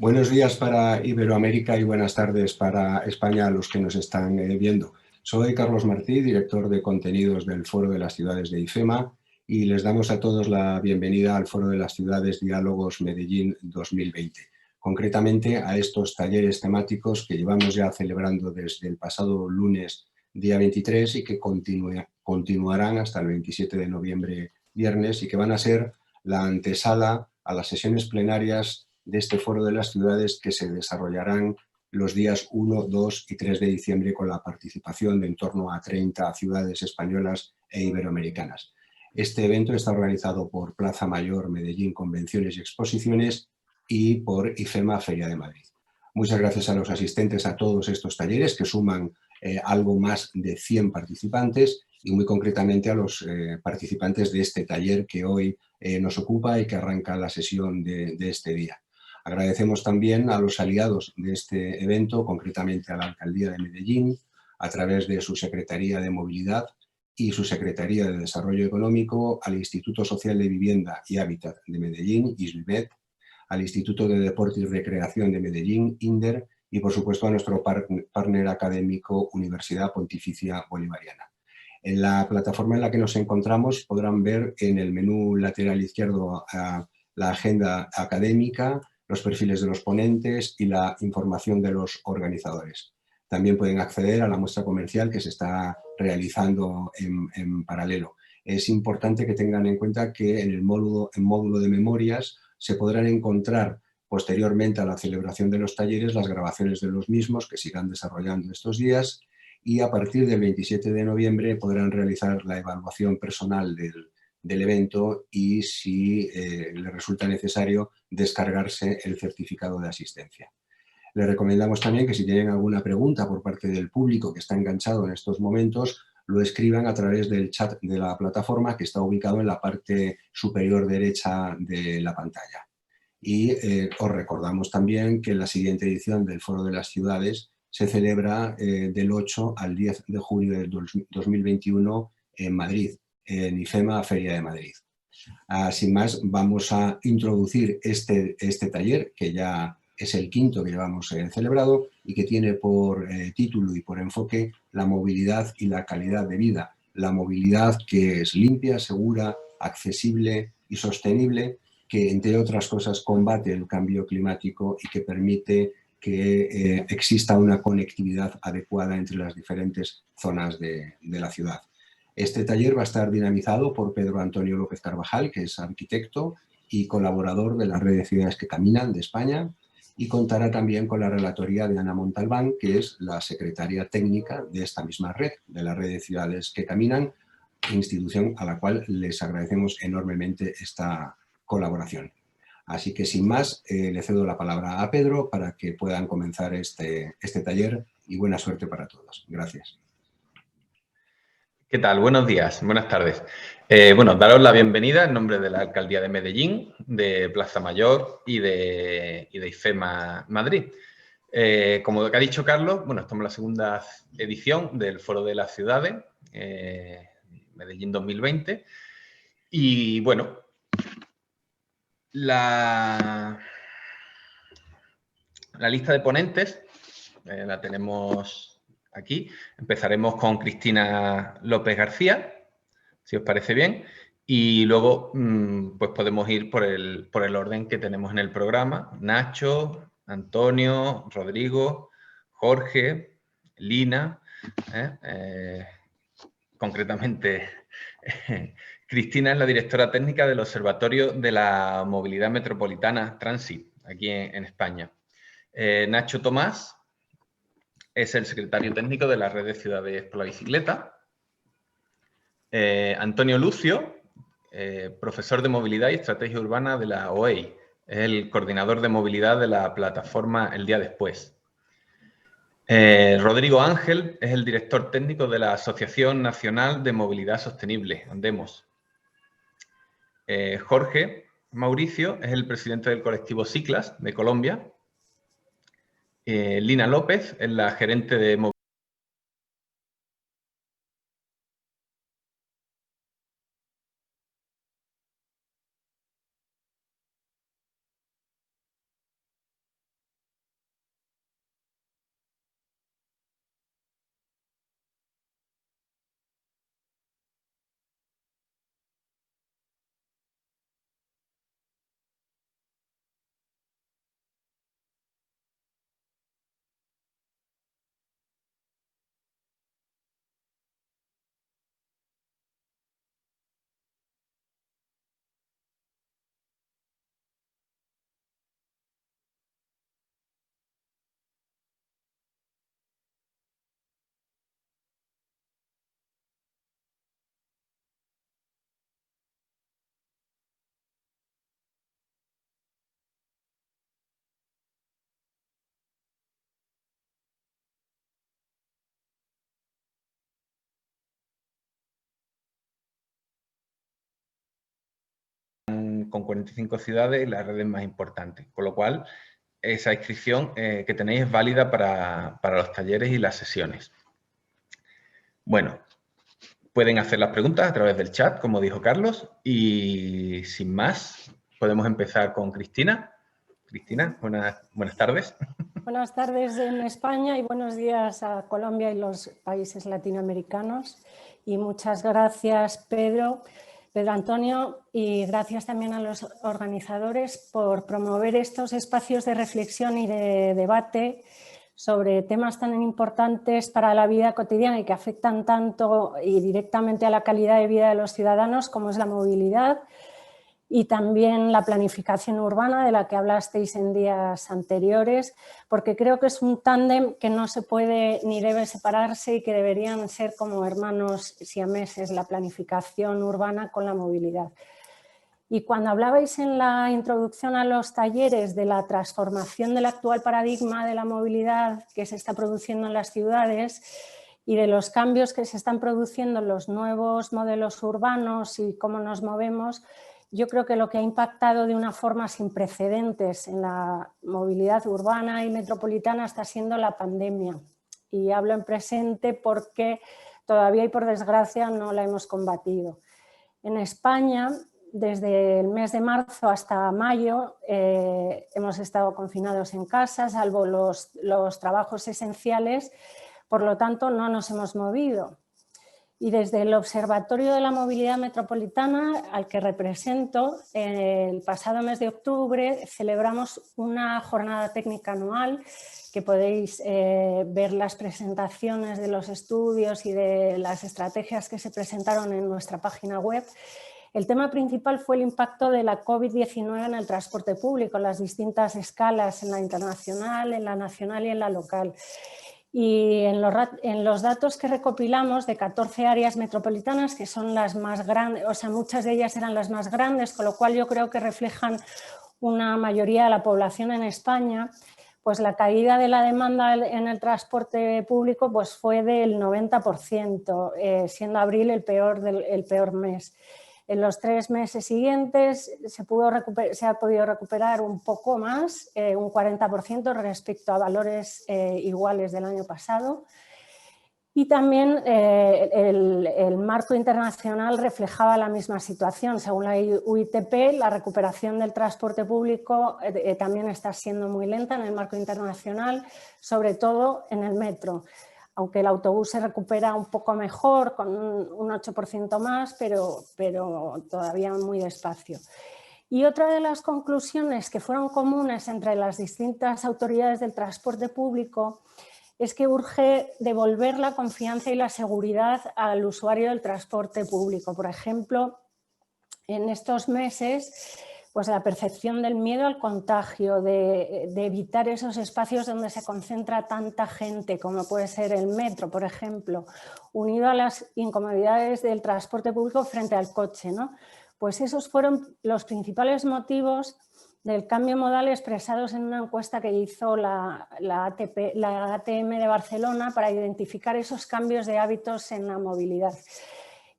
Buenos días para Iberoamérica y buenas tardes para España a los que nos están viendo. Soy Carlos Martí, director de contenidos del Foro de las Ciudades de IFEMA, y les damos a todos la bienvenida al Foro de las Ciudades Diálogos Medellín 2020. Concretamente a estos talleres temáticos que llevamos ya celebrando desde el pasado lunes día 23 y que continuarán hasta el 27 de noviembre viernes y que van a ser la antesala a las sesiones plenarias de este Foro de las Ciudades que se desarrollarán los días 1, 2 y 3 de diciembre con la participación de en torno a 30 ciudades españolas e iberoamericanas. Este evento está organizado por Plaza Mayor Medellín Convenciones y Exposiciones y por IFEMA Feria de Madrid. Muchas gracias a los asistentes a todos estos talleres que suman algo más de 100 participantes y muy concretamente a los participantes de este taller que hoy nos ocupa y que arranca la sesión de este día. Agradecemos también a los aliados de este evento, concretamente a la Alcaldía de Medellín, a través de su Secretaría de Movilidad y su Secretaría de Desarrollo Económico, al Instituto Social de Vivienda y Hábitat de Medellín, ISVIMED, al Instituto de Deporte y Recreación de Medellín, INDER, y por supuesto a nuestro partner académico Universidad Pontificia Bolivariana. En la plataforma en la que nos encontramos podrán ver en el menú lateral izquierdo la agenda académica, los perfiles de los ponentes y la información de los organizadores. También pueden acceder a la muestra comercial que se está realizando en paralelo. Es importante que tengan en cuenta que en el módulo de memorias se podrán encontrar posteriormente a la celebración de los talleres las grabaciones de los mismos que se irán desarrollando estos días y a partir del 27 de noviembre podrán realizar la evaluación personal del evento y si les resulta necesario descargarse el certificado de asistencia. Les recomendamos también que si tienen alguna pregunta por parte del público que está enganchado en estos momentos, lo escriban a través del chat de la plataforma que está ubicado en la parte superior derecha de la pantalla. Y os recordamos también que la siguiente edición del Foro de las Ciudades se celebra del 8 al 10 de junio del 2021 en Madrid, en IFEMA Feria de Madrid. Sin más, vamos a introducir este taller, que ya es el quinto que llevamos celebrado y que tiene por título y por enfoque la movilidad y la calidad de vida. La movilidad que es limpia, segura, accesible y sostenible, que entre otras cosas combate el cambio climático y que permite que exista una conectividad adecuada entre las diferentes zonas de la ciudad. Este taller va a estar dinamizado por Pedro Antonio López Carvajal, que es arquitecto y colaborador de la Red de Ciudades que Caminan de España, y contará también con la relatoría de Ana Montalbán, que es la secretaria técnica de esta misma red, de la Red de Ciudades que Caminan, institución a la cual les agradecemos enormemente esta colaboración. Así que sin más, le cedo la palabra a Pedro para que puedan comenzar este taller y buena suerte para todos. Gracias. ¿Qué tal? Buenos días, buenas tardes. Bueno, daros la bienvenida en nombre de la Alcaldía de Medellín, de Plaza Mayor y de IFEMA Madrid. Como ha dicho Carlos, bueno, estamos en la segunda edición del Foro de las Ciudades, Medellín 2020. Y bueno, la lista de ponentes la tenemos aquí. Empezaremos con Cristina López García, si os parece bien, y luego pues podemos ir por el orden que tenemos en el programa. Nacho, Antonio, Rodrigo, Jorge, Lina, concretamente Cristina es la directora técnica del Observatorio de la Movilidad Metropolitana Transit, aquí en España. Nacho Tomás es el secretario técnico de la Red de Ciudades por la Bicicleta. Antonio Lucio, profesor de Movilidad y Estrategia Urbana de la OEI. Es el coordinador de movilidad de la plataforma El Día Después. Rodrigo Ángel es el director técnico de la Asociación Nacional de Movilidad Sostenible, Andemos. Jorge Mauricio es el presidente del colectivo Ciclas de Colombia. Lina López es la gerente de movilidad con 45 ciudades y las redes más importantes, con lo cual esa inscripción que tenéis es válida para los talleres y las sesiones. Bueno, pueden hacer las preguntas a través del chat, como dijo Carlos, y sin más, podemos empezar con Cristina. Cristina, buenas tardes. Buenas tardes en España y buenos días a Colombia y los países latinoamericanos. Y muchas gracias, Pedro Antonio, y gracias también a los organizadores por promover estos espacios de reflexión y de debate sobre temas tan importantes para la vida cotidiana y que afectan tanto y directamente a la calidad de vida de los ciudadanos, como es la movilidad y también la planificación urbana, de la que hablasteis en días anteriores, porque creo que es un tándem que no se puede ni debe separarse y que deberían ser como hermanos siameses, la planificación urbana con la movilidad. Y cuando hablabais en la introducción a los talleres de la transformación del actual paradigma de la movilidad que se está produciendo en las ciudades y de los cambios que se están produciendo en los nuevos modelos urbanos y cómo nos movemos, yo creo que lo que ha impactado de una forma sin precedentes en la movilidad urbana y metropolitana está siendo la pandemia. Y hablo en presente porque todavía y por desgracia no la hemos combatido. En España, desde el mes de marzo hasta mayo, hemos estado confinados en casa, salvo los trabajos esenciales, por lo tanto no nos hemos movido. Y desde el Observatorio de la Movilidad Metropolitana, al que represento, el pasado mes de octubre celebramos una jornada técnica anual que podéis ver las presentaciones de los estudios y de las estrategias que se presentaron en nuestra página web. El tema principal fue el impacto de la COVID-19 en el transporte público, en las distintas escalas, en la internacional, en la nacional y en la local. Y en los datos que recopilamos de 14 áreas metropolitanas, que son las más grandes, o sea, muchas de ellas eran las más grandes, con lo cual yo creo que reflejan una mayoría de la población en España, pues la caída de la demanda en el transporte público pues fue del 90%, siendo abril el peor mes. En los 3 meses siguientes se ha podido recuperar un poco más, un 40% respecto a valores iguales del año pasado. Y también el marco internacional reflejaba la misma situación. Según la UITP, la recuperación del transporte público también está siendo muy lenta en el marco internacional, sobre todo en el metro. Aunque el autobús se recupera un poco mejor, con un 8% más, pero todavía muy despacio. Y otra de las conclusiones que fueron comunes entre las distintas autoridades del transporte público es que urge devolver la confianza y la seguridad al usuario del transporte público. Por ejemplo, en estos meses, pues la percepción del miedo al contagio, de evitar esos espacios donde se concentra tanta gente, como puede ser el metro, por ejemplo, unido a las incomodidades del transporte público frente al coche, ¿no? Pues esos fueron los principales motivos del cambio modal expresados en una encuesta que hizo la ATM de Barcelona para identificar esos cambios de hábitos en la movilidad.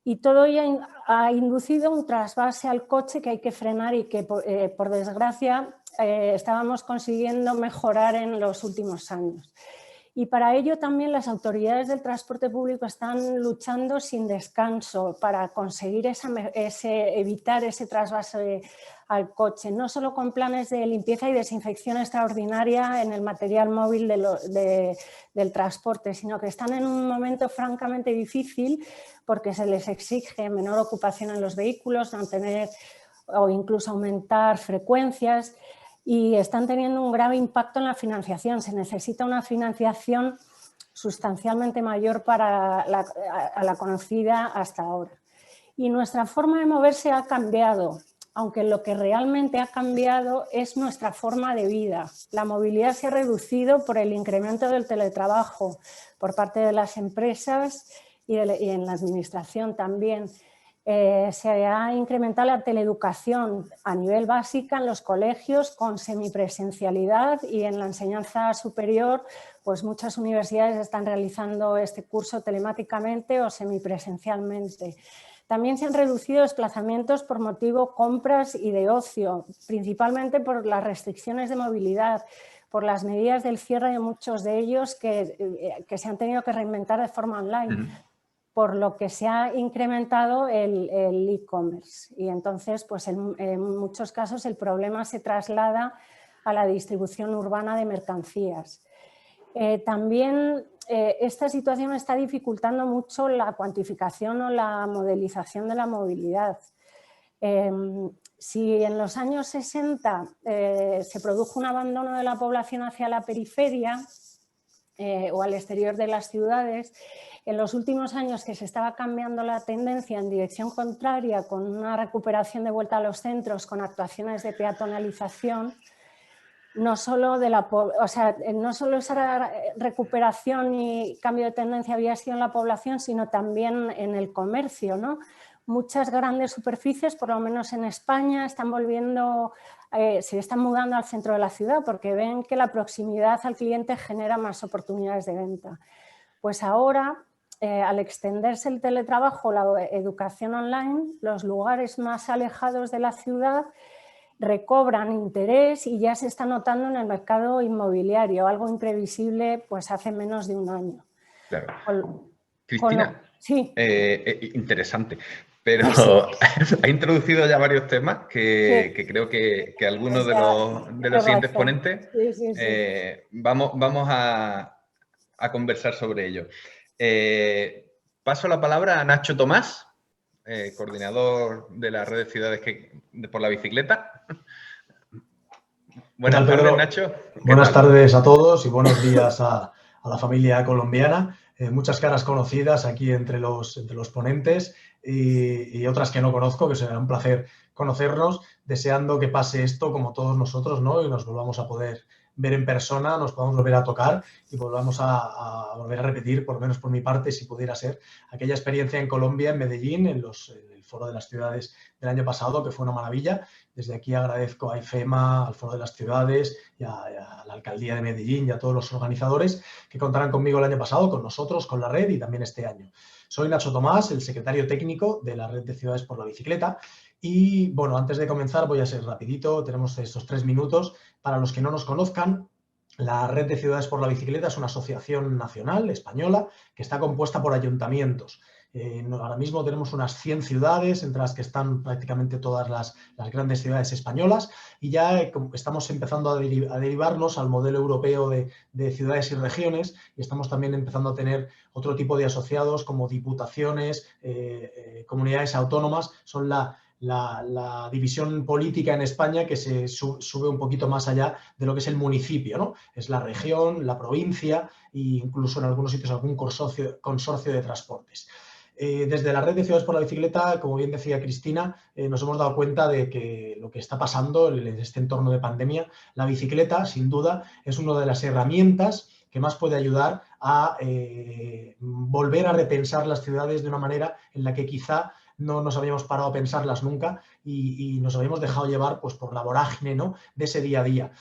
Y todo ello ha inducido un trasvase al coche que hay que frenar y que, por desgracia, estábamos consiguiendo mejorar en los últimos años. Y para ello también las autoridades del transporte público están luchando sin descanso para conseguir evitar ese trasvase al coche, no solo con planes de limpieza y desinfección extraordinaria en el material móvil del transporte, sino que están en un momento francamente difícil porque se les exige menor ocupación en los vehículos, mantener o incluso aumentar frecuencias, y están teniendo un grave impacto en la financiación. Se necesita una financiación sustancialmente mayor a la conocida hasta ahora. Y nuestra forma de moverse ha cambiado, aunque lo que realmente ha cambiado es nuestra forma de vida. La movilidad se ha reducido por el incremento del teletrabajo por parte de las empresas y en la administración también. Se ha incrementado la teleeducación a nivel básica en los colegios con semipresencialidad, y en la enseñanza superior pues muchas universidades están realizando este curso telemáticamente o semipresencialmente. También se han reducido desplazamientos por motivo compras y de ocio, principalmente por las restricciones de movilidad, por las medidas del cierre de muchos de ellos que se han tenido que reinventar de forma online, por lo que se ha incrementado el e-commerce. Y entonces, pues en muchos casos el problema se traslada a la distribución urbana de mercancías. También esta situación está dificultando mucho la cuantificación o la modelización de la movilidad. Si en los años 60 se produjo un abandono de la población hacia la periferia o al exterior de las ciudades, en los últimos años que se estaba cambiando la tendencia en dirección contraria, con una recuperación de vuelta a los centros, con actuaciones de peatonalización, no solo esa recuperación y cambio de tendencia había sido en la población, sino también en el comercio, ¿no? Muchas grandes superficies, por lo menos en España, se están mudando al centro de la ciudad porque ven que la proximidad al cliente genera más oportunidades de venta. Pues ahora, al extenderse el teletrabajo, la educación online, los lugares más alejados de la ciudad recobran interés y ya se está notando en el mercado inmobiliario, algo imprevisible pues hace menos de un año. Claro. Cristina, sí. Interesante, pero sí. ha introducido ya varios temas que creo que algunos de los siguientes ponentes vamos a conversar sobre ello. Paso la palabra a Nacho Tomás, coordinador de la red de ciudades por la bicicleta. Buenas tardes, Nacho. Buenas tardes a todos y buenos días a la familia colombiana. Muchas caras conocidas aquí entre los ponentes y otras que no conozco, que será un placer conocernos, deseando que pase esto como todos nosotros, ¿no? Y nos volvamos a poder ver en persona, nos podamos volver a tocar y volvamos a volver a repetir, por lo menos por mi parte, si pudiera ser, aquella experiencia en Colombia, en Medellín, en el Foro de las Ciudades del año pasado, que fue una maravilla. Desde aquí agradezco a IFEMA, al Foro de las Ciudades y a la Alcaldía de Medellín y a todos los organizadores que contarán conmigo el año pasado, con nosotros, con la red y también este año. Soy Nacho Tomás, el secretario técnico de la Red de Ciudades por la Bicicleta. Y bueno, antes de comenzar voy a ser rapidito, tenemos estos 3 minutos. Para los que no nos conozcan, la Red de Ciudades por la Bicicleta es una asociación nacional española que está compuesta por ayuntamientos. Ahora mismo tenemos unas 100 ciudades, entre las que están prácticamente todas las grandes ciudades españolas, y ya estamos empezando a derivarnos al modelo europeo de ciudades y regiones, y estamos también empezando a tener otro tipo de asociados como diputaciones, comunidades autónomas. Son la división política en España que se sube un poquito más allá de lo que es el municipio, ¿no? Es la región, la provincia e incluso en algunos sitios algún consorcio de transportes. Desde la Red de Ciudades por la Bicicleta, como bien decía Cristina, nos hemos dado cuenta de que lo que está pasando en este entorno de pandemia, la bicicleta, sin duda, es una de las herramientas que más puede ayudar a volver a repensar las ciudades de una manera en la que quizá no nos habíamos parado a pensarlas nunca y nos habíamos dejado llevar pues, por la vorágine, ¿no?, de ese día a día.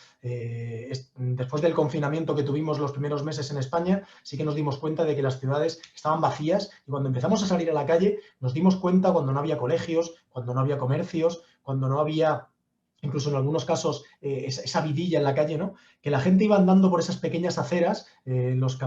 Después del confinamiento que tuvimos los primeros meses en España, sí que nos dimos cuenta de que las ciudades estaban vacías y cuando empezamos a salir a la calle nos dimos cuenta cuando no había colegios, cuando no había comercios, cuando no había, incluso en algunos casos, esa vidilla en la calle, ¿no?, que la gente iba andando por esas pequeñas aceras, los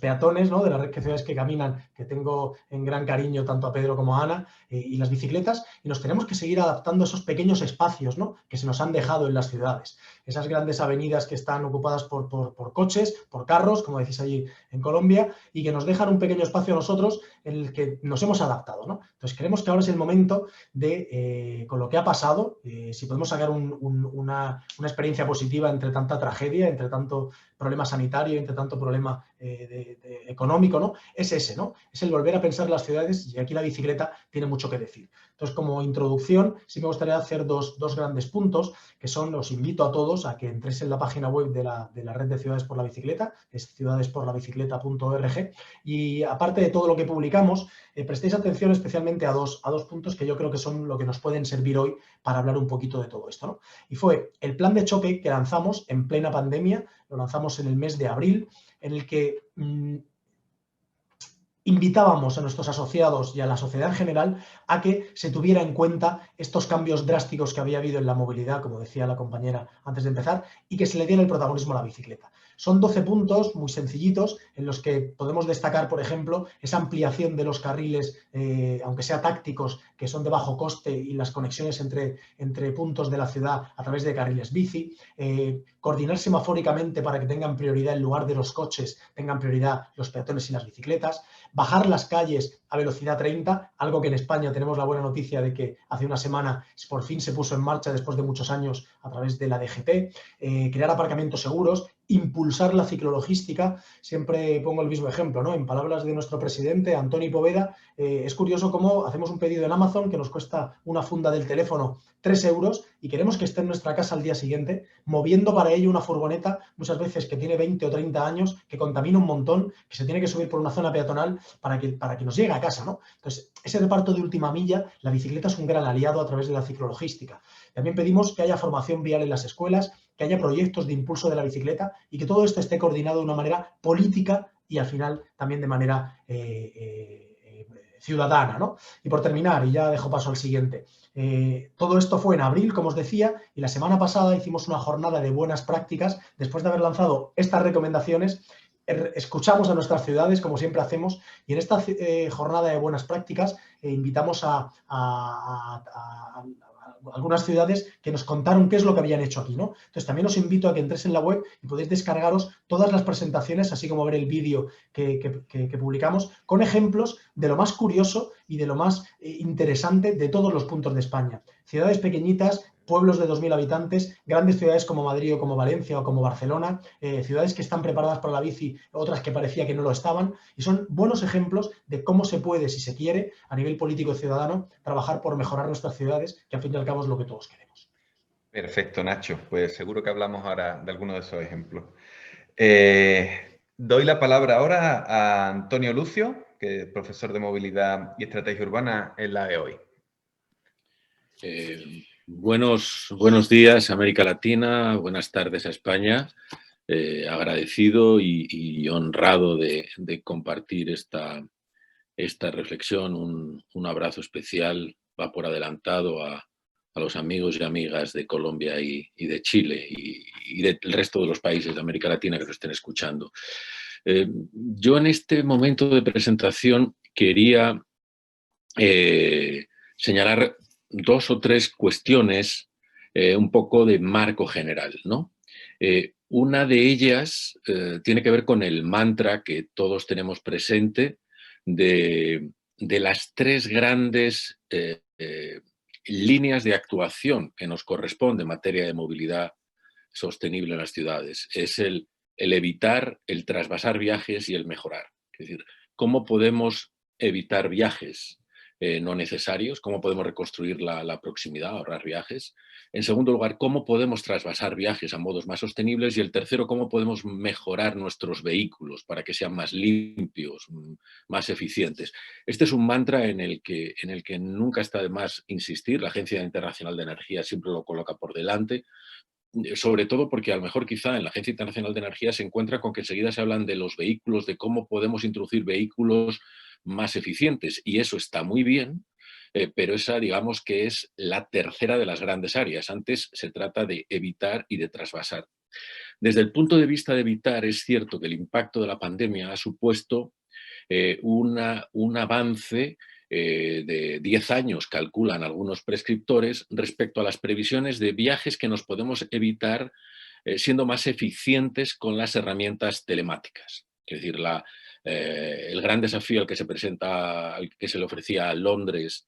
peatones, ¿no?, de la Red de Ciudades que caminan, que tengo en gran cariño tanto a Pedro como a Ana, y las bicicletas, y nos tenemos que seguir adaptando a esos pequeños espacios, ¿no?, que se nos han dejado en las ciudades. Esas grandes avenidas que están ocupadas por coches, por carros, como decís allí en Colombia, y que nos dejan un pequeño espacio a nosotros en el que nos hemos adaptado, ¿no? Entonces creemos que ahora es el momento de, con lo que ha pasado, si podemos sacar una experiencia positiva entre tanta tragedia, entre tanto problema sanitario, entre tanto problema económico, ¿no? Es ese, ¿no? Es el volver a pensar las ciudades y aquí la bicicleta tiene mucho que decir. Entonces, como introducción, sí me gustaría hacer dos grandes puntos, que son, os invito a todos a que entréis en la página web de la Red de Ciudades por la Bicicleta, es ciudadesporlabicicleta.org, y aparte de todo lo que publicamos, prestéis atención especialmente a dos puntos que yo creo que son lo que nos pueden servir hoy para hablar un poquito de todo esto, ¿no? Y fue el plan de choque que lanzamos en plena pandemia, lo lanzamos en el mes de abril, en el que invitábamos a nuestros asociados y a la sociedad en general a que se tuviera en cuenta estos cambios drásticos que había habido en la movilidad, como decía la compañera antes de empezar, y que se le diera el protagonismo a la bicicleta. Son 12 puntos muy sencillitos en los que podemos destacar, por ejemplo, esa ampliación de los carriles, aunque sea tácticos, que son de bajo coste, y las conexiones entre puntos de la ciudad a través de carriles bici, coordinar semafóricamente para que tengan prioridad en lugar de los coches, tengan prioridad los peatones y las bicicletas, bajar las calles a velocidad 30, algo que en España tenemos la buena noticia de que hace una semana por fin se puso en marcha después de muchos años a través de la DGT, crear aparcamientos seguros, impulsar la ciclologística. Siempre pongo el mismo ejemplo, ¿no? En palabras de nuestro presidente, Antoni Poveda, es curioso cómo hacemos un pedido en Amazon que nos cuesta una funda del teléfono 3 euros y queremos que esté en nuestra casa al día siguiente, moviendo para ello una furgoneta, muchas veces que tiene 20 o 30 años, que contamina un montón, que se tiene que subir por una zona peatonal para que nos llegue a casa, ¿no? Entonces, ese reparto de última milla, la bicicleta es un gran aliado a través de la ciclologística. También pedimos que haya formación vial en las escuelas, que haya proyectos de impulso de la bicicleta y que todo esto esté coordinado de una manera política y al final también de manera ciudadana, ¿no? Y por terminar, y ya dejo paso al siguiente, todo esto fue en abril, como os decía, y la semana pasada hicimos una jornada de buenas prácticas. Después de haber lanzado estas recomendaciones, escuchamos a nuestras ciudades, como siempre hacemos, y en esta jornada de buenas prácticas invitamos a algunas ciudades que nos contaron qué es lo que habían hecho aquí, ¿no? Entonces también os invito a que entréis en la web y podéis descargaros todas las presentaciones, así como ver el vídeo que publicamos, con ejemplos de lo más curioso y de lo más interesante de todos los puntos de España. Ciudades pequeñitas, pueblos de 2.000 habitantes, grandes ciudades como Madrid o como Valencia o como Barcelona, ciudades que están preparadas para la bici, otras que parecía que no lo estaban, y son buenos ejemplos de cómo se puede, si se quiere, a nivel político y ciudadano, trabajar por mejorar nuestras ciudades, que al fin y al cabo es lo que todos queremos. Perfecto, Nacho. Pues seguro que hablamos ahora de alguno de esos ejemplos. Doy la palabra ahora a Antonio Lucio, que es profesor de Movilidad y Estrategia Urbana en la EOI. Buenos días, América Latina. Buenas tardes a España. Agradecido y honrado de compartir esta reflexión. Un abrazo especial va por adelantado a los amigos y amigas de Colombia y de Chile y del resto de los países de América Latina que nos estén escuchando. Yo en este momento de presentación quería señalar 2 o 3 cuestiones un poco de marco general, ¿no? Una de ellas tiene que ver con el mantra que todos tenemos presente de las 3 grandes líneas de actuación que nos corresponde en materia de movilidad sostenible en las ciudades. Es el evitar, el trasvasar viajes y el mejorar. Es decir, ¿cómo podemos evitar viajes no necesarios? ¿Cómo podemos reconstruir la proximidad, ahorrar viajes? En segundo lugar, ¿cómo podemos trasvasar viajes a modos más sostenibles? Y el tercero, ¿cómo podemos mejorar nuestros vehículos para que sean más limpios, más eficientes? Este es un mantra en el que nunca está de más insistir. La Agencia Internacional de Energía siempre lo coloca por delante, sobre todo porque a lo mejor quizá en la Agencia Internacional de Energía se encuentra con que enseguida se hablan de los vehículos, de cómo podemos introducir vehículos más eficientes, y eso está muy bien, pero esa, digamos, que es la tercera de las grandes áreas. Antes se trata de evitar y de trasvasar. Desde el punto de vista de evitar, es cierto que el impacto de la pandemia ha supuesto un avance de 10 años, calculan algunos prescriptores, respecto a las previsiones de viajes que nos podemos evitar siendo más eficientes con las herramientas telemáticas. Es decir, el gran desafío al que se le ofrecía a Londres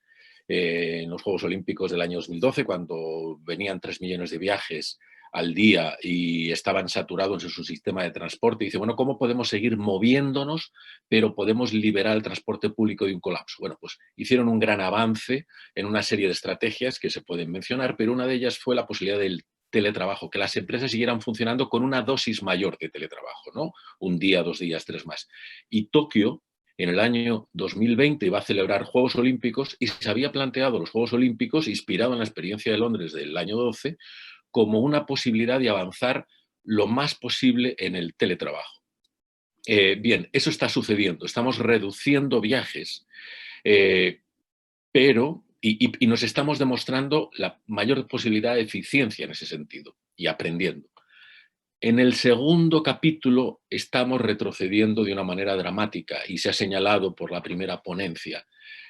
en los Juegos Olímpicos del año 2012, cuando venían 3 millones de viajes al día y estaban saturados en su sistema de transporte. Y dice, bueno, ¿cómo podemos seguir moviéndonos, pero podemos liberar el transporte público de un colapso? Bueno, pues hicieron un gran avance en una serie de estrategias que se pueden mencionar, pero una de ellas fue la posibilidad del teletrabajo, que las empresas siguieran funcionando con una dosis mayor de teletrabajo, ¿no? 1 día, 2 días, 3 más. Y Tokio, en el año 2020, iba a celebrar Juegos Olímpicos y se había planteado los Juegos Olímpicos, inspirado en la experiencia de Londres del año 12, como una posibilidad de avanzar lo más posible en el teletrabajo. Bien, eso está sucediendo. Estamos reduciendo viajes, pero y nos estamos demostrando la mayor posibilidad de eficiencia en ese sentido y aprendiendo. En el segundo capítulo estamos retrocediendo de una manera dramática y se ha señalado por la primera ponencia.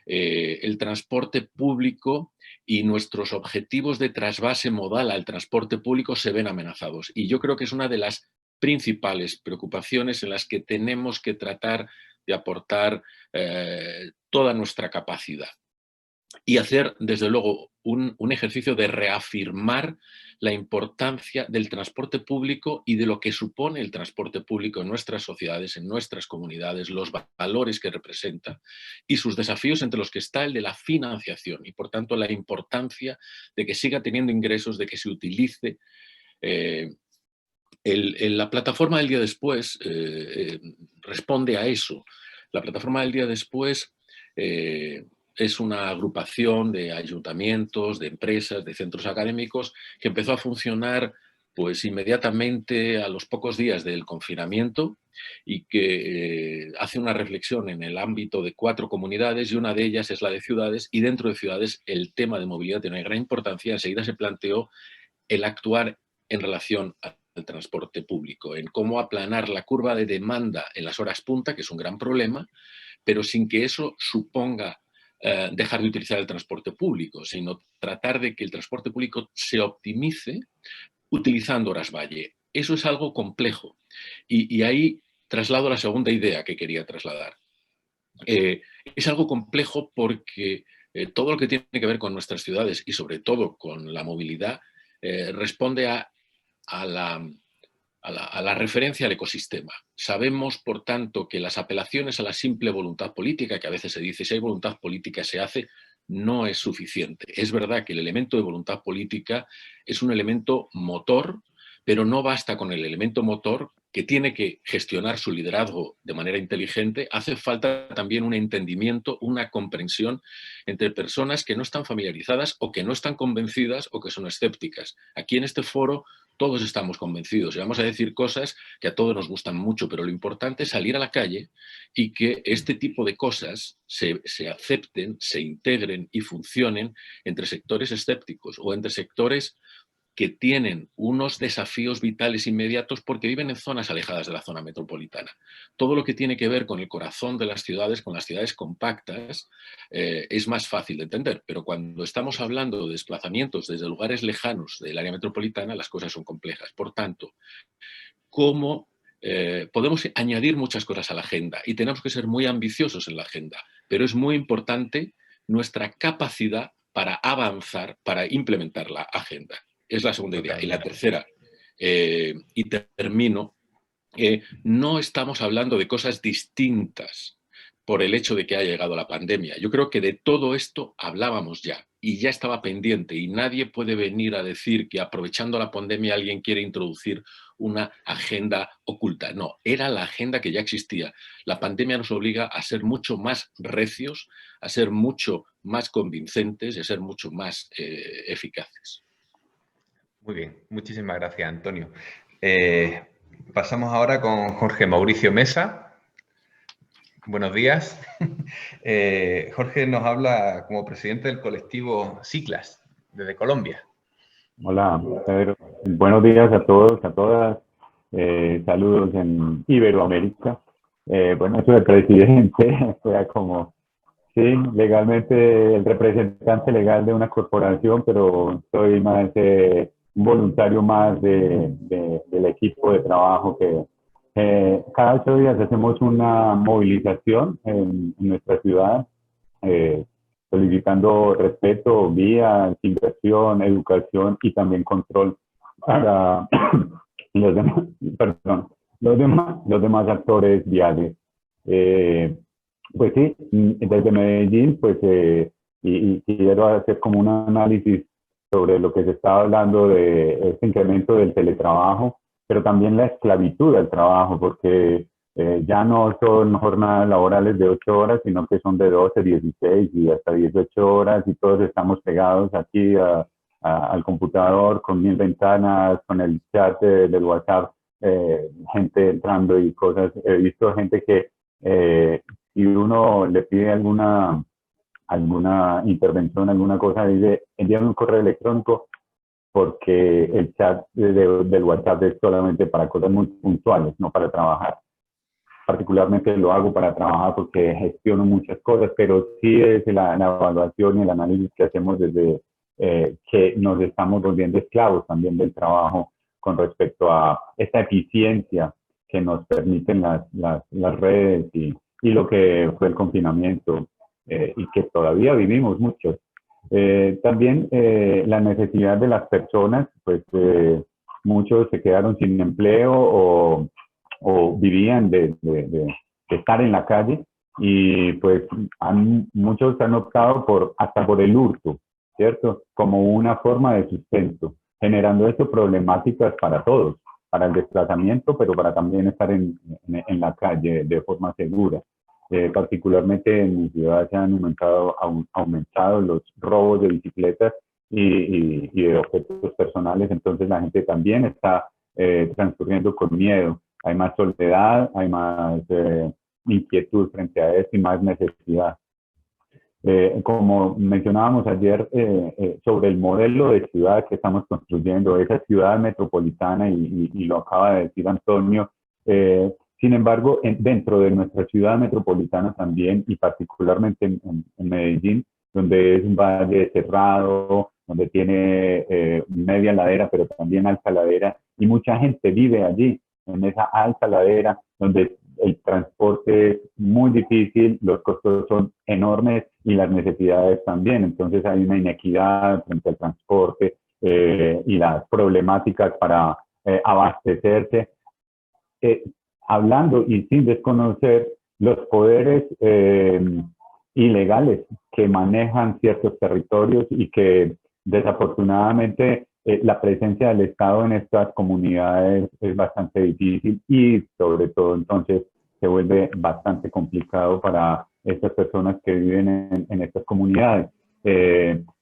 El transporte público y nuestros objetivos de trasvase modal al transporte público se ven amenazados. Y yo creo que es una de las principales preocupaciones en las que tenemos que tratar de aportar toda nuestra capacidad. Y hacer, desde luego, un ejercicio de reafirmar la importancia del transporte público y de lo que supone el transporte público en nuestras sociedades, en nuestras comunidades, los valores que representa y sus desafíos, entre los que está el de la financiación y, por tanto, la importancia de que siga teniendo ingresos, de que se utilice. La plataforma del día después responde a eso. La plataforma del día después es una agrupación de ayuntamientos, de empresas, de centros académicos que empezó a funcionar pues inmediatamente a los pocos días del confinamiento y que hace una reflexión en el ámbito de 4 comunidades y una de ellas es la de ciudades, y dentro de ciudades el tema de movilidad tiene una gran importancia. Enseguida se planteó el actuar en relación al transporte público, en cómo aplanar la curva de demanda en las horas punta, que es un gran problema, pero sin que eso suponga dejar de utilizar el transporte público, sino tratar de que el transporte público se optimice utilizando horas valle. Eso es algo complejo y ahí traslado la segunda idea que quería trasladar. Es algo complejo porque todo lo que tiene que ver con nuestras ciudades y sobre todo con la movilidad responde a la referencia al ecosistema. Sabemos, por tanto, que las apelaciones a la simple voluntad política, que a veces se dice si hay voluntad política se hace, no es suficiente. Es verdad que el elemento de voluntad política es un elemento motor, pero no basta con el elemento motor, que tiene que gestionar su liderazgo de manera inteligente. Hace falta también un entendimiento, una comprensión entre personas que no están familiarizadas o que no están convencidas o que son escépticas. Aquí en este foro todos estamos convencidos y vamos a decir cosas que a todos nos gustan mucho, pero lo importante es salir a la calle y que este tipo de cosas se acepten, se integren y funcionen entre sectores escépticos o entre sectores que tienen unos desafíos vitales inmediatos porque viven en zonas alejadas de la zona metropolitana. Todo lo que tiene que ver con el corazón de las ciudades, con las ciudades compactas, es más fácil de entender, pero cuando estamos hablando de desplazamientos desde lugares lejanos del área metropolitana, las cosas son complejas. Por tanto, ¿cómo podemos añadir muchas cosas a la agenda? Y tenemos que ser muy ambiciosos en la agenda, pero es muy importante nuestra capacidad para avanzar, para implementar la agenda. Es la segunda idea. Y la tercera, y termino, no estamos hablando de cosas distintas por el hecho de que ha llegado la pandemia. Yo creo que de todo esto hablábamos ya y ya estaba pendiente y nadie puede venir a decir que aprovechando la pandemia alguien quiere introducir una agenda oculta. No, era la agenda que ya existía. La pandemia nos obliga a ser mucho más recios, a ser mucho más convincentes y a ser mucho más eficaces. Muy bien, muchísimas gracias, Antonio. Pasamos ahora con Jorge Mauricio Mesa. Buenos días. Jorge nos habla como presidente del colectivo Ciclas, desde Colombia. Hola, Pedro. Buenos días a todos, a todas. Saludos en Iberoamérica. Bueno, soy el presidente, sea como, sí, legalmente el representante legal de una corporación, pero soy más un voluntario más del equipo de trabajo que cada 8 días hacemos una movilización en nuestra ciudad, solicitando respeto, vías, inversión, educación y también control para los demás, perdón, los demás actores viales. Pues sí, desde Medellín, pues, y quiero hacer como un análisis sobre lo que se está hablando de este incremento del teletrabajo, pero también la esclavitud del trabajo, porque ya no son jornadas laborales de 8 horas, sino que son de 12, 16 y hasta 18 horas y todos estamos pegados aquí al computador con 1000 ventanas, con el chat del WhatsApp gente entrando y cosas. He visto gente que si uno le pide alguna intervención, alguna cosa, dice, envíame un correo electrónico porque el chat del WhatsApp es solamente para cosas muy puntuales, no para trabajar. Particularmente lo hago para trabajar porque gestiono muchas cosas, pero sí es la evaluación y el análisis que hacemos desde que nos estamos volviendo esclavos también del trabajo con respecto a esta eficiencia que nos permiten las redes y lo que fue el confinamiento y que todavía vivimos muchos. También la necesidad de las personas, pues muchos se quedaron sin empleo o vivían de estar en la calle y pues muchos han optado hasta por el hurto, ¿cierto? Como una forma de sustento, generando esto problemáticas para todos, para el desplazamiento, pero para también estar en la calle de forma segura. Particularmente en mi ciudad se han aumentado los robos de bicicletas y de objetos personales, entonces la gente también está transcurriendo con miedo. Hay más soledad, hay más inquietud frente a esto y más necesidad. Como mencionábamos ayer sobre el modelo de ciudad que estamos construyendo, esa ciudad metropolitana, y lo acaba de decir Antonio, sin embargo, dentro de nuestra ciudad metropolitana también, y particularmente en Medellín, donde es un valle cerrado, donde tiene media ladera, pero también alta ladera, y mucha gente vive allí, en esa alta ladera, donde el transporte es muy difícil, los costos son enormes y las necesidades también. Entonces hay una inequidad frente al transporte y las problemáticas para abastecerse. Hablando y sin desconocer los poderes ilegales que manejan ciertos territorios y que desafortunadamente la presencia del Estado en estas comunidades es bastante difícil y sobre todo entonces se vuelve bastante complicado para estas personas que viven en estas comunidades,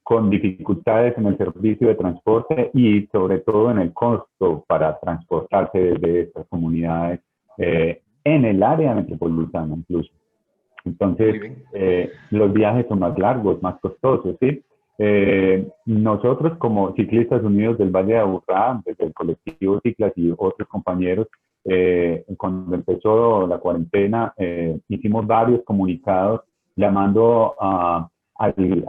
con dificultades en el servicio de transporte y sobre todo en el costo para transportarse desde estas comunidades en el área metropolitana incluso. Entonces, los viajes son más largos, más costosos, ¿sí? Nosotros como Ciclistas Unidos del Valle de Aburrá, desde el colectivo Ciclas y otros compañeros, cuando empezó la cuarentena, hicimos varios comunicados llamando a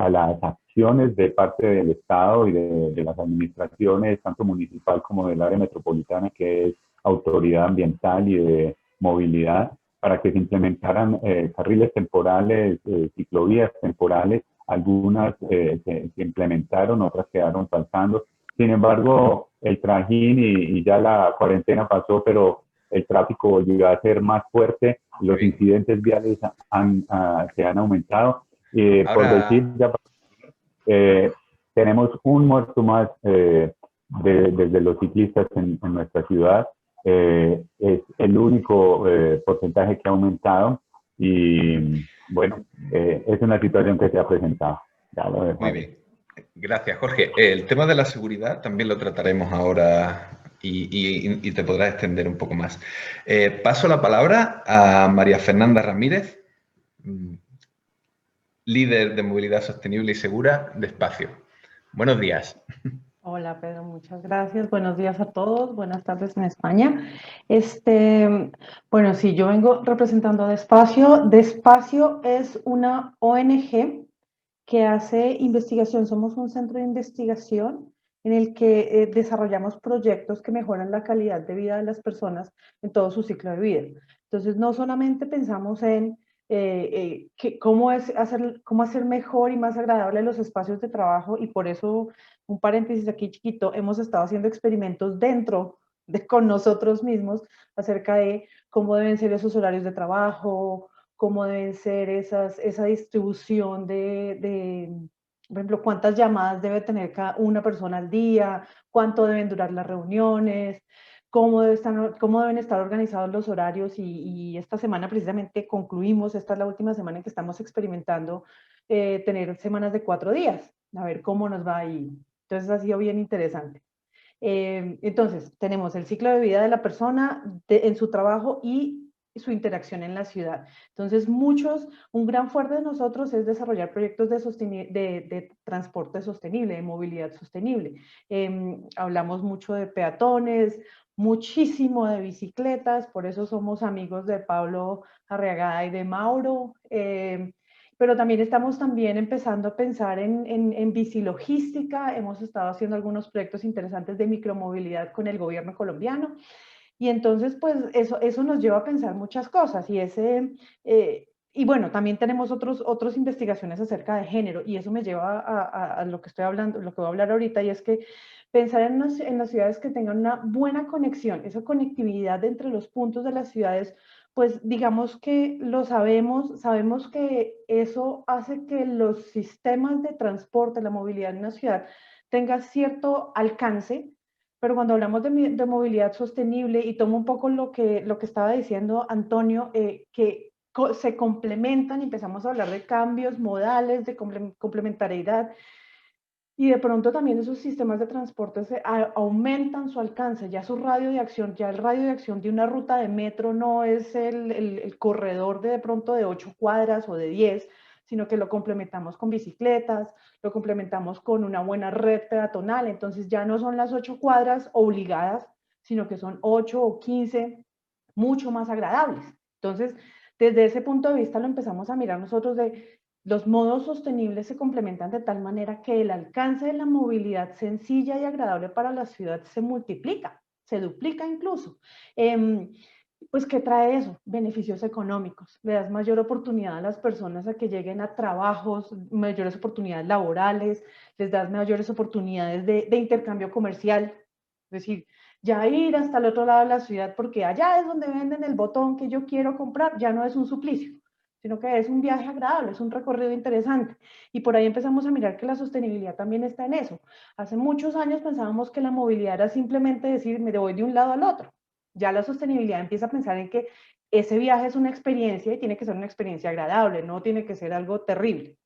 las acciones de parte del Estado y de las administraciones, tanto municipal como del área metropolitana, que es autoridad ambiental y de movilidad, para que se implementaran carriles temporales, ciclovías temporales. Algunas se implementaron, otras quedaron faltando. Sin embargo, el trajín y ya la cuarentena pasó, pero el tráfico volvió a ser más fuerte, los incidentes viales se han aumentado. Por decir, ya, tenemos un muerto más desde los ciclistas en nuestra ciudad. Es el único porcentaje que ha aumentado y bueno, es una situación que se ha presentado. Muy bien, gracias Jorge. El tema de la seguridad también lo trataremos ahora y te podrás extender un poco más. Paso la palabra a María Fernanda Ramírez, líder de movilidad sostenible y segura de Espacio. Buenos días. Hola Pedro, muchas gracias. Buenos días a todos, buenas tardes en España. Bueno, sí, yo vengo representando a Despacio. Despacio es una ONG que hace investigación. Somos un centro de investigación en el que desarrollamos proyectos que mejoran la calidad de vida de las personas en todo su ciclo de vida. Entonces, no solamente pensamos en cómo hacer mejor y más agradable los espacios de trabajo, y por eso, un paréntesis aquí chiquito, hemos estado haciendo experimentos con nosotros mismos acerca de cómo deben ser esos horarios de trabajo, cómo deben ser esa distribución por ejemplo, cuántas llamadas debe tener cada una persona al día, cuánto deben durar las reuniones, cómo deben estar organizados los horarios, y esta semana precisamente concluimos, esta es la última semana en que estamos experimentando tener semanas de 4 días, a ver cómo nos va ahí. Entonces ha sido bien interesante. Entonces, tenemos el ciclo de vida de la persona en su trabajo y su interacción en la ciudad. Entonces, un gran fuerte de nosotros es desarrollar proyectos de transporte sostenible, de movilidad sostenible. Hablamos mucho de peatones, muchísimo de bicicletas, por eso somos amigos de Pablo Arriagada y de Mauro, pero también estamos empezando a pensar en bicilogística. Hemos estado haciendo algunos proyectos interesantes de micromovilidad con el gobierno colombiano. Y entonces, pues eso nos lleva a pensar muchas cosas. Y bueno, también tenemos otras investigaciones acerca de género, y eso me lleva a lo que estoy hablando, lo que voy a hablar ahorita, y es que pensar en las ciudades que tengan una buena conexión, esa conectividad entre los puntos de las ciudades, pues digamos que lo sabemos que eso hace que los sistemas de transporte, la movilidad en una ciudad tenga cierto alcance, pero cuando hablamos de movilidad sostenible, y tomo un poco lo que estaba diciendo Antonio, que se complementan y empezamos a hablar de cambios modales, de complementariedad, y de pronto también esos sistemas de transporte aumentan su alcance, ya su radio de acción, ya el radio de acción de una ruta de metro no es el corredor de pronto de 8 cuadras o de 10, sino que lo complementamos con bicicletas, lo complementamos con una buena red peatonal. Entonces ya no son las 8 cuadras obligadas, sino que son 8 o 15 mucho más agradables. Entonces, desde ese punto de vista lo empezamos a mirar nosotros de los modos sostenibles se complementan de tal manera que el alcance de la movilidad sencilla y agradable para la ciudad se multiplica, se duplica incluso. Pues, ¿qué trae eso? Beneficios económicos. Le das mayor oportunidad a las personas a que lleguen a trabajos, mayores oportunidades laborales, les das mayores oportunidades de intercambio comercial. Es decir, ya ir hasta el otro lado de la ciudad, porque allá es donde venden el botón que yo quiero comprar, ya no es un suplicio, sino que es un viaje agradable, es un recorrido interesante. Y por ahí empezamos a mirar que la sostenibilidad también está en eso. Hace muchos años pensábamos que la movilidad era simplemente decir, me voy de un lado al otro. Ya la sostenibilidad empieza a pensar en que ese viaje es una experiencia y tiene que ser una experiencia agradable, no tiene que ser algo terrible.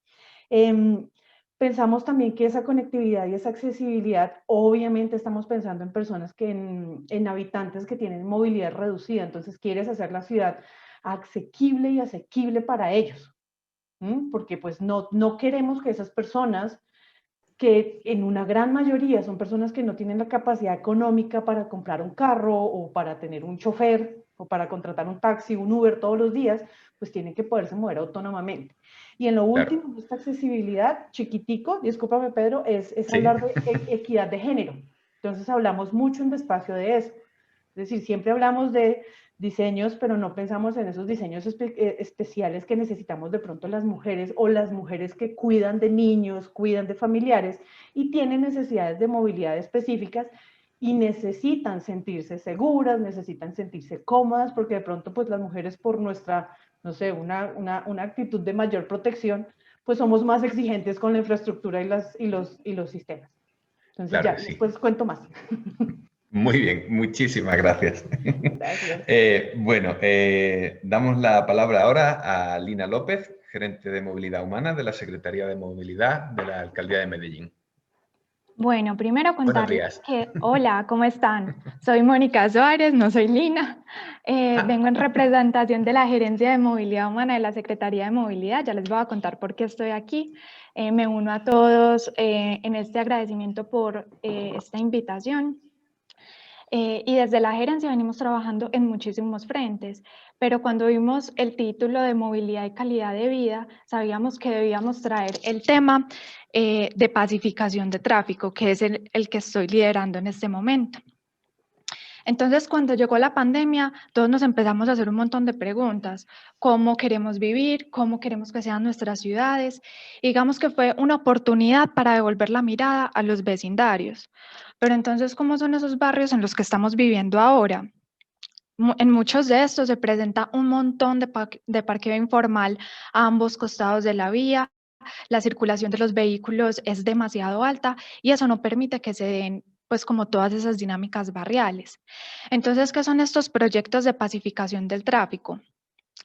Pensamos también que esa conectividad y esa accesibilidad, obviamente estamos pensando en personas en habitantes que tienen movilidad reducida, entonces quieres hacer la ciudad asequible y asequible para ellos, porque pues no queremos que esas personas, que en una gran mayoría son personas que no tienen la capacidad económica para comprar un carro o para tener un chofer o para contratar un taxi, un Uber todos los días, pues tienen que poderse mover autónomamente. Y en lo último, esta accesibilidad, chiquitico, discúlpame Pedro, es ¿sí? Hablar de equidad de género. Entonces hablamos mucho en Despacio de eso. Es decir, siempre hablamos de diseños, pero no pensamos en esos diseños especiales que necesitamos de pronto las mujeres, o las mujeres que cuidan de niños, cuidan de familiares y tienen necesidades de movilidad específicas y necesitan sentirse seguras, necesitan sentirse cómodas, porque de pronto pues las mujeres, por nuestra, no sé, una actitud de mayor protección, pues somos más exigentes con la infraestructura y los sistemas. Entonces claro, ya, sí. Después cuento más. Muy bien, muchísimas gracias. Gracias. Bueno, damos la palabra ahora a Lina López, gerente de Movilidad Humana de la Secretaría de Movilidad de la Alcaldía de Medellín. Bueno, primero contarles que, hola, ¿cómo están? Soy Mónica Suárez, no soy Lina. Vengo en representación de la Gerencia de Movilidad Humana de la Secretaría de Movilidad. Ya les voy a contar por qué estoy aquí. Me uno a todos en este agradecimiento por esta invitación. Y desde la gerencia venimos trabajando en muchísimos frentes, pero cuando vimos el título de movilidad y calidad de vida, sabíamos que debíamos traer el tema de pacificación de tráfico, que es el que estoy liderando en este momento. Entonces, cuando llegó la pandemia, todos nos empezamos a hacer un montón de preguntas. ¿Cómo queremos vivir? ¿Cómo queremos que sean nuestras ciudades? Y digamos que fue una oportunidad para devolver la mirada a los vecindarios. Pero entonces, ¿cómo son esos barrios en los que estamos viviendo ahora? En muchos de estos se presenta un montón de parqueo informal a ambos costados de la vía. La circulación de los vehículos es demasiado alta y eso no permite que se den pues como todas esas dinámicas barriales. Entonces, ¿qué son estos proyectos de pacificación del tráfico?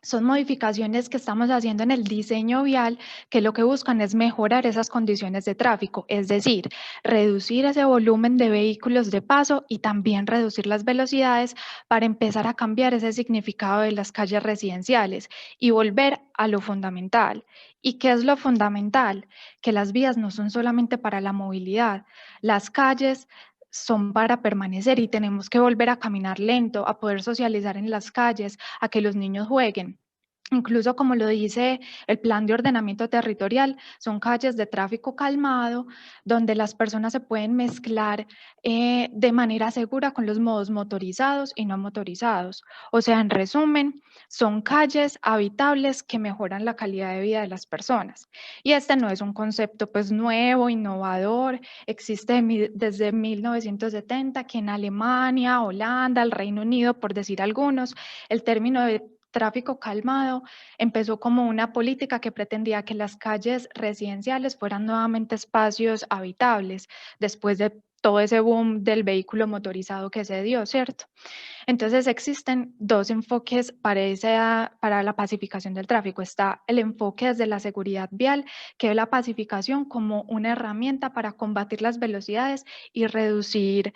son modificaciones que estamos haciendo en el diseño vial que lo que buscan es mejorar esas condiciones de tráfico, es decir, reducir ese volumen de vehículos de paso y también reducir las velocidades para empezar a cambiar ese significado de las calles residenciales y volver a lo fundamental. ¿Y qué es lo fundamental? Que las vías no son solamente para la movilidad, las calles son para permanecer y tenemos que volver a caminar lento, a poder socializar en las calles, a que los niños jueguen. Incluso como lo dice el plan de ordenamiento territorial, son calles de tráfico calmado donde las personas se pueden mezclar de manera segura con los modos motorizados y no motorizados. O sea, en resumen, son calles habitables que mejoran la calidad de vida de las personas. Y este no es un concepto pues nuevo, innovador, existe desde 1970 que en Alemania, Holanda, el Reino Unido, por decir algunos, el término de tráfico calmado empezó como una política que pretendía que las calles residenciales fueran nuevamente espacios habitables después de todo ese boom del vehículo motorizado que se dio, ¿cierto? Entonces existen dos enfoques para la pacificación del tráfico. Está el enfoque desde la seguridad vial, que es la pacificación como una herramienta para combatir las velocidades y reducir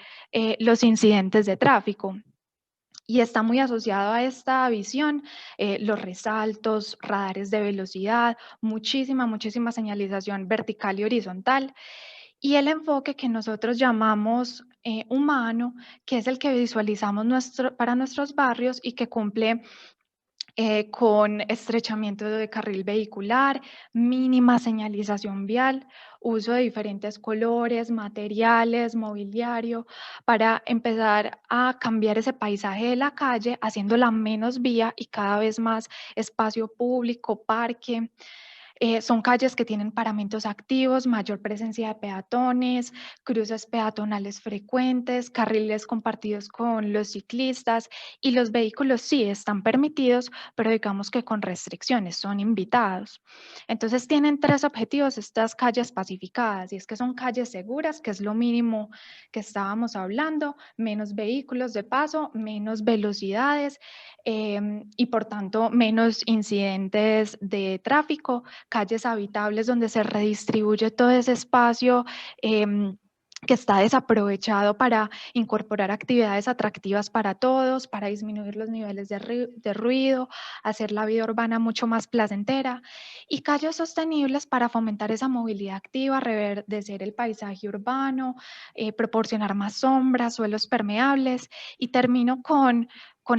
los incidentes de tráfico. Y está muy asociado a esta visión, los resaltos, radares de velocidad, muchísima señalización vertical y horizontal. Y el enfoque que nosotros llamamos humano, que es el que visualizamos para nuestros barrios y que cumple con estrechamiento de carril vehicular, mínima señalización vial, uso de diferentes colores, materiales, mobiliario, para empezar a cambiar ese paisaje de la calle, haciéndola menos vía y cada vez más espacio público, parque. Son calles que tienen paramentos activos, mayor presencia de peatones, cruces peatonales frecuentes, carriles compartidos con los ciclistas y los vehículos sí están permitidos, pero digamos que con restricciones, son invitados. Entonces tienen tres objetivos estas calles pacificadas y es que son calles seguras, que es lo mínimo que estábamos hablando, menos vehículos de paso, menos velocidades y por tanto menos incidentes de tráfico, calles habitables donde se redistribuye todo ese espacio que está desaprovechado para incorporar actividades atractivas para todos, para disminuir los niveles de ruido, hacer la vida urbana mucho más placentera, y calles sostenibles para fomentar esa movilidad activa, reverdecer el paisaje urbano, proporcionar más sombras, suelos permeables, y termino con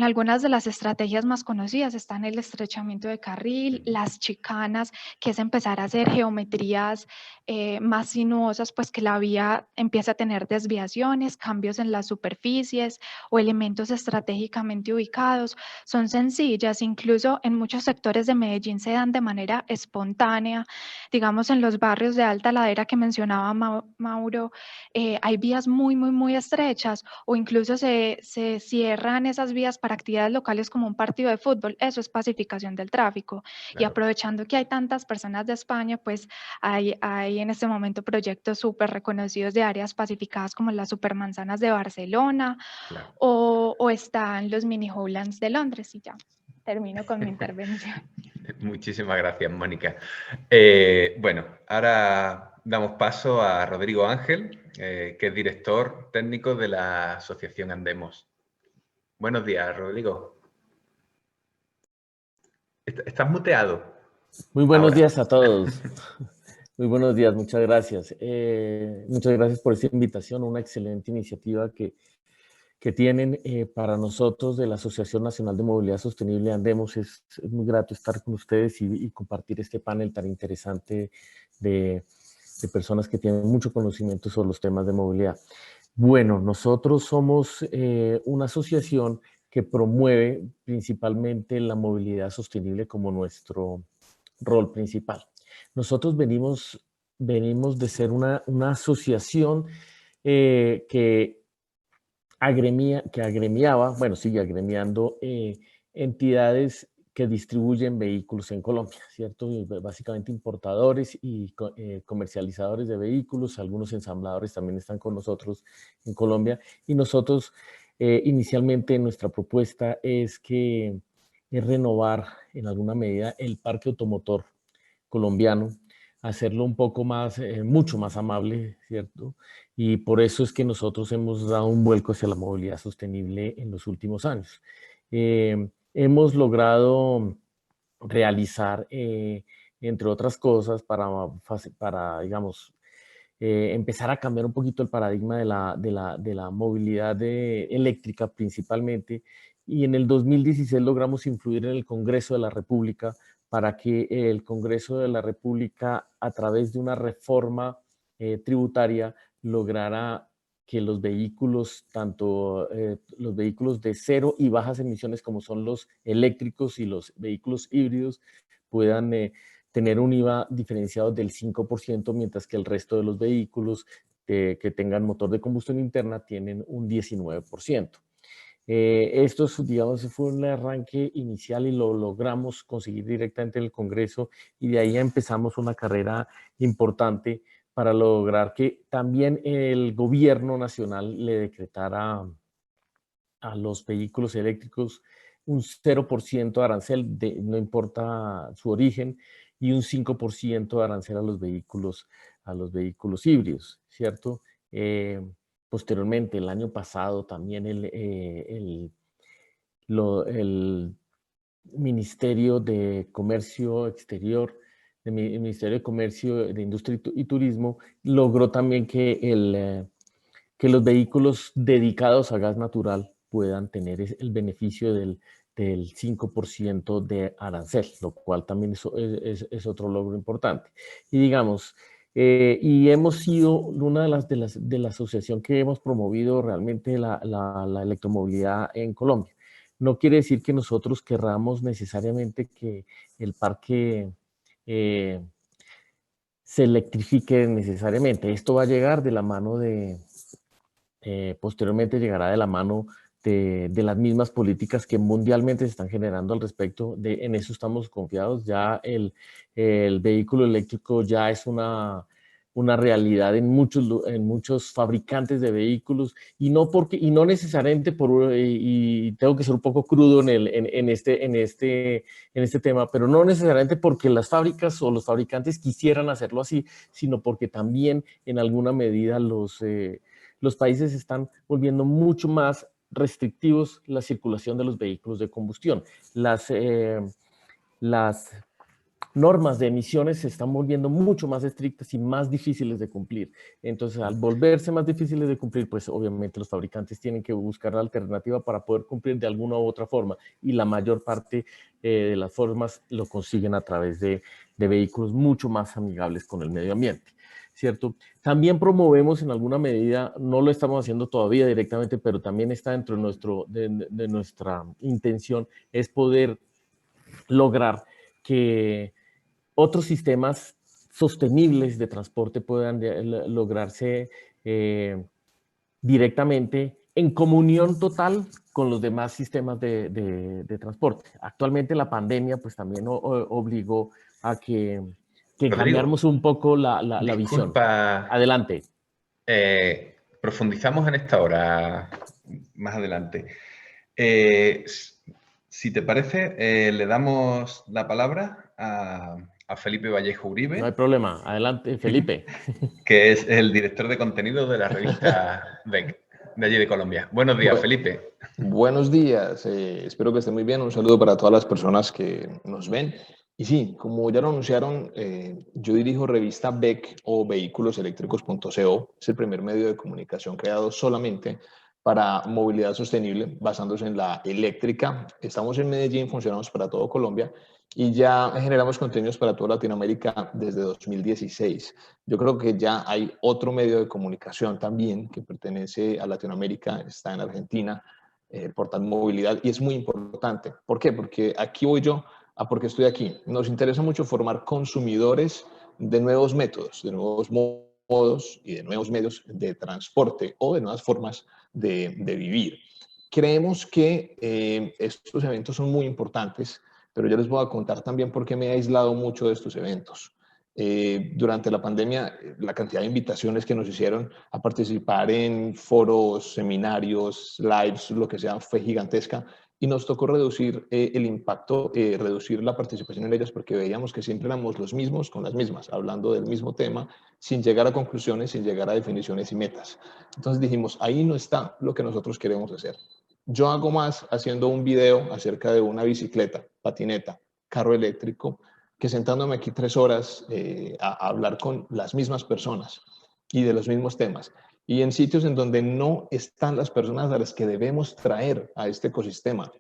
algunas de las estrategias más conocidas. Están el estrechamiento de carril, las chicanas, que es empezar a hacer geometrías más sinuosas, pues que la vía empiece a tener desviaciones, cambios en las superficies o elementos estratégicamente ubicados. Son sencillas, incluso en muchos sectores de Medellín se dan de manera espontánea. Digamos, en los barrios de alta ladera que mencionaba Mauro, hay vías muy estrechas o incluso se cierran esas vías para actividades locales como un partido de fútbol. Eso es pacificación del tráfico. Claro. Y aprovechando que hay tantas personas de España, pues hay en este momento proyectos súper reconocidos de áreas pacificadas como las supermanzanas de Barcelona, claro, o están los mini Howlands de Londres. Y ya termino con mi intervención. Muchísimas gracias, Mónica. Bueno, ahora damos paso a Rodrigo Ángel, que es director técnico de la Asociación Andemos. Buenos días, Rodrigo. ¿Estás muteado? Muy buenos días a todos. Muy buenos días, muchas gracias. Muchas gracias por esta invitación, una excelente iniciativa que tienen para nosotros de la Asociación Nacional de Movilidad Sostenible Andemos. Es muy grato estar con ustedes y compartir este panel tan interesante de personas que tienen mucho conocimiento sobre los temas de movilidad. Bueno, nosotros somos una asociación que promueve principalmente la movilidad sostenible como nuestro rol principal. Nosotros venimos de ser una asociación que agremiaba, bueno, sigue agremiando entidades que distribuyen vehículos en Colombia, ¿cierto? Básicamente importadores y comercializadores de vehículos, algunos ensambladores también están con nosotros en Colombia, y nosotros inicialmente nuestra propuesta es que es renovar en alguna medida el parque automotor colombiano, hacerlo un poco más, mucho más amable, ¿cierto? Y por eso es que nosotros hemos dado un vuelco hacia la movilidad sostenible en los últimos años. Hemos logrado realizar, entre otras cosas, para digamos, empezar a cambiar un poquito el paradigma de la movilidad eléctrica principalmente. Y en el 2016 logramos influir en el Congreso de la República para que el Congreso de la República, a través de una reforma tributaria, lograra que los vehículos, tanto los vehículos de cero y bajas emisiones como son los eléctricos y los vehículos híbridos, puedan tener un IVA diferenciado del 5%, mientras que el resto de los vehículos que tengan motor de combustión interna tienen un 19%. Esto, digamos, fue un arranque inicial y lo logramos conseguir directamente en el Congreso, y de ahí empezamos una carrera importante para lograr que también el gobierno nacional le decretara a los vehículos eléctricos un 0% de arancel, no importa su origen, y un 5% de arancel a los vehículos híbridos, ¿cierto? Posteriormente, el año pasado, también el Ministerio de Comercio Exterior, el Ministerio de Comercio, de Industria y Turismo, logró también que los vehículos dedicados a gas natural puedan tener el beneficio del 5% de arancel, lo cual también es otro logro importante. Y digamos, y hemos sido una de la asociación que hemos promovido realmente la electromovilidad en Colombia. No quiere decir que nosotros querramos necesariamente que el parque se electrifique necesariamente. Esto va a llegar de la mano posteriormente llegará de la mano de las mismas políticas que mundialmente se están generando al respecto. En eso estamos confiados. Ya el vehículo eléctrico ya es una realidad en muchos fabricantes de vehículos, y no necesariamente y tengo que ser un poco crudo en este tema, pero no necesariamente porque las fábricas o los fabricantes quisieran hacerlo así, sino porque también en alguna medida los países están volviendo mucho más restrictivos la circulación de los vehículos de combustión. Las normas de emisiones se están volviendo mucho más estrictas y más difíciles de cumplir. Entonces, al volverse más difíciles de cumplir, pues obviamente los fabricantes tienen que buscar la alternativa para poder cumplir de alguna u otra forma, y la mayor parte de las formas lo consiguen a través de vehículos mucho más amigables con el medio ambiente, ¿cierto? También promovemos en alguna medida, no lo estamos haciendo todavía directamente, pero también está dentro de nuestra intención, es poder lograr que otros sistemas sostenibles de transporte puedan lograrse directamente en comunión total con los demás sistemas de transporte. Actualmente la pandemia pues también obligó a que cambiáramos un poco la visión. Adelante. Profundizamos en esta hora más adelante. Si te parece, le damos la palabra a Felipe Vallejo Uribe. No hay problema. Adelante, Felipe. Que es el director de contenido de la revista BEC, de allí de Colombia. Buenos días, Felipe. Buenos días. Espero que estén muy bien. Un saludo para todas las personas que nos ven. Y sí, como ya lo anunciaron, yo dirijo revista BEC o vehículoseléctricos.co. Es el primer medio de comunicación creado solamente para movilidad sostenible, basándose en la eléctrica. Estamos en Medellín, funcionamos para todo Colombia y ya generamos contenidos para toda Latinoamérica desde 2016. Yo creo que ya hay otro medio de comunicación también que pertenece a Latinoamérica, está en Argentina, Portal Movilidad, y es muy importante. ¿Por qué? Porque aquí voy yo a por qué estoy aquí. Nos interesa mucho formar consumidores de nuevos métodos, de nuevos modos y de nuevos medios de transporte o de nuevas formas de vivir. Creemos que estos eventos son muy importantes, pero yo les voy a contar también por qué me he aislado mucho de estos eventos. Durante la pandemia, la cantidad de invitaciones que nos hicieron a participar en foros, seminarios, lives, lo que sea, fue gigantesca y nos tocó reducir el impacto, reducir la participación en ellas porque veíamos que siempre éramos los mismos con las mismas, hablando del mismo tema, sin llegar a conclusiones, sin llegar a definiciones y metas. Entonces dijimos, ahí no está lo que nosotros queremos hacer. Yo hago más haciendo un video acerca de una bicicleta, patineta, carro eléctrico, que sentándome aquí 3 horas a hablar con las mismas personas y de los mismos temas. Y en sitios en donde no están las personas a las que debemos traer a este ecosistema.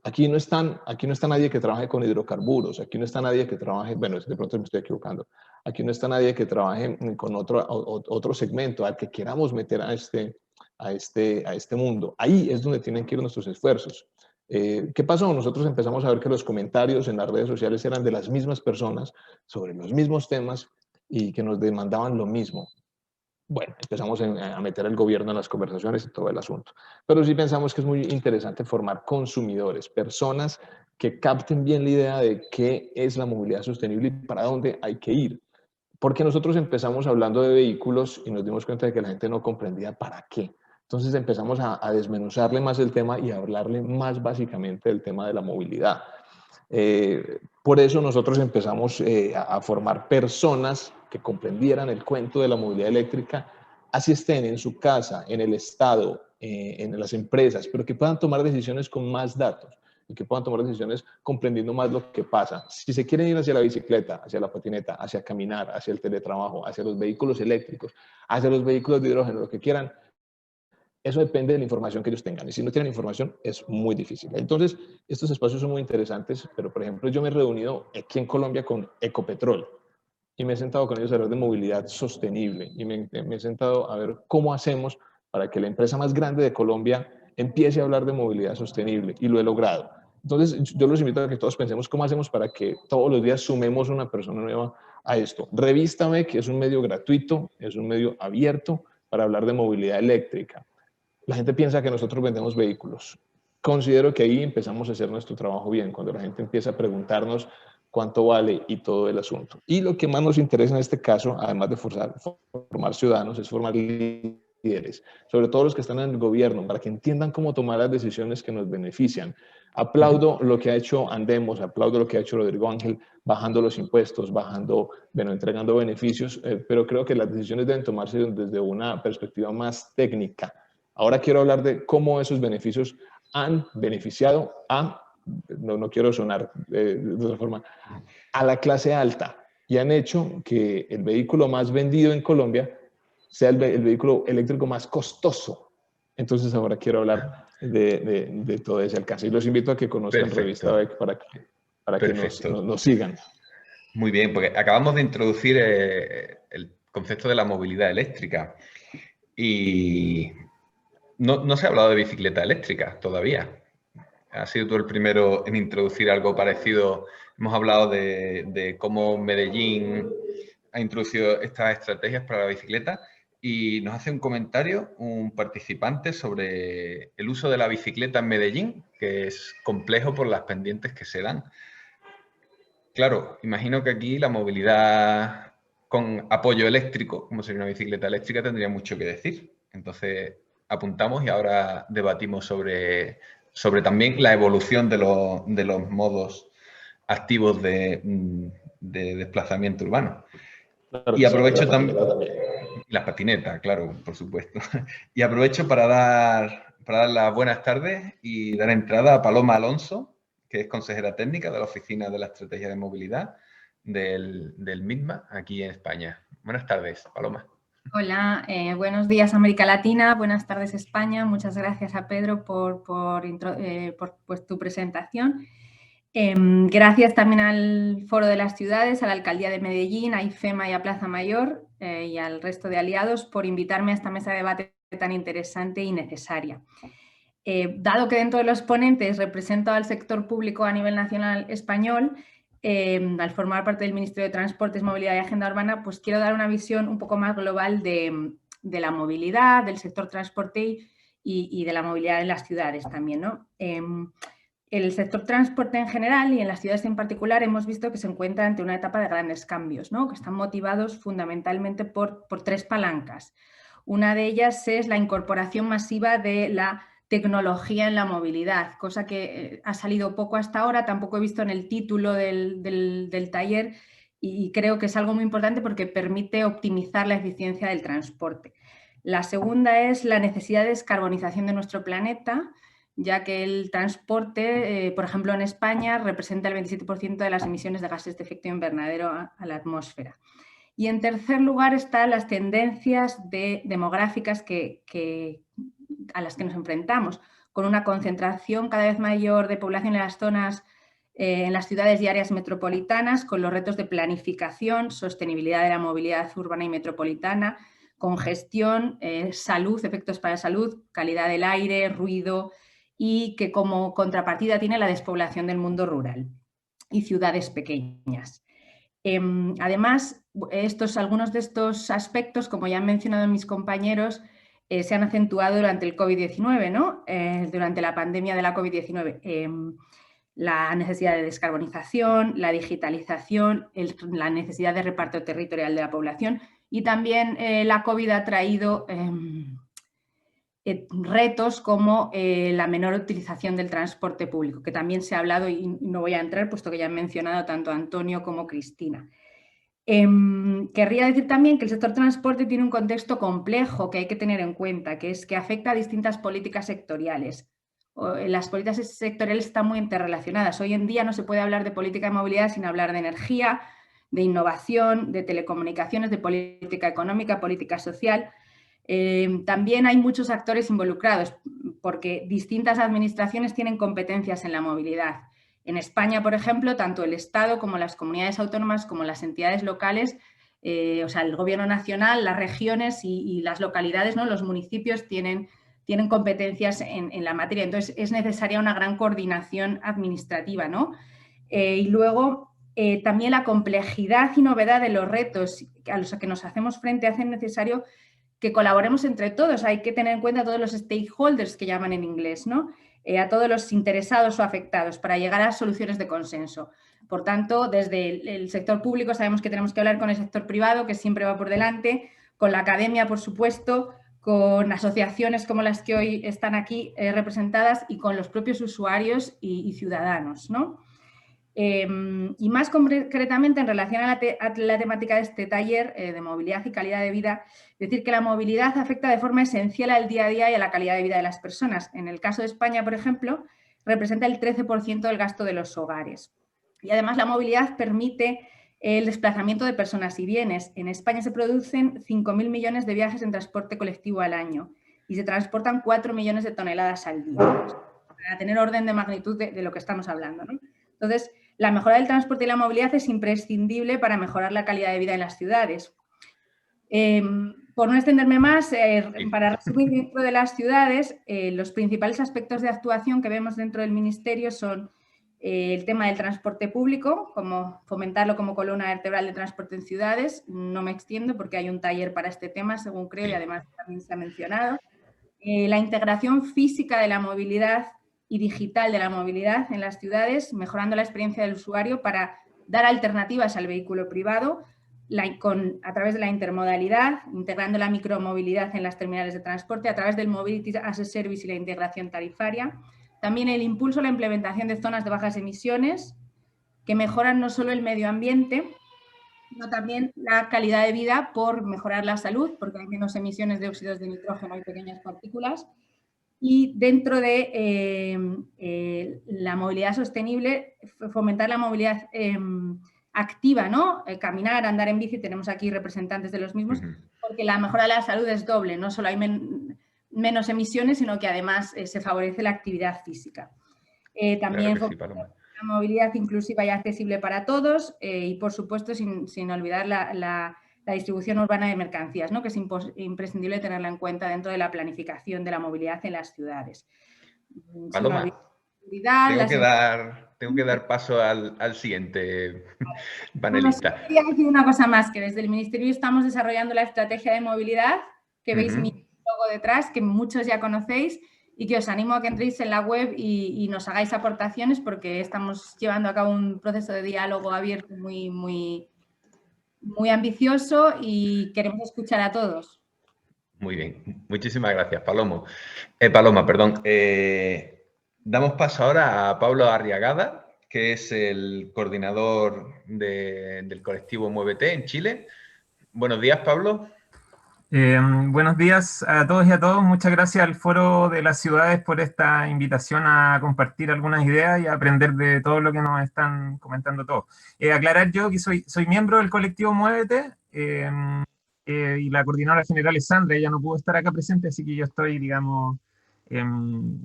Aquí no está nadie que trabaje con hidrocarburos, aquí no está nadie que trabaje, bueno, de pronto me estoy equivocando, aquí no está nadie que trabaje con otro segmento al que queramos meter a este mundo. Ahí es donde tienen que ir nuestros esfuerzos. ¿Qué pasó? Nosotros empezamos a ver que los comentarios en las redes sociales eran de las mismas personas sobre los mismos temas y que nos demandaban lo mismo. Bueno, empezamos a meter al gobierno en las conversaciones y todo el asunto. Pero sí pensamos que es muy interesante formar consumidores, personas que capten bien la idea de qué es la movilidad sostenible y para dónde hay que ir. Porque nosotros empezamos hablando de vehículos y nos dimos cuenta de que la gente no comprendía para qué. Entonces empezamos a desmenuzarle más el tema y a hablarle más básicamente del tema de la movilidad. Por eso nosotros empezamos a formar personas que comprendieran el cuento de la movilidad eléctrica, así estén en su casa, en el Estado, en las empresas, pero que puedan tomar decisiones con más datos y que puedan tomar decisiones comprendiendo más lo que pasa. Si se quieren ir hacia la bicicleta, hacia la patineta, hacia caminar, hacia el teletrabajo, hacia los vehículos eléctricos, hacia los vehículos de hidrógeno, lo que quieran, eso depende de la información que ellos tengan. Y si no tienen información, es muy difícil. Entonces, estos espacios son muy interesantes, pero por ejemplo, yo me he reunido aquí en Colombia con Ecopetrol y me he sentado con ellos a hablar de movilidad sostenible y me he sentado a ver cómo hacemos para que la empresa más grande de Colombia empiece a hablar de movilidad sostenible y lo he logrado. Entonces, yo los invito a que todos pensemos cómo hacemos para que todos los días sumemos una persona nueva a esto. Revístame, que es un medio gratuito, es un medio abierto para hablar de movilidad eléctrica. La gente piensa que nosotros vendemos vehículos. Considero que ahí empezamos a hacer nuestro trabajo bien, cuando la gente empieza a preguntarnos cuánto vale y todo el asunto. Y lo que más nos interesa en este caso, además de formar ciudadanos, es formar líderes, sobre todo los que están en el gobierno, para que entiendan cómo tomar las decisiones que nos benefician. Aplaudo lo que ha hecho Andemos, aplaudo lo que ha hecho Rodrigo Ángel, bajando los impuestos, entregando beneficios, pero creo que las decisiones deben tomarse desde una perspectiva más técnica. Ahora quiero hablar de cómo esos beneficios han beneficiado no quiero sonar de otra forma, a la clase alta y han hecho que el vehículo más vendido en Colombia sea el vehículo eléctrico más costoso. Entonces ahora quiero hablar de todo ese alcance. Y los invito a que conozcan Revista BEC para que nos sigan. Muy bien, porque acabamos de introducir el concepto de la movilidad eléctrica y no se ha hablado de bicicleta eléctrica todavía. Has sido tú el primero en introducir algo parecido. Hemos hablado de cómo Medellín ha introducido estas estrategias para la bicicleta y nos hace un comentario un participante sobre el uso de la bicicleta en Medellín, que es complejo por las pendientes que se dan. Claro, imagino que aquí la movilidad con apoyo eléctrico, como sería una bicicleta eléctrica, tendría mucho que decir. Entonces, apuntamos y ahora debatimos sobre también la evolución de los modos activos de desplazamiento urbano. Claro, y aprovecho también las patinetas, claro, por supuesto. Y aprovecho para dar las buenas tardes y dar entrada a Paloma Alonso, que es consejera técnica de la Oficina de la Estrategia de Movilidad del MITMA aquí en España. Buenas tardes, Paloma. Hola, buenos días América Latina, buenas tardes España. Muchas gracias a Pedro por tu presentación. Gracias también al Foro de las Ciudades, a la Alcaldía de Medellín, a IFEMA y a Plaza Mayor y al resto de aliados por invitarme a esta mesa de debate tan interesante y necesaria. Dado que dentro de los ponentes represento al sector público a nivel nacional español, al formar parte del Ministerio de Transportes, Movilidad y Agenda Urbana, pues quiero dar una visión un poco más global de la movilidad, del sector transporte y de la movilidad en las ciudades también, ¿no? El sector transporte en general y en las ciudades en particular hemos visto que se encuentra ante una etapa de grandes cambios, ¿no? Que están motivados fundamentalmente por 3 palancas. Una de ellas es la incorporación masiva de la tecnología en la movilidad, cosa que ha salido poco hasta ahora, tampoco he visto en el título del taller y creo que es algo muy importante porque permite optimizar la eficiencia del transporte. La segunda es la necesidad de descarbonización de nuestro planeta, ya que el transporte, por ejemplo en España, representa el 27% de las emisiones de gases de efecto invernadero a la atmósfera. Y en tercer lugar están las tendencias demográficas a las que nos enfrentamos, con una concentración cada vez mayor de población en las zonas, en las ciudades y áreas metropolitanas, con los retos de planificación, sostenibilidad de la movilidad urbana y metropolitana, congestión, salud, efectos para la salud, calidad del aire, ruido, y que como contrapartida tiene la despoblación del mundo rural y ciudades pequeñas. Además, algunos de estos aspectos, como ya han mencionado mis compañeros, se han acentuado durante el COVID-19, ¿no? Durante la pandemia de la COVID-19. La necesidad de descarbonización, la digitalización, la necesidad de reparto territorial de la población y también la COVID ha traído retos como la menor utilización del transporte público, que también se ha hablado y no voy a entrar puesto que ya han mencionado tanto Antonio como Cristina. Querría decir también que el sector transporte tiene un contexto complejo que hay que tener en cuenta, que es que afecta a distintas políticas sectoriales. Las políticas sectoriales están muy interrelacionadas. Hoy en día no se puede hablar de política de movilidad sin hablar de energía, de innovación, de telecomunicaciones, de política económica, política social. También hay muchos actores involucrados porque distintas administraciones tienen competencias en la movilidad. En España, por ejemplo, tanto el Estado como las comunidades autónomas como las entidades locales, o sea, el Gobierno nacional, las regiones y las localidades, ¿no? Los municipios tienen competencias en la materia. Entonces, es necesaria una gran coordinación administrativa, ¿no? Y luego, también la complejidad y novedad de los retos a los que nos hacemos frente hacen necesario que colaboremos entre todos. Hay que tener en cuenta a todos los stakeholders que llaman en inglés, ¿no? A todos los interesados o afectados para llegar a soluciones de consenso. Por tanto, desde el sector público sabemos que tenemos que hablar con el sector privado, que siempre va por delante, con la academia, por supuesto, con asociaciones como las que hoy están aquí representadas y con los propios usuarios y ciudadanos, ¿no? Y más concretamente en relación a la temática de este taller de movilidad y calidad de vida, decir que la movilidad afecta de forma esencial al día a día y a la calidad de vida de las personas. En el caso de España, por ejemplo, representa el 13% del gasto de los hogares. Y además la movilidad permite el desplazamiento de personas y bienes. En España se producen 5.000 millones de viajes en transporte colectivo al año y se transportan 4 millones de toneladas al día. Para tener orden de magnitud de lo que estamos hablando, ¿no? Entonces, la mejora del transporte y la movilidad es imprescindible para mejorar la calidad de vida en las ciudades. Por no extenderme más, para resumir, dentro de las ciudades, los principales aspectos de actuación que vemos dentro del Ministerio son el tema del transporte público, como fomentarlo como columna vertebral de transporte en ciudades. No me extiendo porque hay un taller para este tema, según creo, y además también se ha mencionado. La integración física de la movilidad y digital de la movilidad en las ciudades, mejorando la experiencia del usuario para dar alternativas al vehículo privado a través de la intermodalidad, integrando la micromovilidad en las terminales de transporte a través del Mobility as a Service y la integración tarifaria. También el impulso a la implementación de zonas de bajas emisiones que mejoran no solo el medio ambiente, sino también la calidad de vida por mejorar la salud, porque hay menos emisiones de óxidos de nitrógeno y pequeñas partículas. Y dentro de la movilidad sostenible, fomentar la movilidad activa, ¿no? Caminar, andar en bici, tenemos aquí representantes de los mismos, porque la mejora de la salud es doble, no solo hay menos emisiones, sino que además se favorece la actividad física. También la movilidad inclusiva y accesible para todos y, por supuesto, sin olvidar la distribución urbana de mercancías, ¿no? Que es imprescindible tenerla en cuenta dentro de la planificación de la movilidad en las ciudades. Paloma, tengo que dar paso al siguiente panelista. Bueno, quería decir una cosa más, que desde el Ministerio estamos desarrollando la estrategia de movilidad, que veis mi logo detrás, que muchos ya conocéis, y que os animo a que entréis en la web y nos hagáis aportaciones, porque estamos llevando a cabo un proceso de diálogo abierto muy ambicioso y queremos escuchar a todos. Muy bien, muchísimas gracias, Paloma, perdón. Damos paso ahora a Pablo Arriagada, que es el coordinador del colectivo Muévete en Chile. Buenos días, Pablo. Buenos días a todos y a todas. Muchas gracias al Foro de las Ciudades por esta invitación a compartir algunas ideas y a aprender de todo lo que nos están comentando todos. Aclarar yo que soy miembro del colectivo Muévete y la coordinadora general es Sandra. Ella no pudo estar acá presente, así que yo estoy, digamos,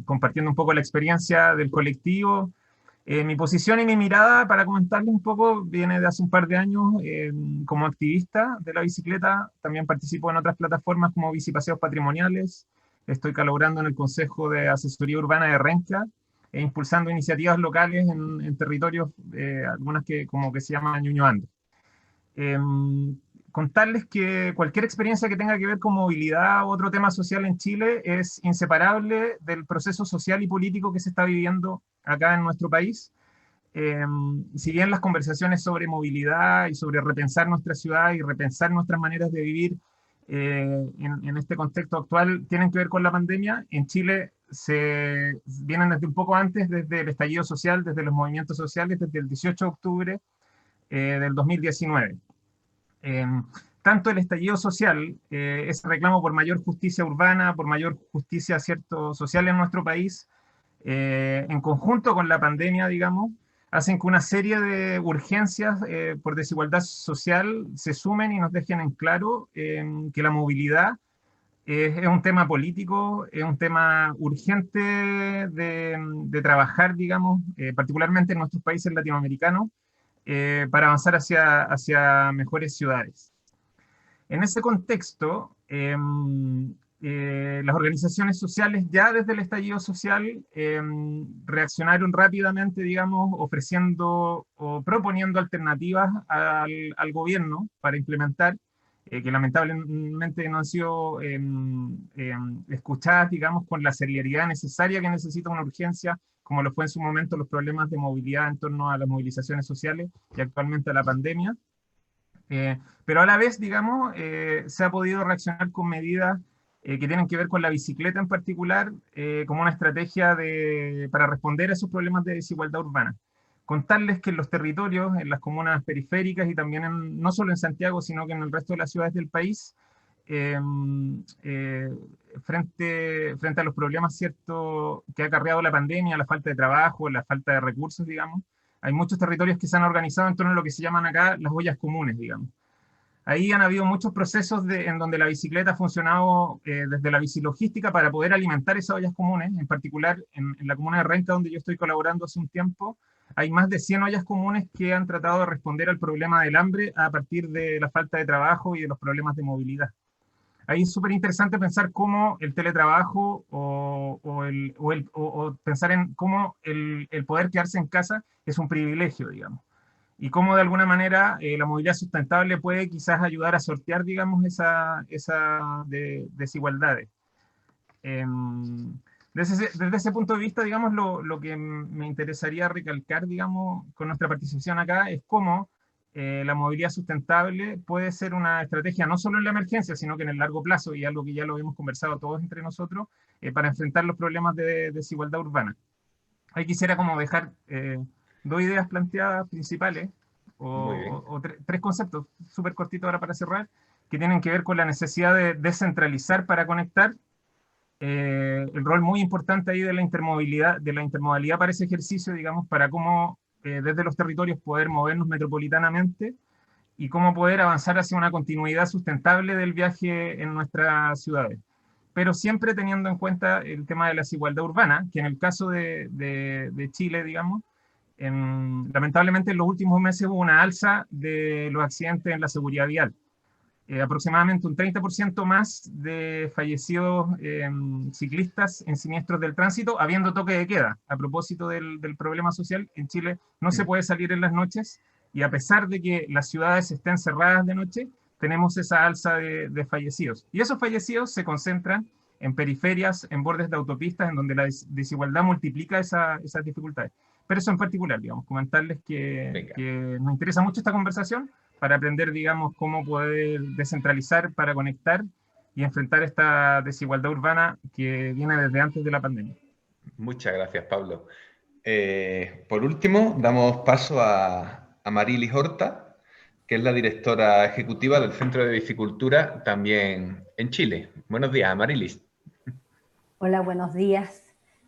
compartiendo un poco la experiencia del colectivo. Mi posición y mi mirada, para comentarles un poco, viene de hace un par de años como activista de la bicicleta. También participo en otras plataformas como Bicipaseos Patrimoniales. Estoy colaborando en el Consejo de Asesoría Urbana de Renca e impulsando iniciativas locales en territorios, algunas que se llaman Ñuñoando. Contarles que cualquier experiencia que tenga que ver con movilidad u otro tema social en Chile es inseparable del proceso social y político que se está viviendo acá en nuestro país. Si bien las conversaciones sobre movilidad y sobre repensar nuestra ciudad y repensar nuestras maneras de vivir en este contexto actual tienen que ver con la pandemia, en Chile se vienen desde un poco antes, desde el estallido social, desde los movimientos sociales, desde el 18 de octubre del 2019. Tanto el estallido social, ese reclamo por mayor justicia urbana, por mayor justicia social en nuestro país, en conjunto con la pandemia, digamos, hacen que una serie de urgencias por desigualdad social se sumen y nos dejen en claro que la movilidad es un tema político, es un tema urgente de trabajar, digamos, particularmente en nuestros países latinoamericanos, para avanzar hacia mejores ciudades. En ese contexto, las organizaciones sociales ya desde el estallido social reaccionaron rápidamente, digamos, ofreciendo o proponiendo alternativas al gobierno para implementar, que lamentablemente no han sido escuchadas, digamos, con la celeridad necesaria que necesita una urgencia, como lo fue en su momento los problemas de movilidad en torno a las movilizaciones sociales y actualmente a la pandemia. Pero a la vez, digamos, se ha podido reaccionar con medidas que tienen que ver con la bicicleta en particular, como una estrategia para responder a esos problemas de desigualdad urbana. Contarles que en los territorios, en las comunas periféricas y también no solo en Santiago, sino que en el resto de las ciudades del país, frente a los problemas, ¿cierto?, que ha acarreado la pandemia, la falta de trabajo, la falta de recursos, digamos, hay muchos territorios que se han organizado en torno a lo que se llaman acá las ollas comunes, digamos. Ahí han habido muchos procesos en donde la bicicleta ha funcionado desde la bicilogística para poder alimentar esas ollas comunes. En particular, en la comuna de Renca, donde yo estoy colaborando hace un tiempo, hay más de 100 ollas comunes que han tratado de responder al problema del hambre a partir de la falta de trabajo y de los problemas de movilidad. Ahí es súper interesante pensar cómo el teletrabajo o pensar en cómo el poder quedarse en casa es un privilegio, digamos. Y cómo de alguna manera la movilidad sustentable puede quizás ayudar a sortear, digamos, esas desigualdades. Desde ese punto de vista, digamos, lo que me interesaría recalcar, digamos, con nuestra participación acá es cómo la movilidad sustentable puede ser una estrategia no solo en la emergencia, sino que en el largo plazo, y algo que ya lo hemos conversado todos entre nosotros, para enfrentar los problemas de desigualdad urbana. Ahí quisiera como dejar dos ideas planteadas principales, o tres conceptos súper cortitos ahora para cerrar, que tienen que ver con la necesidad de descentralizar para conectar, el rol muy importante ahí de la intermodalidad para ese ejercicio, digamos, para cómo desde los territorios poder movernos metropolitanamente y cómo poder avanzar hacia una continuidad sustentable del viaje en nuestras ciudades. Pero siempre teniendo en cuenta el tema de la desigualdad urbana, que en el caso de Chile, digamos, lamentablemente en los últimos meses hubo una alza de los accidentes en la seguridad vial. Aproximadamente un 30% más de fallecidos ciclistas en siniestros del tránsito, habiendo toque de queda. A propósito del problema social, en Chile no se puede salir en las noches, y a pesar de que las ciudades estén cerradas de noche, tenemos esa alza de fallecidos. Y esos fallecidos se concentran en periferias, en bordes de autopistas, en donde la desigualdad multiplica esas dificultades. Pero eso en particular, digamos, comentarles que nos interesa mucho esta conversación para aprender, digamos, cómo poder descentralizar para conectar y enfrentar esta desigualdad urbana que viene desde antes de la pandemia. Muchas gracias, Pablo. Por último, damos paso a Marilis Horta, que es la directora ejecutiva del Centro de Bicicultura también en Chile. Buenos días, Marilis. Hola, buenos días.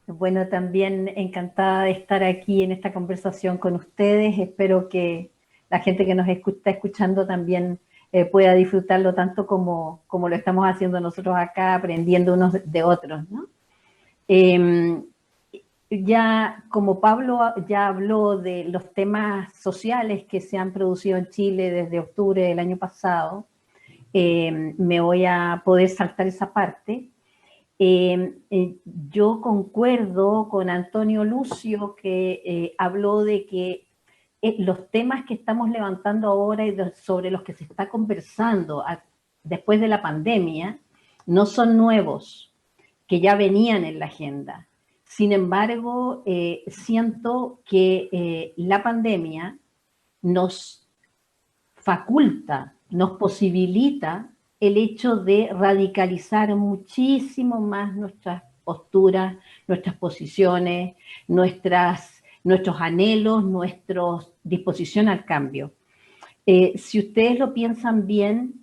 Bueno, también encantada de estar aquí en esta conversación con ustedes. Espero que la gente que nos está escuchando también pueda disfrutarlo tanto como lo estamos haciendo nosotros acá, aprendiendo unos de otros, ¿no? Ya como Pablo ya habló de los temas sociales que se han producido en Chile desde octubre del año pasado, me voy a poder saltar esa parte. Yo concuerdo con Antonio Lucio que habló de que los temas que estamos levantando ahora y sobre los que se está conversando después de la pandemia no son nuevos, que ya venían en la agenda. Sin embargo, siento que la pandemia nos faculta, nos posibilita el hecho de radicalizar muchísimo más nuestras posturas, nuestras posiciones, nuestros anhelos, nuestra disposición al cambio. Si ustedes lo piensan bien,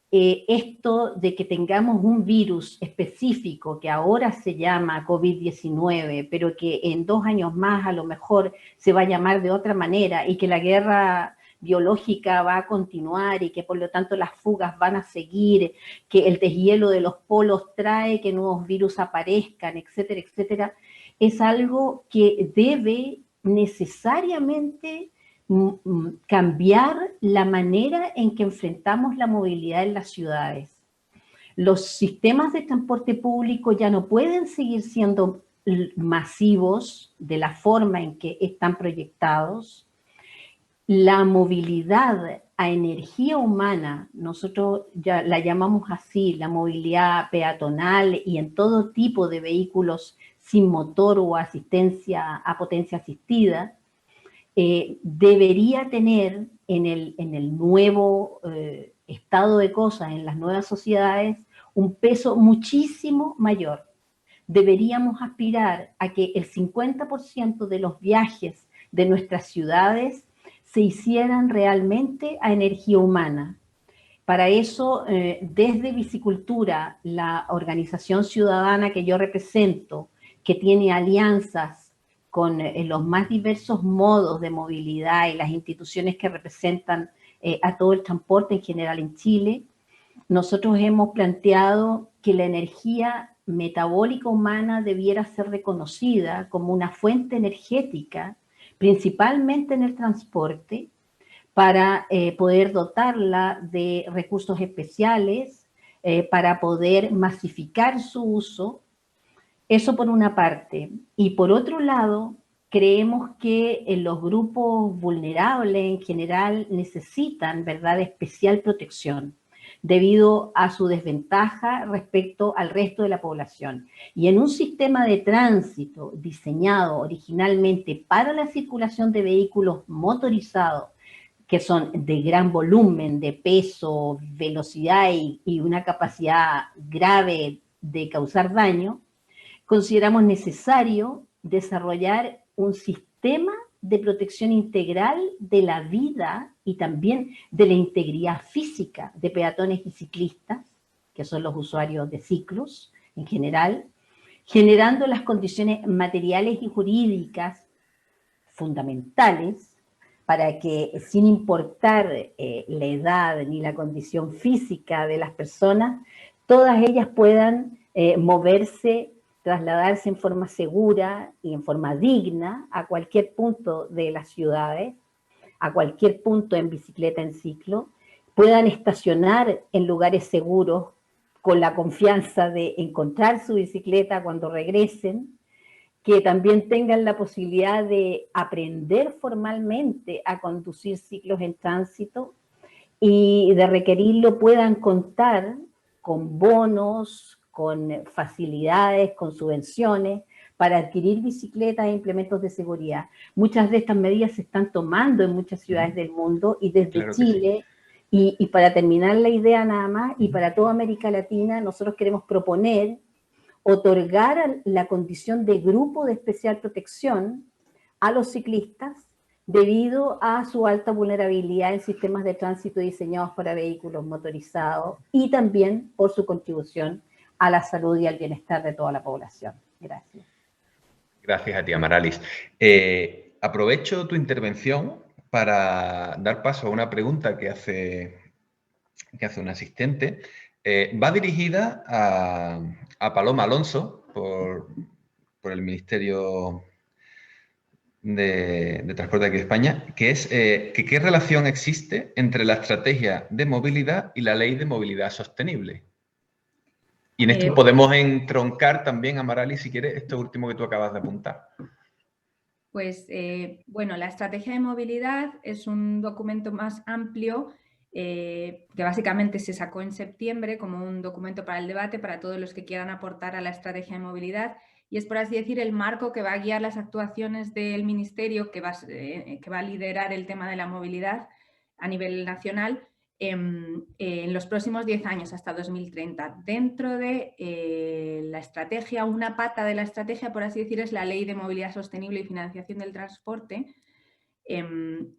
esto de que tengamos un virus específico que ahora se llama COVID-19, pero que en 2 años más a lo mejor se va a llamar de otra manera y que la guerra biológica va a continuar y que por lo tanto las fugas van a seguir, que el deshielo de los polos trae que nuevos virus aparezcan, etcétera, etcétera, es algo que debe necesariamente cambiar la manera en que enfrentamos la movilidad en las ciudades. Los sistemas de transporte público ya no pueden seguir siendo masivos de la forma en que están proyectados. La movilidad a energía humana, nosotros ya la llamamos así, la movilidad peatonal y en todo tipo de vehículos sin motor o asistencia a potencia asistida, debería tener en el nuevo estado de cosas, en las nuevas sociedades, un peso muchísimo mayor. Deberíamos aspirar a que el 50% de los viajes de nuestras ciudades se hicieran realmente a energía humana. Para eso, desde Bicicultura, la organización ciudadana que yo represento, que tiene alianzas con los más diversos modos de movilidad y las instituciones que representan a todo el transporte en general en Chile, nosotros hemos planteado que la energía metabólica humana debiera ser reconocida como una fuente energética, principalmente en el transporte, para poder dotarla de recursos especiales, para poder masificar su uso. Eso por una parte. Y por otro lado, creemos que los grupos vulnerables en general necesitan, ¿verdad?, de especial protección debido a su desventaja respecto al resto de la población. Y en un sistema de tránsito diseñado originalmente para la circulación de vehículos motorizados, que son de gran volumen, de peso, velocidad y una capacidad grave de causar daño, consideramos necesario desarrollar un sistema de protección integral de la vida y también de la integridad física de peatones y ciclistas, que son los usuarios de ciclos en general, generando las condiciones materiales y jurídicas fundamentales para que, sin importar la edad ni la condición física de las personas, todas ellas puedan moverse, trasladarse en forma segura y en forma digna a cualquier punto de las ciudades, a cualquier punto en bicicleta, en ciclo, puedan estacionar en lugares seguros con la confianza de encontrar su bicicleta cuando regresen, que también tengan la posibilidad de aprender formalmente a conducir ciclos en tránsito y de requerirlo puedan contar con bonos, con facilidades, con subvenciones para adquirir bicicletas e implementos de seguridad. Muchas de estas medidas se están tomando en muchas ciudades del mundo y desde Chile Y para terminar la idea nada más, y para toda América Latina, nosotros queremos proponer otorgar la condición de grupo de especial protección a los ciclistas debido a su alta vulnerabilidad en sistemas de tránsito diseñados para vehículos motorizados y también por su contribución a la salud y al bienestar de toda la población. Gracias. Gracias a ti, Amaralis. Aprovecho tu intervención para dar paso a una pregunta que hace un asistente. Va dirigida a Paloma Alonso por el Ministerio de Transporte aquí de España, que es ¿qué relación existe entre la estrategia de movilidad y la ley de movilidad sostenible? Y en esto podemos entroncar también, Amaralis, si quieres, esto último que tú acabas de apuntar. Pues, bueno, la estrategia de movilidad es un documento más amplio que básicamente se sacó en septiembre como un documento para el debate para todos los que quieran aportar a la estrategia de movilidad, y es, por así decir, el marco que va a guiar las actuaciones del Ministerio que va a liderar el tema de la movilidad a nivel nacional en los próximos 10 años hasta 2030. Dentro de la estrategia, una pata de la estrategia, por así decir, es la Ley de Movilidad Sostenible y Financiación del Transporte.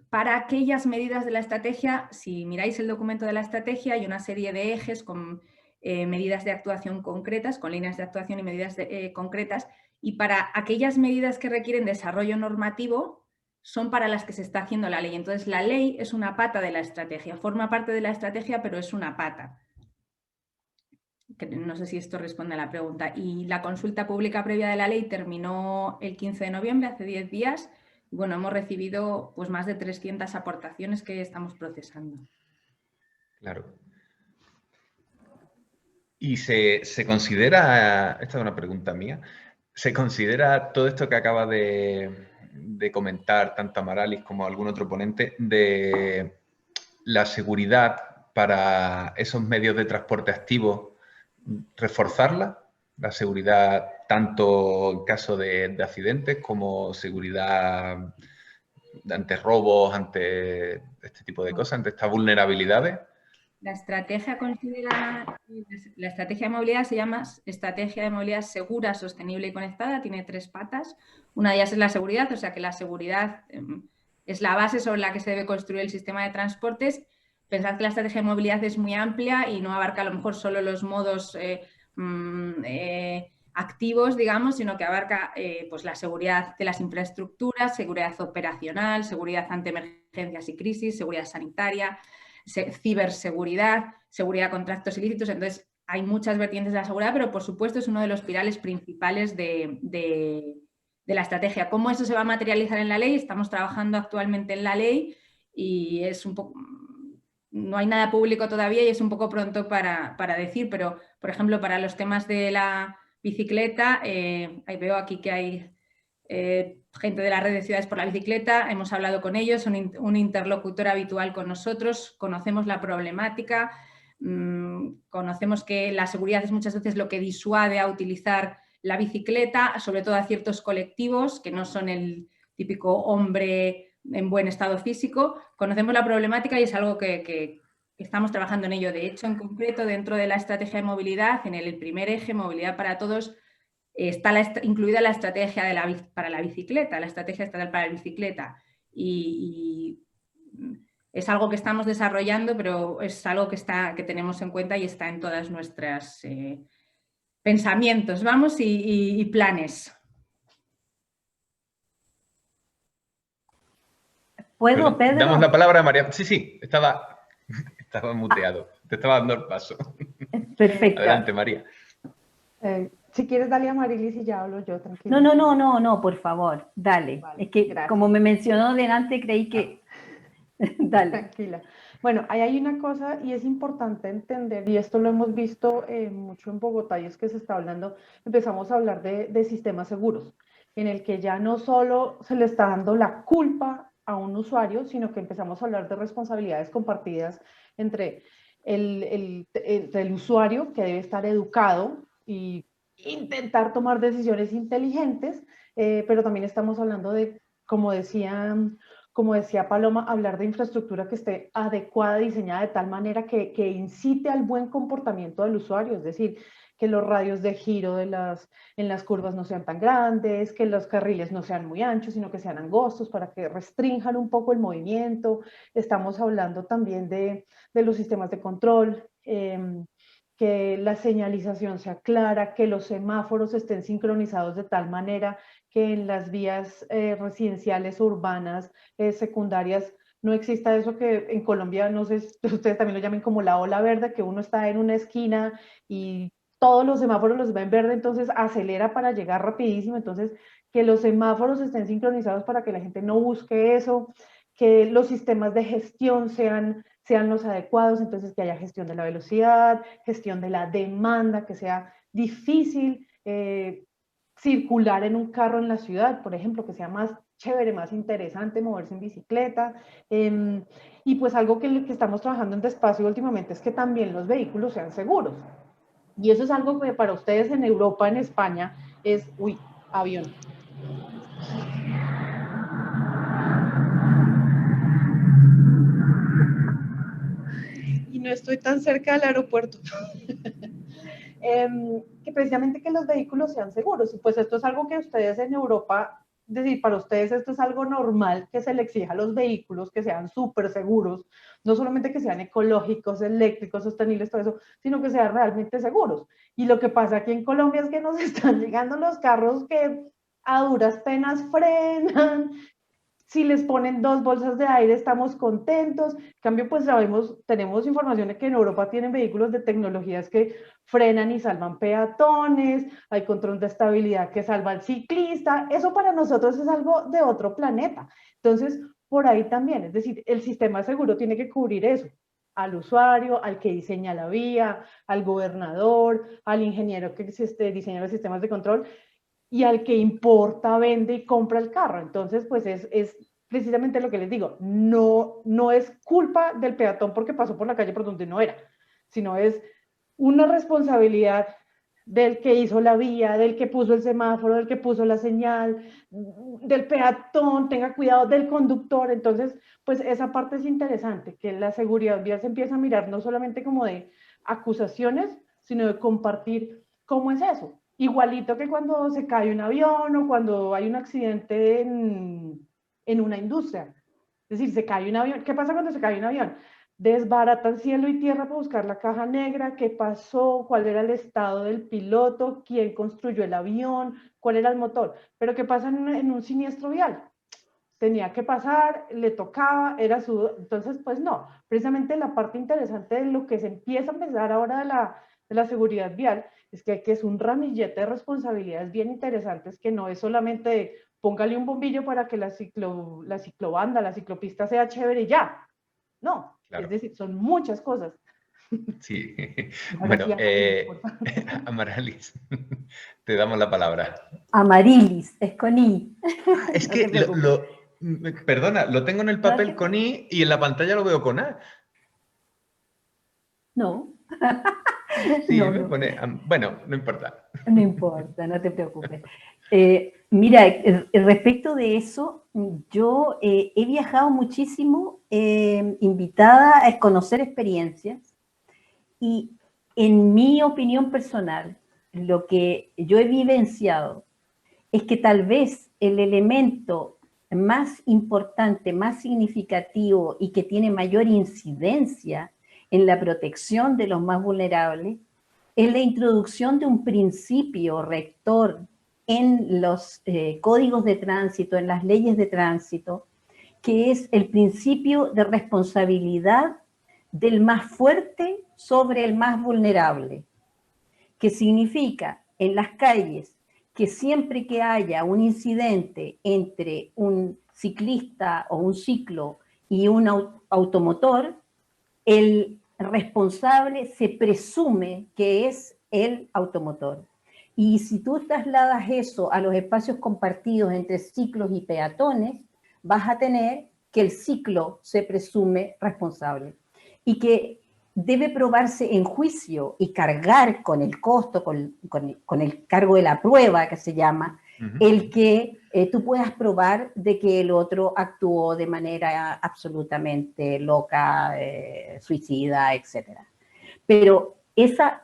Para aquellas medidas de la estrategia, si miráis el documento de la estrategia, hay una serie de ejes con medidas de actuación concretas, con líneas de actuación y medidas concretas, y para aquellas medidas que requieren desarrollo normativo, son para las que se está haciendo la ley. Entonces, la ley es una pata de la estrategia, forma parte de la estrategia, pero es una pata. No sé si esto responde a la pregunta. Y la consulta pública previa de la ley terminó el 15 de noviembre, hace 10 días. Y bueno, hemos recibido pues más de 300 aportaciones que estamos procesando. Claro. Y se considera, esta es una pregunta mía, ¿se considera todo esto que acaba de comentar tanto Amaralis como algún otro ponente de la seguridad para esos medios de transporte activos, reforzarla? La seguridad tanto en caso de accidentes como seguridad ante robos, ante este tipo de cosas, ante estas vulnerabilidades. La estrategia de movilidad se llama Estrategia de Movilidad Segura, Sostenible y Conectada. Tiene 3 patas. Una de ellas es la seguridad, o sea que la seguridad es la base sobre la que se debe construir el sistema de transportes. Pensad que la estrategia de movilidad es muy amplia y no abarca a lo mejor solo los modos activos, digamos, sino que abarca pues la seguridad de las infraestructuras, seguridad operacional, seguridad ante emergencias y crisis, seguridad sanitaria, ciberseguridad, seguridad contra actos ilícitos. Entonces, hay muchas vertientes de la seguridad, pero por supuesto es uno de los pilares principales de la estrategia. ¿Cómo eso se va a materializar en la ley? Estamos trabajando actualmente en la ley y es un poco... No hay nada público todavía y es un poco pronto para decir, pero, por ejemplo, para los temas de la bicicleta, ahí veo aquí que hay gente de la red de Ciudades por la Bicicleta, hemos hablado con ellos, son un interlocutor habitual con nosotros, conocemos la problemática, conocemos que la seguridad es muchas veces lo que disuade a utilizar la bicicleta, sobre todo a ciertos colectivos que no son el típico hombre en buen estado físico. Conocemos la problemática y es algo que estamos trabajando en ello. De hecho, en concreto, dentro de la estrategia de movilidad, en el primer eje, Movilidad para Todos, está incluida la estrategia para la bicicleta, la estrategia estatal para la bicicleta. Y es algo que estamos desarrollando, pero es algo que tenemos en cuenta y está en todas nuestras pensamientos, vamos, y planes. ¿Puedo, Pedro? Damos la palabra a María. Sí, estaba muteado. Te estaba dando el paso. Perfecto. Adelante, María. Si quieres, dale a Marilis y ya hablo yo, tranquilo. No, por favor, dale. Vale, es que gracias. Como me mencionó delante, creí que... Dale. Tranquila. Bueno, ahí hay una cosa y es importante entender, y esto lo hemos visto mucho en Bogotá, y es que empezamos a hablar de sistemas seguros, en el que ya no solo se le está dando la culpa a un usuario, sino que empezamos a hablar de responsabilidades compartidas entre el usuario, que debe estar educado y intentar tomar decisiones inteligentes, pero también estamos hablando de, como decía como decía Paloma, hablar de infraestructura que esté adecuada, diseñada de tal manera que incite al buen comportamiento del usuario, es decir, que los radios de giro en las curvas no sean tan grandes, que los carriles no sean muy anchos, sino que sean angostos para que restrinjan un poco el movimiento. Estamos hablando también de los sistemas de control, que la señalización sea clara, que los semáforos estén sincronizados de tal manera que en las vías residenciales urbanas, secundarias, no exista eso que en Colombia, no sé, ustedes también lo llamen como la ola verde, que uno está en una esquina y todos los semáforos los ven verde, entonces acelera para llegar rapidísimo. Entonces, que los semáforos estén sincronizados para que la gente no busque eso, que los sistemas de gestión sean los adecuados, entonces que haya gestión de la velocidad, gestión de la demanda, que sea difícil circular en un carro en la ciudad, por ejemplo, que sea más chévere, más interesante moverse en bicicleta. Y pues algo que estamos trabajando en Despacio últimamente es que también los vehículos sean seguros. Y eso es algo que para ustedes en Europa, en España, es, avión. Y no estoy tan cerca del aeropuerto. Que precisamente que los vehículos sean seguros. Y pues esto es algo que ustedes en Europa, es decir, para ustedes esto es algo normal que se le exija a los vehículos que sean súper seguros, no solamente que sean ecológicos, eléctricos, sostenibles, todo eso, sino que sean realmente seguros. Y lo que pasa aquí en Colombia es que nos están llegando los carros que a duras penas frenan. Si les ponen 2 bolsas de aire, estamos contentos. En cambio, pues tenemos información de que en Europa tienen vehículos de tecnologías que frenan y salvan peatones, hay control de estabilidad que salva al ciclista. Eso para nosotros es algo de otro planeta. Entonces, por ahí también, es decir, el sistema seguro tiene que cubrir eso, al usuario, al que diseña la vía, al gobernador, al ingeniero que diseña los sistemas de control, y al que importa, vende y compra el carro. Entonces, pues es precisamente lo que les digo, no es culpa del peatón porque pasó por la calle por donde no era, sino es una responsabilidad del que hizo la vía, del que puso el semáforo, del que puso la señal, del peatón, tenga cuidado, del conductor. Entonces, pues esa parte es interesante, que la seguridad vial se empieza a mirar no solamente como de acusaciones, sino de compartir cómo es eso. Igualito que cuando se cae un avión o cuando hay un accidente en una industria. Es decir, se cae un avión. ¿Qué pasa cuando se cae un avión? Desbaratan cielo y tierra para buscar la caja negra, qué pasó, cuál era el estado del piloto, quién construyó el avión, cuál era el motor. Pero ¿qué pasa en un siniestro vial? Tenía que pasar, le tocaba, era su... Entonces, pues no. Precisamente la parte interesante de lo que se empieza a empezar ahora de la seguridad vial es que es un ramillete de responsabilidades bien interesantes, que no es solamente póngale un bombillo para que la ciclobanda, la ciclopista sea chévere y ya. No, claro. Es decir, son muchas cosas. Sí, bueno, Amarilis, te damos la palabra. Amarilis, es con I. Es no que, perdona, lo tengo en el papel con I y en la pantalla lo veo con A. No. Sí, no, me pone, bueno, no importa. No importa, no te preocupes. Mira, respecto de eso, yo he viajado muchísimo, invitada a conocer experiencias, y en mi opinión personal, lo que yo he vivenciado es que tal vez el elemento más importante, más significativo y que tiene mayor incidencia en la protección de los más vulnerables es la introducción de un principio rector en los códigos de tránsito, en las leyes de tránsito, que es el principio de responsabilidad del más fuerte sobre el más vulnerable, que significa en las calles que siempre que haya un incidente entre un ciclista o un ciclo y un automotor, el responsable se presume que es el automotor. Y si tú trasladas eso a los espacios compartidos entre ciclos y peatones, vas a tener que el ciclo se presume responsable y que debe probarse en juicio y cargar con el costo, con el cargo de la prueba que se llama, el que tú puedas probar de que el otro actuó de manera absolutamente loca, suicida, etc. Pero esa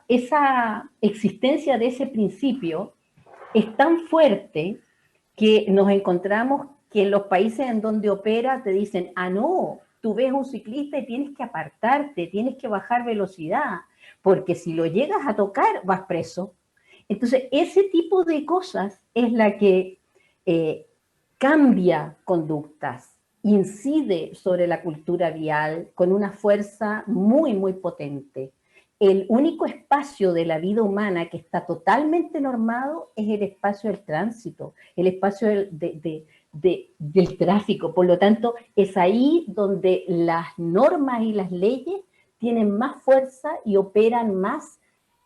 existencia de ese principio es tan fuerte que nos encontramos que en los países en donde opera te dicen, ah, no, tú ves un ciclista y tienes que apartarte, tienes que bajar velocidad, porque si lo llegas a tocar vas preso. Entonces, ese tipo de cosas es la que cambia conductas, incide sobre la cultura vial con una fuerza muy, muy potente. El único espacio de la vida humana que está totalmente normado es el espacio del tránsito, el espacio del tráfico. Por lo tanto, es ahí donde las normas y las leyes tienen más fuerza y operan más,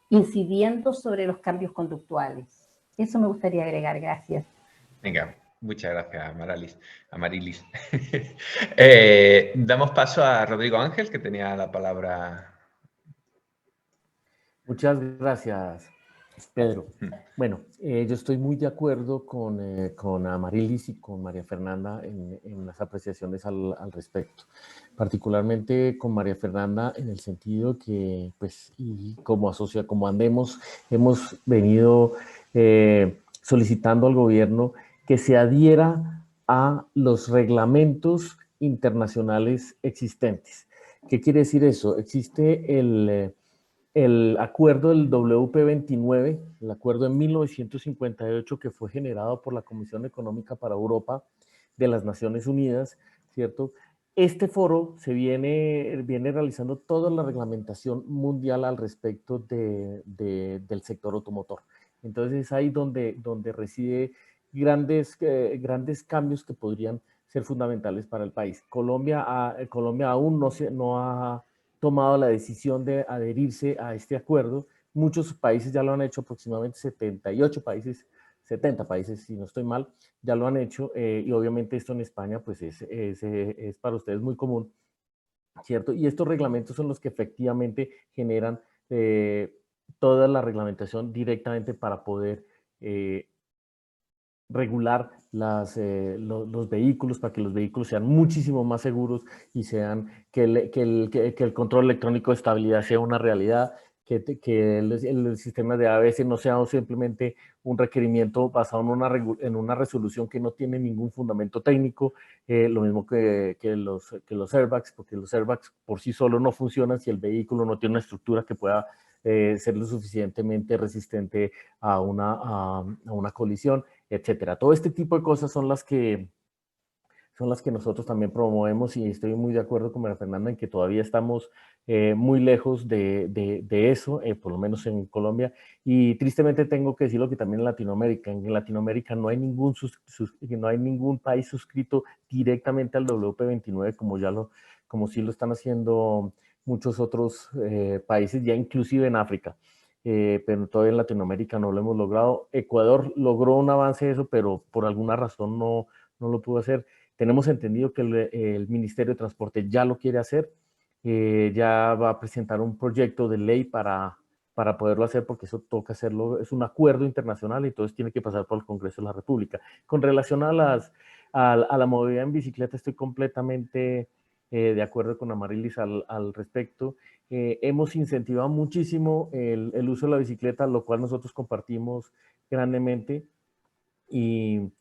incidiendo sobre los cambios conductuales. Eso me gustaría agregar. Gracias. Venga, muchas gracias, Amarilis. Damos paso a Rodrigo Ángel, que tenía la palabra. Muchas gracias, Pedro. Bueno, yo estoy muy de acuerdo con Amarilis y con María Fernanda en las apreciaciones al respecto. Particularmente con María Fernanda en el sentido que, pues, y como Andemos, hemos venido solicitando al gobierno que se adhiera a los reglamentos internacionales existentes. ¿Qué quiere decir eso? Existe el acuerdo del WP29, el acuerdo de 1958 que fue generado por la Comisión Económica para Europa de las Naciones Unidas, ¿cierto? Este foro se viene realizando toda la reglamentación mundial al respecto del sector automotor. Entonces es ahí donde reside grandes cambios que podrían ser fundamentales para el país. Colombia aún no ha tomado la decisión de adherirse a este acuerdo. Muchos países ya lo han hecho, aproximadamente 78 países, 70 países, si no estoy mal, ya lo han hecho, y obviamente esto en España pues es para ustedes muy común, ¿cierto? Y estos reglamentos son los que efectivamente generan toda la reglamentación directamente para poder regular los vehículos, para que los vehículos sean muchísimo más seguros y que el control electrónico de estabilidad sea una realidad, que el sistema de ABS no sea simplemente un requerimiento basado en una resolución que no tiene ningún fundamento técnico, lo mismo que los airbags, porque los airbags por sí solos no funcionan si el vehículo no tiene una estructura que pueda ser lo suficientemente resistente a una colisión, etcétera. Todo este tipo de cosas son las que nosotros también promovemos, y estoy muy de acuerdo con María Fernanda en que todavía estamos muy lejos de eso, por lo menos en Colombia, y tristemente tengo que decirlo que también en Latinoamérica. En Latinoamérica no hay ningún país suscrito directamente al WP29 como sí lo están haciendo muchos otros países, ya inclusive en África. Pero todavía en Latinoamérica no lo hemos logrado. Ecuador logró un avance de eso, pero por alguna razón no lo pudo hacer. Tenemos entendido que el Ministerio de Transporte ya lo quiere hacer, ya va a presentar un proyecto de ley para poderlo hacer, porque eso toca hacerlo, es un acuerdo internacional y entonces tiene que pasar por el Congreso de la República. Con relación a la movilidad en bicicleta, estoy completamente de acuerdo con Amarilis al respecto. Hemos incentivado muchísimo el uso de la bicicleta, lo cual nosotros compartimos grandemente y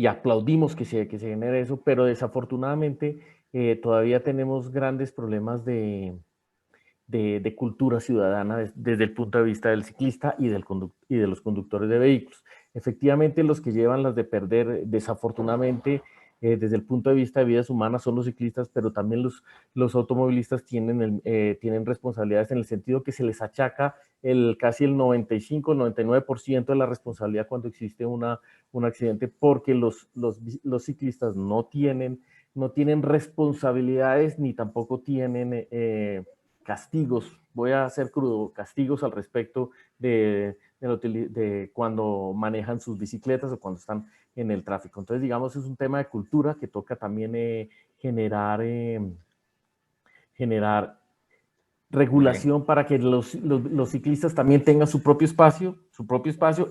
aplaudimos que se genere eso, pero desafortunadamente todavía tenemos grandes problemas de cultura ciudadana desde el punto de vista del ciclista y de los conductores de vehículos. Efectivamente, los que llevan las de perder, desafortunadamente, desde el punto de vista de vidas humanas son los ciclistas, pero también los automovilistas tienen responsabilidades, en el sentido que se les achaca casi el 95, el 99% de la responsabilidad cuando existe un accidente, porque los ciclistas no tienen responsabilidades ni tampoco tienen castigos, voy a ser crudo, castigos al respecto de cuando manejan sus bicicletas o cuando están en el tráfico. Entonces, digamos, es un tema de cultura que toca también generar regulación para que los ciclistas también tengan su propio espacio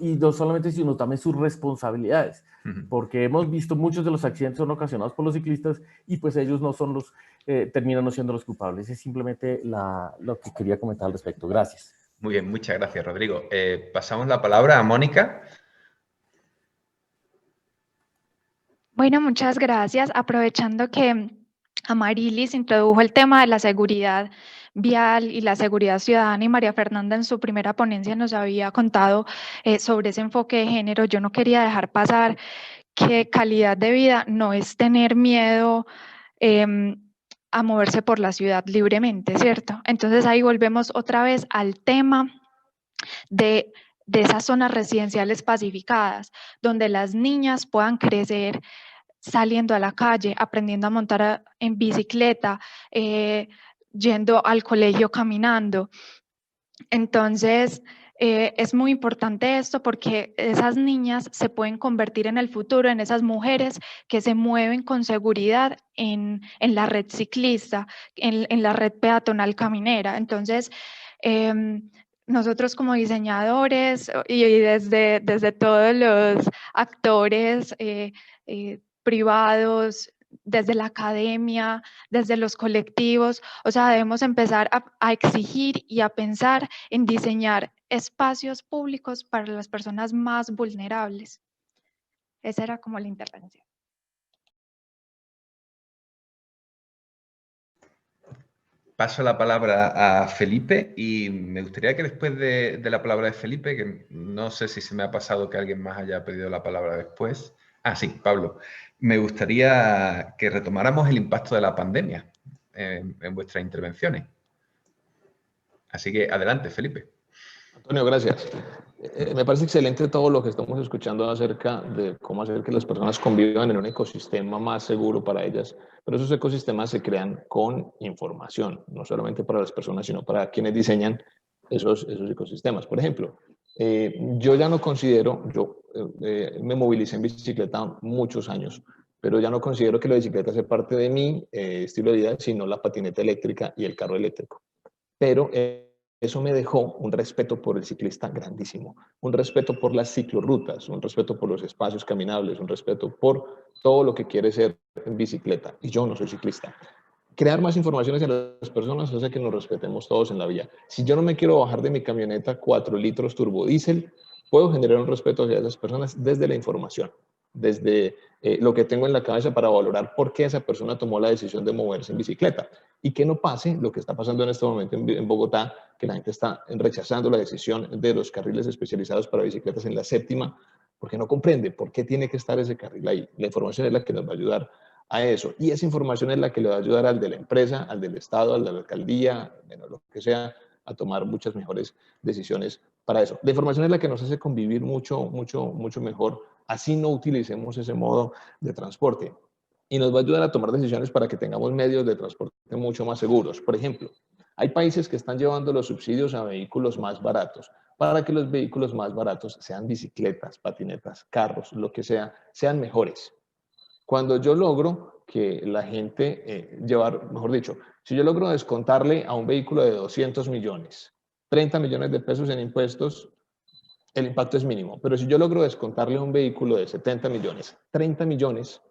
y no solamente eso, sino también sus responsabilidades, porque hemos visto muchos de los accidentes son ocasionados por los ciclistas y pues ellos no son los, terminan no siendo los culpables. Es simplemente lo que quería comentar al respecto. Gracias. Muy bien, muchas gracias, Rodrigo. Pasamos la palabra a Mónica. Bueno, muchas gracias. Aprovechando que Amarilis introdujo el tema de la seguridad vial y la seguridad ciudadana y María Fernanda en su primera ponencia nos había contado sobre ese enfoque de género, yo no quería dejar pasar que calidad de vida no es tener miedo a moverse por la ciudad libremente, ¿cierto? Entonces ahí volvemos otra vez al tema de esas zonas residenciales pacificadas, donde las niñas puedan crecer saliendo a la calle, aprendiendo a montar en bicicleta, yendo al colegio caminando. Entonces, es muy importante esto porque esas niñas se pueden convertir en el futuro en esas mujeres que se mueven con seguridad en la red ciclista, en la red peatonal caminera. Entonces, nosotros como diseñadores y desde todos los actores privados, desde la academia, desde los colectivos, o sea, debemos empezar a exigir y a pensar en diseñar espacios públicos para las personas más vulnerables. Esa era como la intervención. Paso la palabra a Felipe y me gustaría que después de la palabra de Felipe, que no sé si se me ha pasado que alguien más haya pedido la palabra después. Ah, sí, Pablo. Me gustaría que retomáramos el impacto de la pandemia en vuestras intervenciones. Así que adelante, Felipe. Antonio, gracias. Me parece excelente todo lo que estamos escuchando acerca de cómo hacer que las personas convivan en un ecosistema más seguro para ellas, pero esos ecosistemas se crean con información, no solamente para las personas, sino para quienes diseñan esos ecosistemas. Por ejemplo, yo ya no considero, me movilicé en bicicleta muchos años, pero ya no considero que la bicicleta sea parte de mi estilo de vida, sino la patineta eléctrica y el carro eléctrico. Pero eso me dejó un respeto por el ciclista grandísimo, un respeto por las ciclorrutas, un respeto por los espacios caminables, un respeto por todo lo que quiere ser en bicicleta. Y yo no soy ciclista. Crear más informaciones a las personas hace que nos respetemos todos en la vía. Si yo no me quiero bajar de mi camioneta 4 litros turbodiesel, puedo generar un respeto hacia esas personas desde la información, desde lo que tengo en la cabeza para valorar por qué esa persona tomó la decisión de moverse en bicicleta. Y que no pase lo que está pasando en este momento en Bogotá, que la gente está rechazando la decisión de los carriles especializados para bicicletas en la séptima, porque no comprende por qué tiene que estar ese carril ahí. La información es la que nos va a ayudar a eso. Y esa información es la que le va a ayudar al de la empresa, al del Estado, al de la alcaldía, bueno, lo que sea, a tomar muchas mejores decisiones para eso. La información es la que nos hace convivir mucho mejor. Así no utilicemos ese modo de transporte. Y nos va a ayudar a tomar decisiones para que tengamos medios de transporte mucho más seguros. Por ejemplo, hay países que están llevando los subsidios a vehículos más baratos para que los vehículos más baratos sean bicicletas, patinetas, carros, lo que sea, sean mejores. Cuando yo logro que la gente mejor dicho, si yo logro descontarle a un vehículo de 200 millones, 30 millones de pesos en impuestos, el impacto es mínimo. Pero si yo logro descontarle a un vehículo de 70 millones, 30 millones,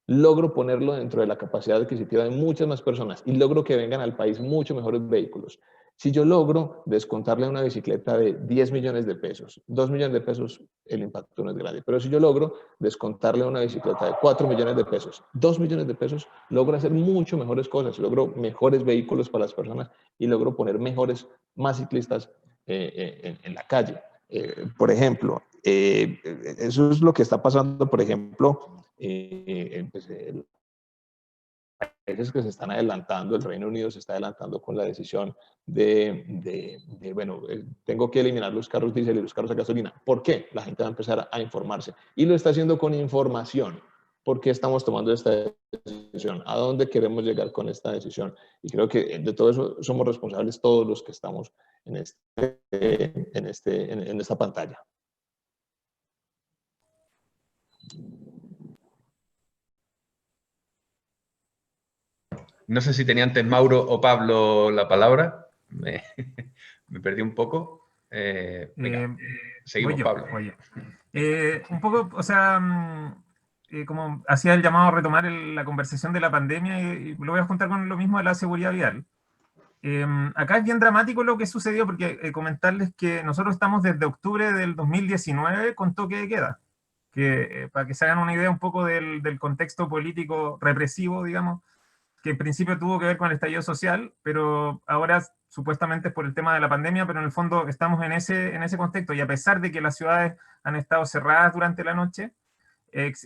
logro ponerlo dentro de la capacidad adquisitiva de muchas más personas y logro que vengan al país mucho mejores vehículos. Si yo logro descontarle a una bicicleta de 10 millones de pesos, 2 millones de pesos, el impacto no es grande. Pero si yo logro descontarle a una bicicleta de 4 millones de pesos, 2 millones de pesos, logro hacer mucho mejores cosas, logro mejores vehículos para las personas y logro poner más ciclistas en la calle. Por ejemplo, eso es lo que está pasando, por ejemplo, países que se están adelantando, el Reino Unido se está adelantando con la decisión bueno, tengo que eliminar los carros diésel y los carros a gasolina. ¿Por qué? La gente va a empezar a informarse y lo está haciendo con información. ¿Por qué estamos tomando esta decisión? ¿A dónde queremos llegar con esta decisión? Y creo que de todo eso somos responsables todos los que estamos en esta pantalla. No sé si tenía antes Mauro o Pablo la palabra. me perdí un poco. Venga, seguimos, Pablo. Un poco, o sea, como hacía el llamado a retomar la conversación de la pandemia, y lo voy a juntar con lo mismo de la seguridad vial. Acá es bien dramático lo que sucedió, porque comentarles que nosotros estamos desde octubre del 2019 con toque de queda, que para que se hagan una idea un poco del contexto político represivo, digamos, que en principio tuvo que ver con el estallido social, pero ahora supuestamente es por el tema de la pandemia, pero en el fondo estamos en ese contexto, y a pesar de que las ciudades han estado cerradas durante la noche,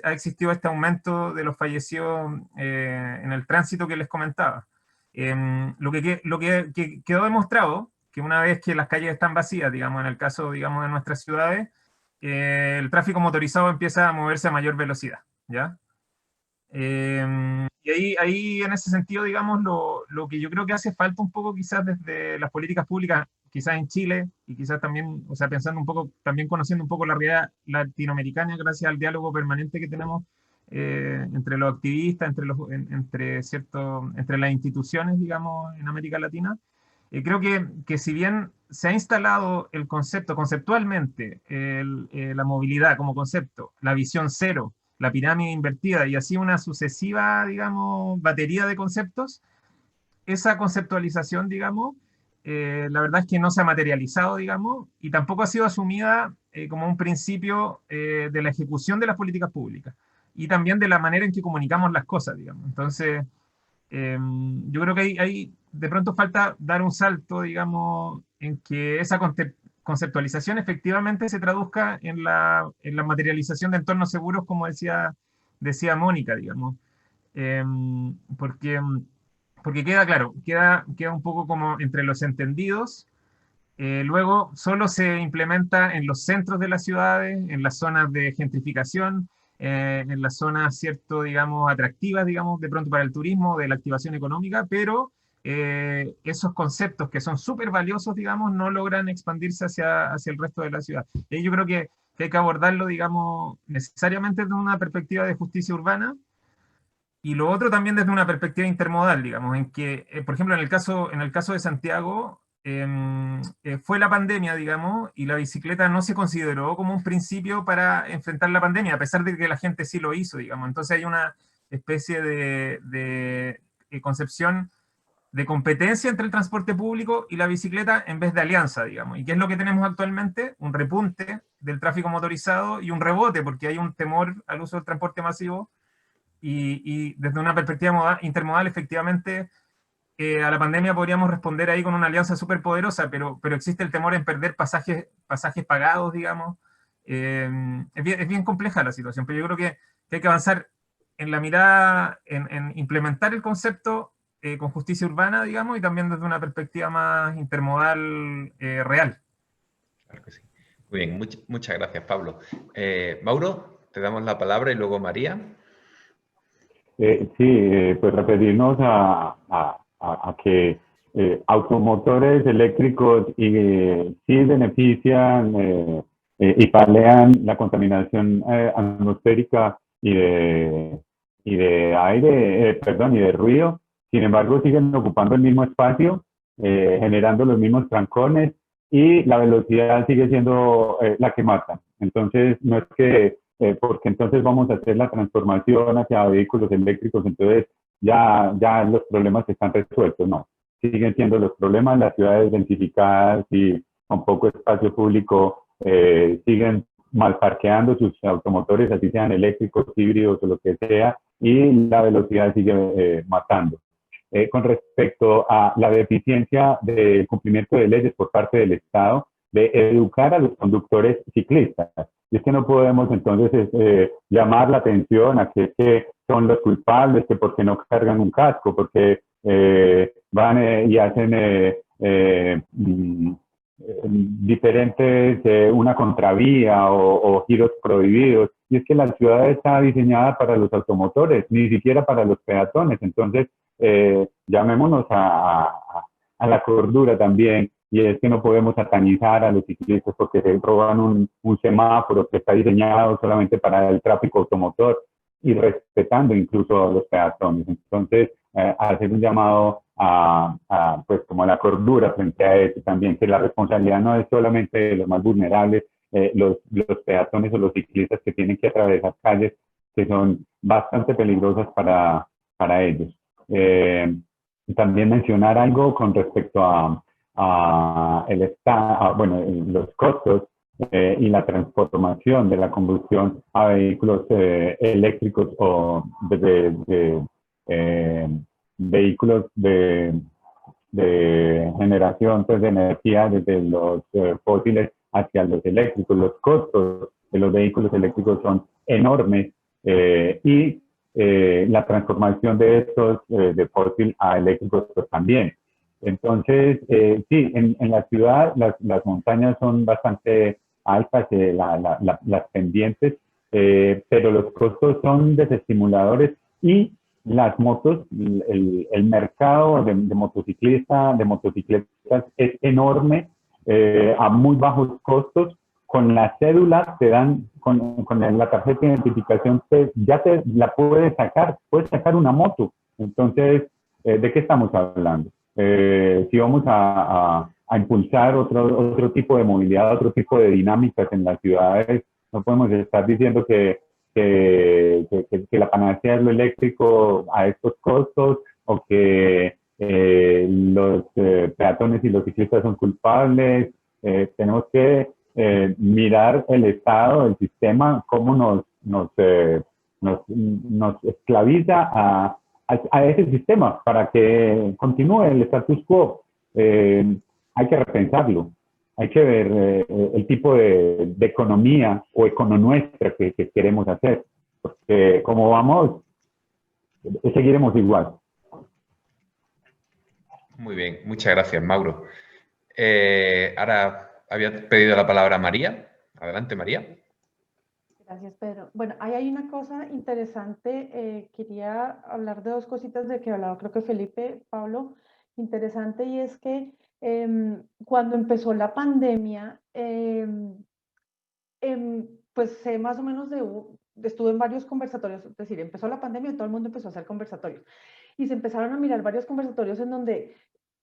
ha existido este aumento de los fallecidos en el tránsito que les comentaba. Lo que quedó demostrado, que una vez que las calles están vacías, digamos, en el caso, digamos, de nuestras ciudades, el tráfico motorizado empieza a moverse a mayor velocidad, ¿ya? Y ahí en ese sentido, digamos, lo que yo creo que hace falta un poco quizás desde las políticas públicas, quizás en Chile, y quizás también, o sea, pensando un poco, también conociendo un poco la realidad latinoamericana, gracias al diálogo permanente que tenemos entre los activistas, entre las instituciones, digamos, en América Latina. Creo que si bien se ha instalado el concepto, conceptualmente, la movilidad como concepto, la visión cero, la pirámide invertida, y así una sucesiva, digamos, batería de conceptos, esa conceptualización, digamos, la verdad es que no se ha materializado, digamos, y tampoco ha sido asumida como un principio de la ejecución de las políticas públicas, y también de la manera en que comunicamos las cosas, digamos. Entonces, yo creo que ahí de pronto falta dar un salto, digamos, en que esa conceptualización efectivamente se traduzca en la materialización de entornos seguros, como decía Mónica, digamos. Porque queda claro, queda un poco como entre los entendidos. Luego solo se implementa en los centros de las ciudades, en las zonas de gentrificación, en las zonas, cierto, digamos, atractivas, digamos, de pronto para el turismo, de la activación económica, pero esos conceptos que son súper valiosos, digamos, no logran expandirse hacia el resto de la ciudad. Y yo creo que hay que abordarlo, digamos, necesariamente desde una perspectiva de justicia urbana, y lo otro también desde una perspectiva intermodal, digamos, en que, por ejemplo, en el caso de Santiago, fue la pandemia, digamos, y la bicicleta no se consideró como un principio para enfrentar la pandemia, a pesar de que la gente sí lo hizo, digamos. Entonces hay una especie de concepción de competencia entre el transporte público y la bicicleta en vez de alianza, digamos. ¿Y qué es lo que tenemos actualmente? Un repunte del tráfico motorizado y un rebote, porque hay un temor al uso del transporte masivo, y desde una perspectiva intermodal, efectivamente, a la pandemia podríamos responder ahí con una alianza súper poderosa, pero existe el temor en perder pasajes pagados, digamos. Es bien compleja la situación, pero yo creo que hay que avanzar en la mirada, en implementar el concepto con justicia urbana, digamos, y también desde una perspectiva más intermodal real. Claro que sí. Muy bien, muchas gracias, Pablo. Mauro, te damos la palabra y luego María. Pues referirnos a que automotores eléctricos sí benefician y palian la contaminación atmosférica y de aire, y de ruido. Sin embargo, siguen ocupando el mismo espacio, generando los mismos trancones, y la velocidad sigue siendo la que mata. Entonces, no es que porque entonces vamos a hacer la transformación hacia vehículos eléctricos, entonces ya los problemas están resueltos. No, siguen siendo los problemas. Las ciudades densificadas y con poco espacio público siguen malparqueando sus automotores, así sean eléctricos, híbridos o lo que sea, y la velocidad sigue matando. Con respecto a la deficiencia del cumplimiento de leyes por parte del Estado, de educar a los conductores ciclistas. Y es que no podemos entonces llamar la atención a que son los culpables, que porque no cargan un casco, porque van y hacen diferentes, una contravía o giros prohibidos. Y es que la ciudad está diseñada para los automotores, ni siquiera para los peatones. Entonces, llamémonos a la cordura también. Y es que no podemos satanizar a los ciclistas porque se roban un semáforo que está diseñado solamente para el tráfico automotor, y respetando incluso a los peatones. Entonces, hacer un llamado pues como a la cordura frente a eso también, que la responsabilidad no es solamente de los más vulnerables, los peatones o los ciclistas que tienen que atravesar calles que son bastante peligrosas para ellos. También mencionar algo con respecto a los costos y la transformación de la combustión a vehículos eléctricos o vehículos de generación pues, de energía desde los fósiles hacia los eléctricos. Los costos de los vehículos eléctricos son enormes y la transformación de estos de fósil a eléctricos pues, también. Entonces, sí, en la ciudad las montañas son bastante altas, las pendientes, pero los costos son desestimuladores y las motos, el mercado de motocicletas es enorme, a muy bajos costos. Con la cédula te dan, con la tarjeta de identificación, ya te la puedes sacar una moto. Entonces, ¿de qué estamos hablando? Si vamos a impulsar otro tipo de movilidad, otro tipo de dinámicas en las ciudades, no podemos estar diciendo que la panacea es lo eléctrico a estos costos o que los peatones y los ciclistas son culpables. Tenemos que mirar el Estado, el sistema, cómo nos esclaviza a ese sistema para que continúe el status quo. Hay que repensarlo. Hay que ver el tipo de economía o econonuestra que queremos hacer. Porque como vamos, seguiremos igual. Muy bien, muchas gracias, Mauro. Ahora había pedido la palabra María. Adelante, María. Gracias, Pedro. Bueno, ahí hay una cosa interesante. Quería hablar de dos cositas de que hablaba, creo que Felipe, Pablo, interesante, y es que cuando empezó la pandemia, pues sé más o menos estuve en varios conversatorios, es decir, empezó la pandemia y todo el mundo empezó a hacer conversatorios. Y se empezaron a mirar varios conversatorios en donde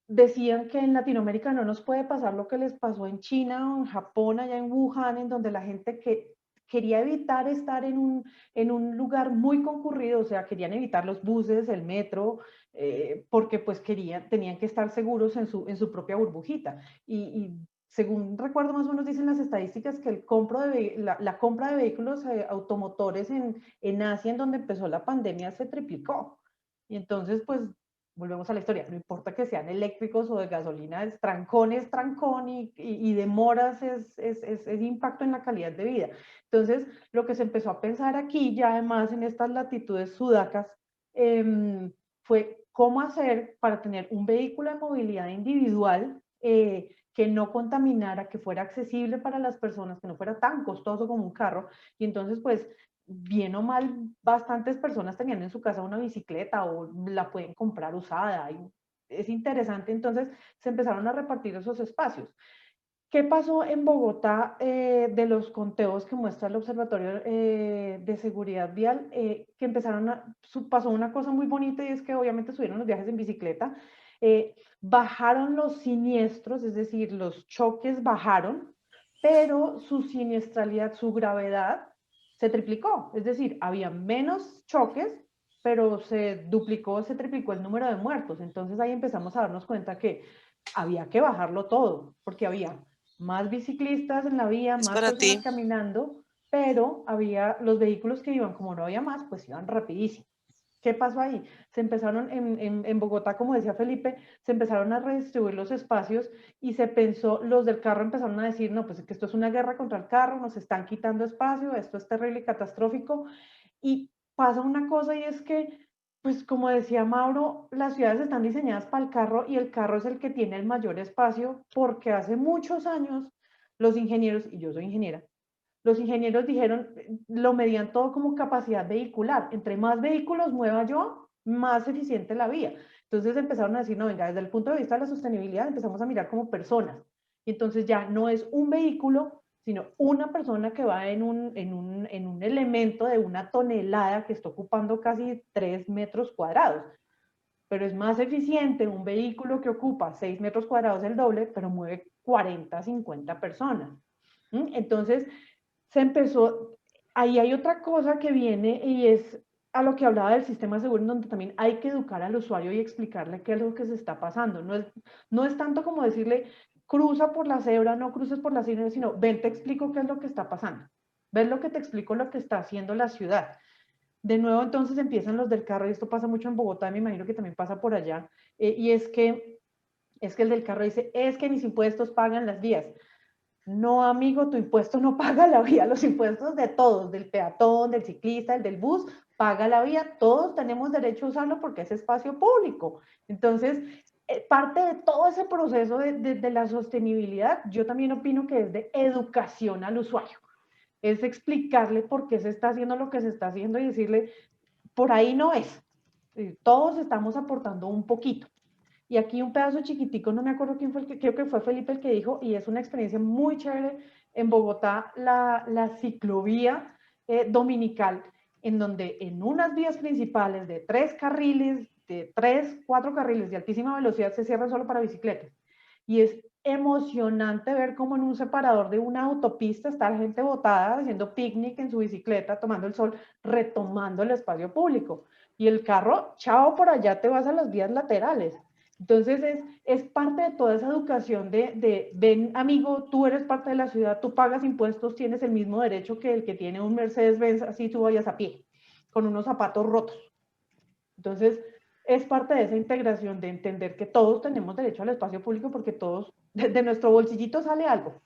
decían que en Latinoamérica no nos puede pasar lo que les pasó en China o en Japón, allá en Wuhan, en donde la gente quería evitar estar en un lugar muy concurrido, o sea, querían evitar los buses, el metro, porque pues tenían que estar seguros en su propia burbujita. Y según recuerdo, más o menos dicen las estadísticas que la compra de vehículos automotores en Asia, en donde empezó la pandemia, se triplicó. Y entonces, pues, volvemos a la historia, no importa que sean eléctricos o de gasolina, es trancón y demoras es impacto en la calidad de vida. Entonces, lo que se empezó a pensar aquí, ya además en estas latitudes sudacas, fue cómo hacer para tener un vehículo de movilidad individual que no contaminara, que fuera accesible para las personas, que no fuera tan costoso como un carro. Y entonces, pues, bien o mal, bastantes personas tenían en su casa una bicicleta o la pueden comprar usada. Y es interesante, entonces se empezaron a repartir esos espacios. ¿Qué pasó en Bogotá de los conteos que muestra el Observatorio de Seguridad Vial? Que pasó una cosa muy bonita, y es que obviamente subieron los viajes en bicicleta, bajaron los siniestros, es decir, los choques bajaron, pero su siniestralidad, su gravedad, se triplicó. Es decir, había menos choques, pero se triplicó el número de muertos. Entonces ahí empezamos a darnos cuenta que había que bajarlo todo, porque había más biciclistas en la vía, más personas caminando, pero había los vehículos que iban, como no había más, pues iban rapidísimo. ¿Qué pasó ahí? Se empezaron en Bogotá, como decía Felipe, se empezaron a redistribuir los espacios y se pensó, los del carro empezaron a decir, no, pues es que esto es una guerra contra el carro, nos están quitando espacio, esto es terrible y catastrófico. Y pasa una cosa, y es que, pues como decía Mauro, las ciudades están diseñadas para el carro y el carro es el que tiene el mayor espacio, porque hace muchos años los ingenieros, y yo soy ingeniera, los ingenieros dijeron, lo medían todo como capacidad vehicular. Entre más vehículos mueva yo, más eficiente la vía. Entonces empezaron a decir, no, venga, desde el punto de vista de la sostenibilidad empezamos a mirar como personas. Y entonces ya no es un vehículo, sino una persona que va en un elemento de 1 tonelada que está ocupando casi 3 metros cuadrados. pero es más eficiente un vehículo que ocupa 6 metros cuadrados el doble, pero mueve 40, 50 personas. Entonces, se empezó, ahí hay otra cosa que viene y es a lo que hablaba del sistema seguro, en donde también hay que educar al usuario y explicarle qué es lo que se está pasando. No es tanto como decirle, cruza por la cebra, no cruces por la cebra, sino ven, te explico qué es lo que está pasando. Ves lo que te explico, lo que está haciendo la ciudad. De nuevo, entonces empiezan los del carro, y esto pasa mucho en Bogotá, me imagino que también pasa por allá, y es que el del carro dice, es que mis impuestos pagan las vías. No, amigo, tu impuesto no paga la vía, los impuestos de todos, del peatón, del ciclista, el del bus, paga la vía, todos tenemos derecho a usarlo porque es espacio público. Entonces, parte de todo ese proceso de la sostenibilidad, yo también opino que es de educación al usuario. Es explicarle por qué se está haciendo lo que se está haciendo y decirle, por ahí no es. Todos estamos aportando un poquito. Y aquí un pedazo chiquitico, no me acuerdo quién fue el que, creo que fue Felipe el que dijo, y es una experiencia muy chévere en Bogotá, la ciclovía dominical, en donde en unas vías principales de 3 carriles, de 3, 4 carriles de altísima velocidad se cierran solo para bicicletas. Y es emocionante ver cómo en un separador de una autopista está la gente botada haciendo picnic en su bicicleta, tomando el sol, retomando el espacio público. Y el carro, chao, por allá te vas a las vías laterales. Entonces es parte de toda esa educación de ven, amigo, tú eres parte de la ciudad, tú pagas impuestos, tienes el mismo derecho que el que tiene un Mercedes-Benz, así tú vayas a pie, con unos zapatos rotos. Entonces, es parte de esa integración de entender que todos tenemos derecho al espacio público porque todos, de nuestro bolsillito sale algo.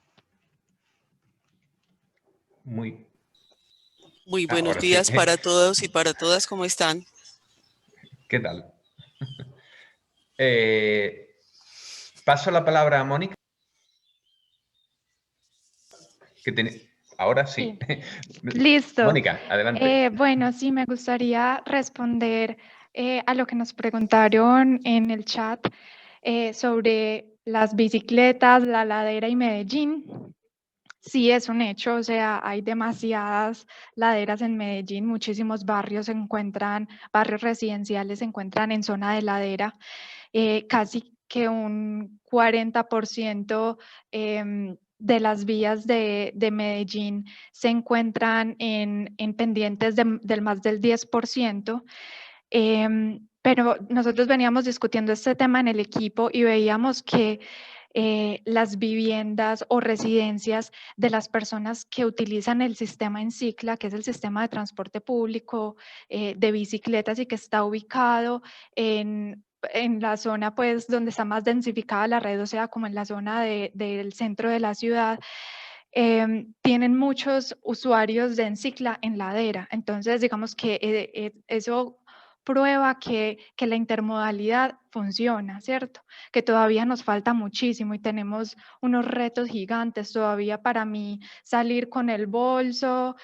Muy buenos días para todos y para todas, ¿cómo están? ¿Qué tal? Paso la palabra a Mónica. Ahora sí. Listo. Mónica, adelante. Bueno, sí, me gustaría responder a lo que nos preguntaron en el chat sobre las bicicletas, la ladera y Medellín. Sí, es un hecho, o sea, hay demasiadas laderas en Medellín, muchísimos barrios barrios residenciales se encuentran en zona de ladera, casi que un 40% de las vías de Medellín se encuentran en pendientes del más del 10%. Pero nosotros veníamos discutiendo este tema en el equipo y veíamos que las viviendas o residencias de las personas que utilizan el sistema Encicla, que es el sistema de transporte público de bicicletas y que está ubicado en la zona pues donde está más densificada la red, o sea, como en la zona del centro de la ciudad, tienen muchos usuarios de Encicla en ladera. Entonces, digamos que eso prueba que la intermodalidad funciona, ¿cierto? Que todavía nos falta muchísimo y tenemos unos retos gigantes todavía para mí, salir con el bolso,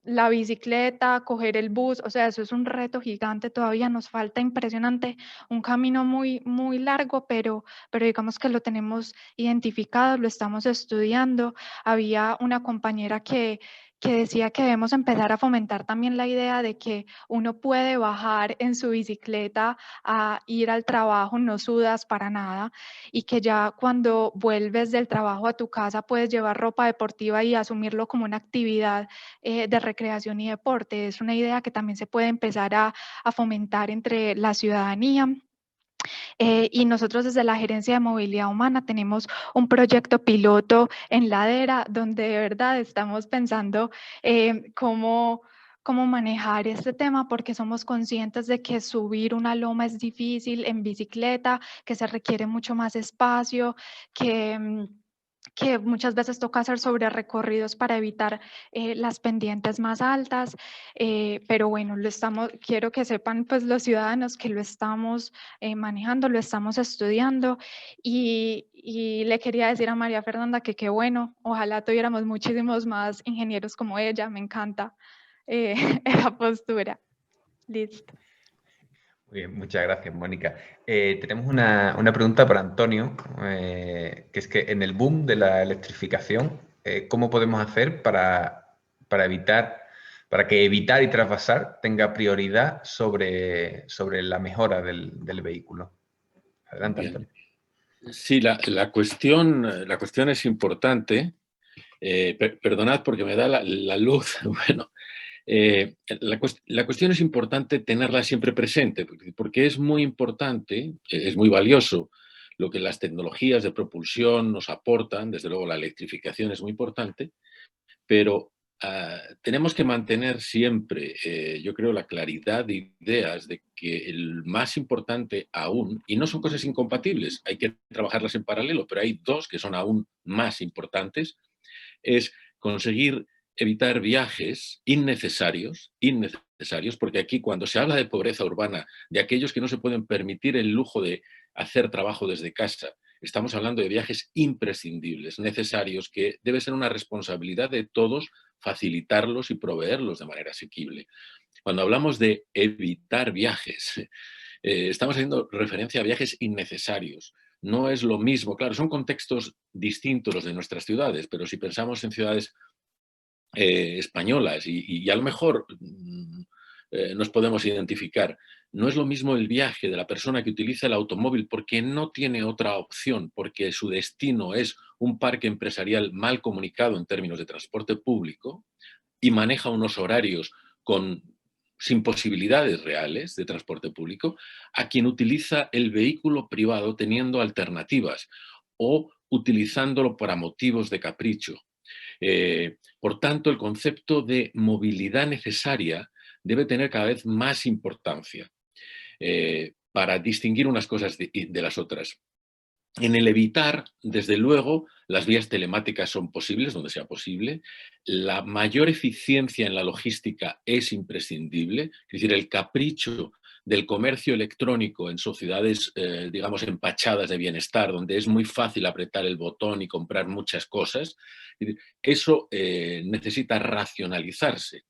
la bicicleta, coger el bus, o sea, eso es un reto gigante, todavía nos falta impresionante, un camino muy, muy largo, pero digamos que lo tenemos identificado, lo estamos estudiando. Había una compañera que decía que debemos empezar a fomentar también la idea de que uno puede bajar en su bicicleta a ir al trabajo, no sudas para nada, y que ya cuando vuelves del trabajo a tu casa puedes llevar ropa deportiva y asumirlo como una actividad de recreación y deporte. Es una idea que también se puede empezar a fomentar entre la ciudadanía. Y nosotros desde la Gerencia de Movilidad Humana tenemos un proyecto piloto en Ladera donde de verdad estamos pensando cómo manejar este tema, porque somos conscientes de que subir una loma es difícil en bicicleta, que se requiere mucho más espacio, que muchas veces toca hacer sobre recorridos para evitar las pendientes más altas, pero bueno, quiero que sepan pues los ciudadanos que lo estamos manejando, lo estamos estudiando, y le quería decir a María Fernanda que qué bueno, ojalá tuviéramos muchísimos más ingenieros como ella, me encanta esa postura. Listo. Muy bien, muchas gracias, Mónica. Tenemos una pregunta para Antonio, que es que en el boom de la electrificación, ¿cómo podemos hacer para para que evitar y trasvasar tenga prioridad sobre la mejora del vehículo. Adelante, Bien. Antonio. Sí, la cuestión es importante. Perdonad porque me da la luz. Bueno, la cuestión es importante tenerla siempre presente, porque es muy importante, es muy valioso lo que las tecnologías de propulsión nos aportan. Desde luego la electrificación es muy importante, pero tenemos que mantener siempre, yo creo, la claridad de ideas de que el más importante aún, y no son cosas incompatibles, hay que trabajarlas en paralelo, pero hay dos que son aún más importantes, es conseguir evitar viajes innecesarios, porque aquí cuando se habla de pobreza urbana, de aquellos que no se pueden permitir el lujo de hacer trabajo desde casa, estamos hablando de viajes imprescindibles, necesarios, que debe ser una responsabilidad de todos facilitarlos y proveerlos de manera asequible. Cuando hablamos de evitar viajes, estamos haciendo referencia a viajes innecesarios. No es lo mismo, claro, son contextos distintos los de nuestras ciudades, pero si pensamos en ciudades españolas y a lo mejor nos podemos identificar, no es lo mismo el viaje de la persona que utiliza el automóvil porque no tiene otra opción, porque su destino es un parque empresarial mal comunicado en términos de transporte público y maneja unos horarios sin posibilidades reales de transporte público, a quien utiliza el vehículo privado teniendo alternativas o utilizándolo para motivos de capricho. Por tanto, el concepto de movilidad necesaria debe tener cada vez más importancia para distinguir unas cosas de las otras. En el evitar, desde luego, las vías telemáticas son posibles, donde sea posible. La mayor eficiencia en la logística es imprescindible. Es decir, el capricho del comercio electrónico en sociedades, digamos, empachadas de bienestar, donde es muy fácil apretar el botón y comprar muchas cosas, eso necesita racionalizarse.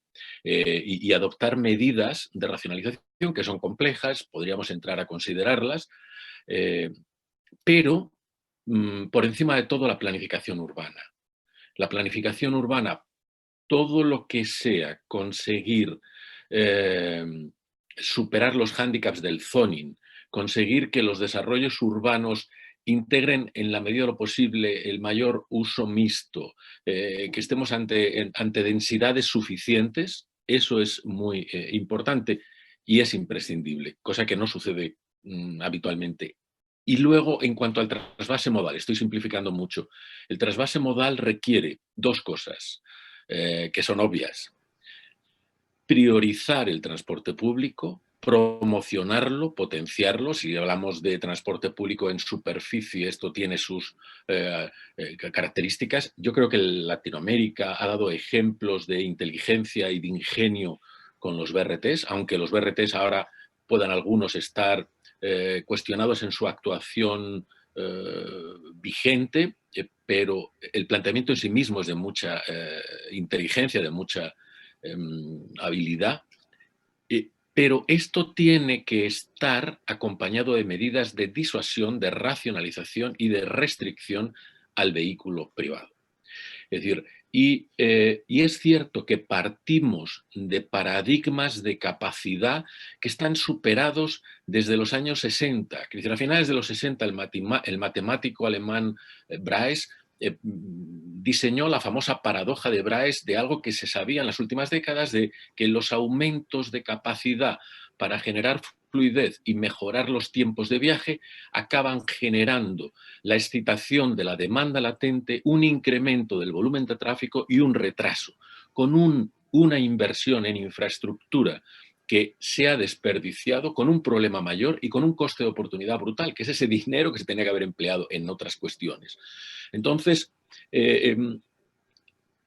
Y adoptar medidas de racionalización que son complejas, podríamos entrar a considerarlas, pero por encima de todo la planificación urbana. La planificación urbana, todo lo que sea conseguir superar los hándicaps del zoning, conseguir que los desarrollos urbanos integren en la medida de lo posible el mayor uso mixto, que estemos ante densidades suficientes, eso es muy importante y es imprescindible, cosa que no sucede habitualmente. Y luego, en cuanto al trasvase modal, estoy simplificando mucho, el trasvase modal requiere dos cosas que son obvias. Priorizar el transporte público, promocionarlo, potenciarlo. Si hablamos de transporte público en superficie, esto tiene sus características. Yo creo que Latinoamérica ha dado ejemplos de inteligencia y de ingenio con los BRTs, aunque los BRTs ahora puedan algunos estar cuestionados en su actuación vigente, pero el planteamiento en sí mismo es de mucha inteligencia, de mucha habilidad. Pero esto tiene que estar acompañado de medidas de disuasión, de racionalización y de restricción al vehículo privado. Es decir, y es cierto que partimos de paradigmas de capacidad que están superados desde los años 60. Es decir, a finales de los 60 el matemático alemán Braes diseñó la famosa paradoja de Braes de algo que se sabía en las últimas décadas, de que los aumentos de capacidad para generar fluidez y mejorar los tiempos de viaje acaban generando la excitación de la demanda latente, un incremento del volumen de tráfico y un retraso, con una inversión en infraestructura que se ha desperdiciado, con un problema mayor y con un coste de oportunidad brutal, que es ese dinero que se tenía que haber empleado en otras cuestiones. Entonces,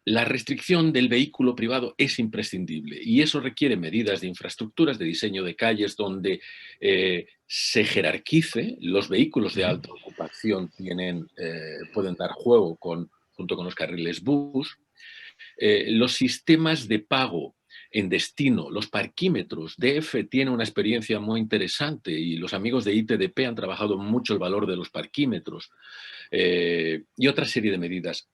la restricción del vehículo privado es imprescindible y eso requiere medidas de infraestructuras, de diseño de calles donde se jerarquice. Los vehículos de alta ocupación pueden dar juego junto con los carriles bus. Los sistemas de pago en destino, los parquímetros. DF tiene una experiencia muy interesante y los amigos de ITDP han trabajado mucho el valor de los parquímetros y otra serie de medidas.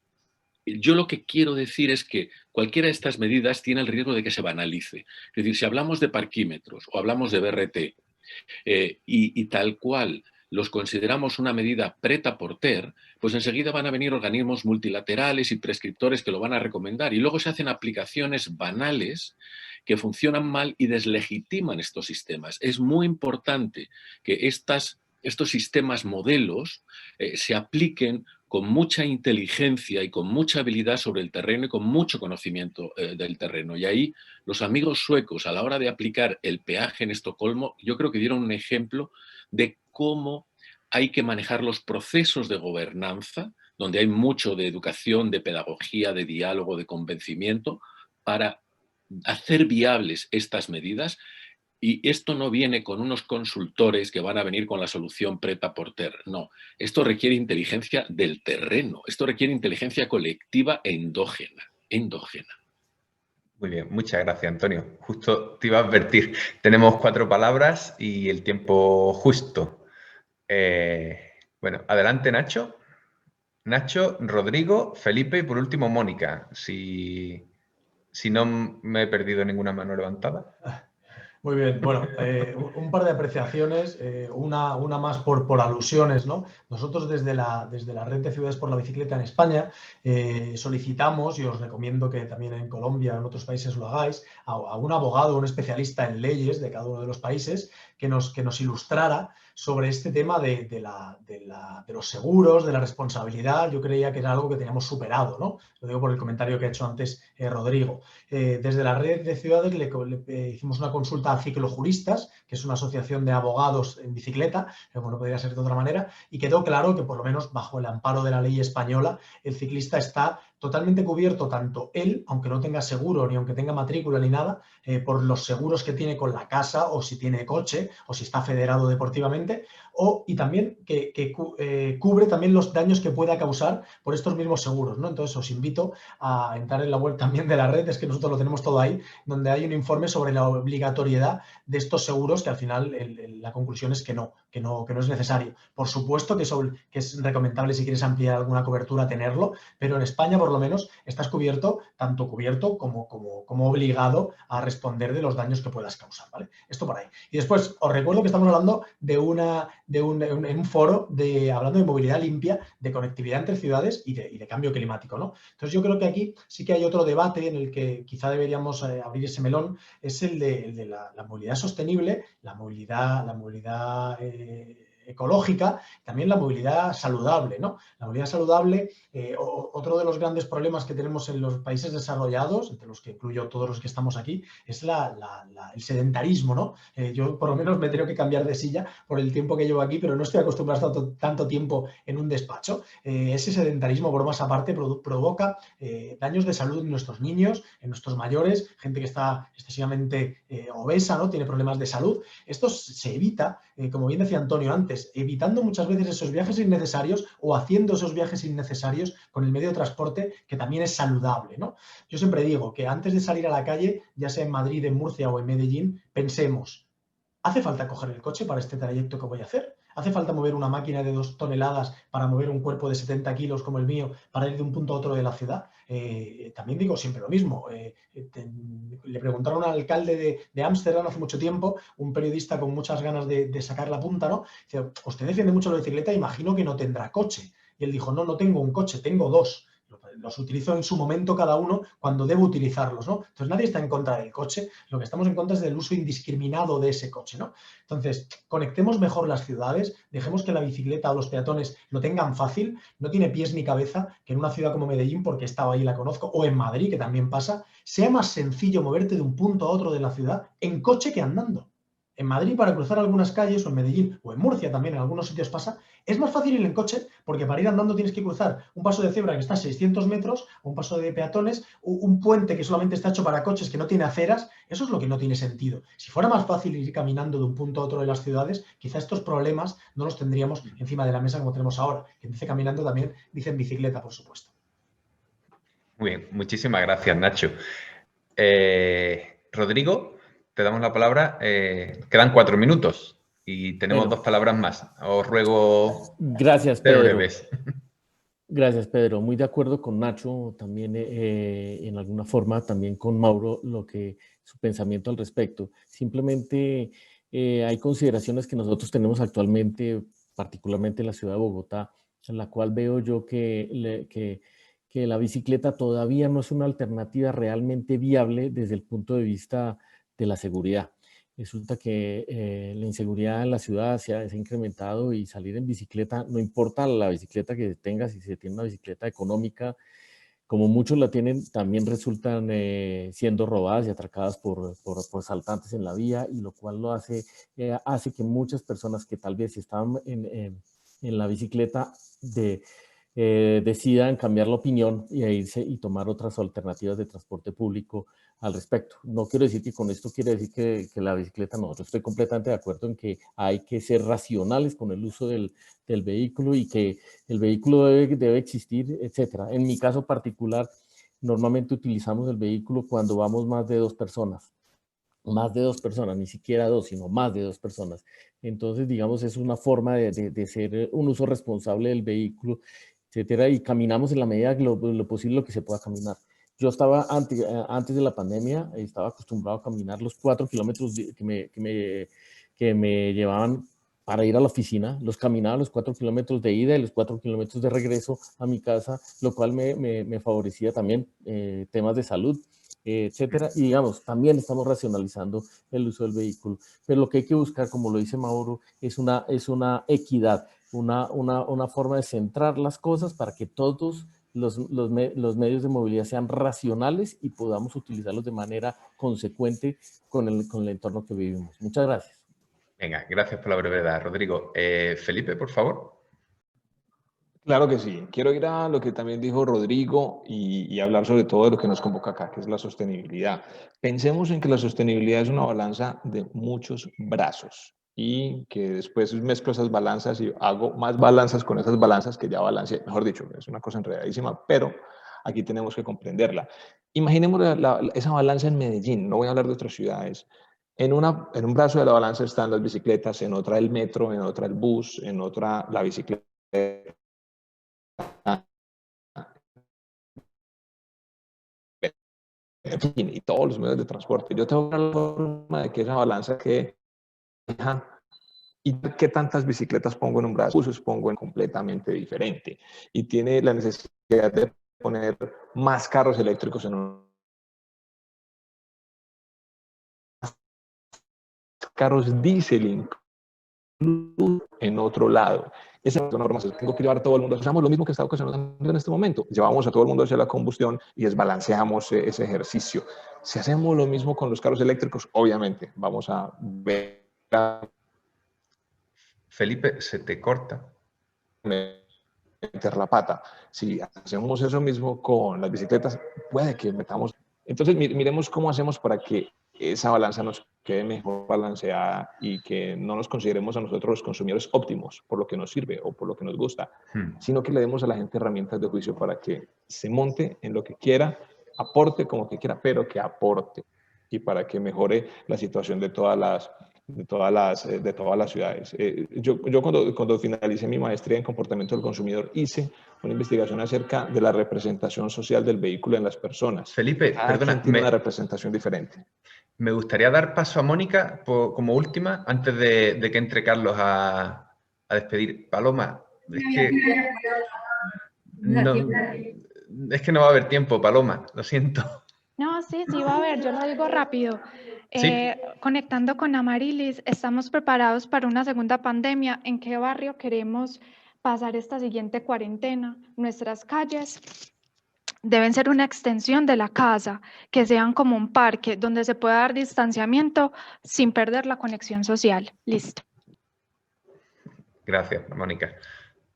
Yo lo que quiero decir es que cualquiera de estas medidas tiene el riesgo de que se banalice. Es decir, si hablamos de parquímetros o hablamos de BRT y tal cual los consideramos una medida prêt-à-porter, pues enseguida van a venir organismos multilaterales y prescriptores que lo van a recomendar y luego se hacen aplicaciones banales que funcionan mal y deslegitiman estos sistemas. Es muy importante que estos sistemas modelos se apliquen con mucha inteligencia y con mucha habilidad sobre el terreno y con mucho conocimiento del terreno. Y ahí los amigos suecos, a la hora de aplicar el peaje en Estocolmo, yo creo que dieron un ejemplo de cómo hay que manejar los procesos de gobernanza, donde hay mucho de educación, de pedagogía, de diálogo, de convencimiento, para hacer viables estas medidas. Y esto no viene con unos consultores que van a venir con la solución prêt-à-porter. No, esto requiere inteligencia del terreno. Esto requiere inteligencia colectiva e endógena. Muy bien, muchas gracias, Antonio. Justo te iba a advertir. Tenemos 4 palabras y el tiempo justo. Bueno, adelante, Nacho. Nacho, Rodrigo, Felipe y por último Mónica. Si no me he perdido ninguna mano levantada. Muy bien, bueno, un par de apreciaciones, una más por alusiones, ¿no? Nosotros desde la Red de Ciudades por la Bicicleta en España solicitamos, y os recomiendo que también en Colombia o en otros países lo hagáis, a un abogado, un especialista en leyes de cada uno de los países que nos ilustrara sobre este tema de los seguros, de la responsabilidad. Yo creía que era algo que teníamos superado, ¿no? Lo digo por el comentario que ha hecho antes Rodrigo. Desde la Red de Ciudades le hicimos una consulta a ciclojuristas, que es una asociación de abogados en bicicleta, como no podría ser de otra manera, y quedó claro que por lo menos bajo el amparo de la ley española, el ciclista está totalmente cubierto, tanto él, aunque no tenga seguro ni aunque tenga matrícula ni nada, por los seguros que tiene con la casa o si tiene coche o si está federado deportivamente, y también que cubre también los daños que pueda causar por estos mismos seguros, ¿no? Entonces os invito a entrar en la web también de la red, es que nosotros lo tenemos todo ahí, donde hay un informe sobre la obligatoriedad de estos seguros, que al final la conclusión es que no es necesario. Por supuesto que es recomendable si quieres ampliar alguna cobertura tenerlo, pero en España por lo menos estás tanto cubierto como obligado a responder de los daños que puedas causar, ¿vale? Esto por ahí. Y después os recuerdo que estamos hablando en un foro hablando de movilidad limpia, de conectividad entre ciudades y de cambio climático, ¿no? Entonces yo creo que aquí sí que hay otro debate en el que quizá deberíamos abrir ese melón, es el de la movilidad sostenible, la movilidad ecológica, también la movilidad saludable, ¿no? La movilidad saludable, otro de los grandes problemas que tenemos en los países desarrollados, entre los que incluyo todos los que estamos aquí, es el sedentarismo, ¿no? Yo por lo menos me tengo que cambiar de silla por el tiempo que llevo aquí, pero no estoy acostumbrado a tanto tiempo en un despacho. Ese sedentarismo, bromas aparte, provoca daños de salud en nuestros niños, en nuestros mayores, gente que está excesivamente obesa, ¿no? Tiene problemas de salud. Esto se evita, como bien decía Antonio antes, evitando muchas veces esos viajes innecesarios o haciendo esos viajes innecesarios con el medio de transporte que también es saludable, ¿no? Yo siempre digo que antes de salir a la calle, ya sea en Madrid, en Murcia o en Medellín, pensemos, ¿hace falta coger el coche para este trayecto que voy a hacer? ¿Hace falta mover una máquina de 2 toneladas para mover un cuerpo de 70 kilos como el mío para ir de un punto a otro de la ciudad? También digo siempre lo mismo. Le preguntaron al alcalde de Ámsterdam hace mucho tiempo, un periodista con muchas ganas de sacar la punta, ¿no? Dice, usted defiende mucho la bicicleta, imagino que no tendrá coche. Y él dijo, no tengo un coche, tengo 2. Los utilizo en su momento cada uno cuando debo utilizarlos, ¿no? Entonces nadie está en contra del coche, lo que estamos en contra es del uso indiscriminado de ese coche, ¿no? Entonces, conectemos mejor las ciudades, dejemos que la bicicleta o los peatones lo tengan fácil, no tiene pies ni cabeza que en una ciudad como Medellín, porque he estado ahí y la conozco, o en Madrid, que también pasa, sea más sencillo moverte de un punto a otro de la ciudad en coche que andando. En Madrid, para cruzar algunas calles, o en Medellín, o en Murcia también, en algunos sitios pasa, es más fácil ir en coche, porque para ir andando tienes que cruzar un paso de cebra que está a 600 metros, o un paso de peatones, un puente que solamente está hecho para coches, que no tiene aceras. Eso es lo que no tiene sentido. Si fuera más fácil ir caminando de un punto a otro de las ciudades, quizá estos problemas no los tendríamos encima de la mesa como tenemos ahora. Quien dice caminando también dice en bicicleta, por supuesto. Muy bien, muchísimas gracias, Nacho. Rodrigo, te damos la palabra. Quedan 4 minutos y tenemos 2 palabras más. Os ruego gracias, ser Pedro. breves. Gracias, Pedro. Muy de acuerdo con Nacho, también en alguna forma, también con Mauro, su pensamiento al respecto. Simplemente hay consideraciones que nosotros tenemos actualmente, particularmente en la ciudad de Bogotá, en la cual veo yo que la bicicleta todavía no es una alternativa realmente viable desde el punto de vista de la seguridad. Resulta que la inseguridad en la ciudad se ha incrementado y salir en bicicleta, no importa la bicicleta que tengas, si se tiene una bicicleta económica, como muchos la tienen, también resultan siendo robadas y atracadas por asaltantes en la vía, y lo cual hace que muchas personas que tal vez estaban en la bicicleta decidan cambiar la opinión y irse y tomar otras alternativas de transporte público al respecto. No quiero decir que con esto quiere decir que la bicicleta no. Yo estoy completamente de acuerdo en que hay que ser racionales con el uso del vehículo y que el vehículo debe existir, etcétera. En mi caso particular, normalmente utilizamos el vehículo cuando vamos más de 2 personas. Más de 2 personas, ni siquiera 2, sino más de 2 personas. Entonces, digamos, es una forma de ser un uso responsable del vehículo, etcétera, y caminamos en la medida de lo posible lo que se pueda caminar. Yo estaba antes de la pandemia, estaba acostumbrado a caminar los 4 kilómetros que me llevaban para ir a la oficina, los caminaba los 4 kilómetros de ida y los 4 kilómetros de regreso a mi casa, lo cual me favorecía también temas de salud, etcétera. Y digamos, también estamos racionalizando el uso del vehículo. Pero lo que hay que buscar, como lo dice Mauro, es una equidad, una forma de centrar las cosas para que todos los medios de movilidad sean racionales y podamos utilizarlos de manera consecuente con el entorno que vivimos. Muchas gracias. Venga, gracias por la brevedad, Rodrigo. Felipe, por favor. Claro que sí. Quiero ir a lo que también dijo Rodrigo y hablar sobre todo de lo que nos convoca acá, que es la sostenibilidad. Pensemos en que la sostenibilidad es una balanza de muchos brazos y que después mezclo esas balanzas y hago más balanzas con esas balanzas que ya balanceé. Mejor dicho, es una cosa enredadísima, pero aquí tenemos que comprenderla. Imaginemos esa balanza en Medellín, no voy a hablar de otras ciudades. En un brazo de la balanza están las bicicletas, en otra el metro, en otra el bus, en otra la bicicleta. En fin, y todos los medios de transporte. Yo tengo una forma de que esa balanza que y qué tantas bicicletas pongo en un brazo, buses pongo en completamente diferente. Y tiene la necesidad de poner más carros eléctricos en un carros diésel en otro lado. Esas son normas. Tengo que llevar a todo el mundo. Hacemos lo mismo que está ocasionando en este momento. Llevamos a todo el mundo hacia la combustión y desbalanceamos ese ejercicio. Si hacemos lo mismo con los carros eléctricos, obviamente vamos a ver. Felipe, se te corta. Meter la pata. Si hacemos eso mismo con las bicicletas, puede que metamos. Entonces, miremos cómo hacemos para que esa balanza nos quede mejor balanceada y que no nos consideremos a nosotros los consumidores óptimos por lo que nos sirve o por lo que nos gusta, sino que le demos a la gente herramientas de juicio para que se monte en lo que quiera, aporte como que quiera, pero que aporte, y para que mejore la situación de todas las ciudades. Yo cuando finalicé mi maestría en comportamiento del consumidor hice una investigación acerca de la representación social del vehículo en las personas. Felipe, perdona, tiene una representación diferente. Me gustaría dar paso a Mónica como última, antes de que entre Carlos a despedir. Paloma, es que no va a haber tiempo, Paloma, lo siento. No, sí va a haber, yo lo digo rápido. ¿Sí? Conectando con Amarilis, estamos preparados para una segunda pandemia. ¿En qué barrio queremos pasar esta siguiente cuarentena? Nuestras calles deben ser una extensión de la casa, que sean como un parque donde se pueda dar distanciamiento sin perder la conexión social. Listo. Gracias, Mónica.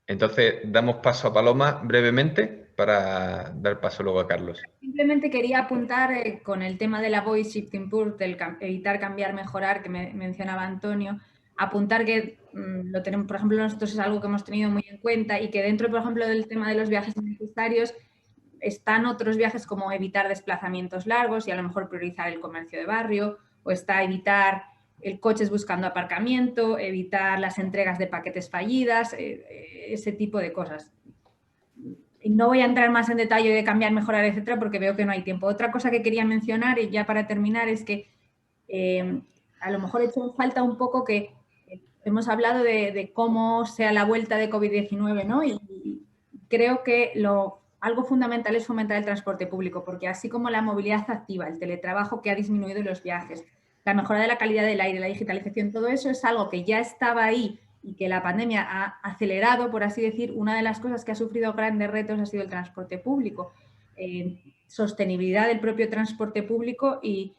Entonces, damos paso a Paloma brevemente para dar paso luego a Carlos. Simplemente quería apuntar con el tema de la voice shifting purge, del evitar, cambiar, mejorar, que mencionaba Antonio, apuntar que lo tenemos, por ejemplo, nosotros es algo que hemos tenido muy en cuenta y que dentro, por ejemplo, del tema de los viajes innecesarios están otros viajes como evitar desplazamientos largos y a lo mejor priorizar el comercio de barrio, o está evitar el coches buscando aparcamiento, evitar las entregas de paquetes fallidas, ese tipo de cosas. No voy a entrar más en detalle de cambiar, mejorar, etcétera, porque veo que no hay tiempo. Otra cosa que quería mencionar, y ya para terminar, es que a lo mejor he hecho falta un poco que hemos hablado de cómo sea la vuelta de COVID-19, ¿no? Y creo que algo fundamental es fomentar el transporte público, porque así como la movilidad activa, el teletrabajo que ha disminuido los viajes, la mejora de la calidad del aire, la digitalización, todo eso es algo que ya estaba ahí y que la pandemia ha acelerado, por así decir. Una de las cosas que ha sufrido grandes retos ha sido el transporte público, sostenibilidad del propio transporte público y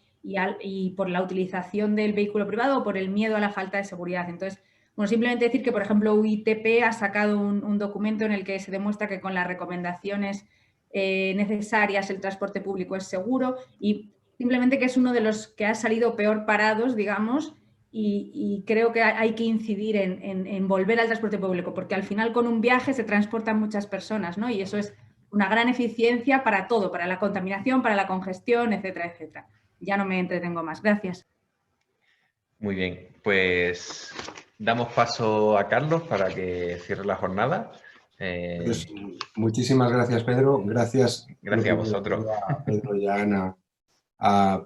por la utilización del vehículo privado o por el miedo a la falta de seguridad. Entonces, bueno, simplemente decir que, por ejemplo, UITP ha sacado un documento en el que se demuestra que con las recomendaciones necesarias el transporte público es seguro, y simplemente que es uno de los que ha salido peor parados, digamos, y creo que hay que incidir en volver al transporte público, porque al final con un viaje se transportan muchas personas, ¿no? Y eso es una gran eficiencia para todo, para la contaminación, para la congestión, etcétera, etcétera. Ya no me entretengo más. Gracias. Muy bien, pues damos paso a Carlos para que cierre la jornada. Pues, muchísimas gracias, Pedro. Gracias a vosotros. A Pedro y a Ana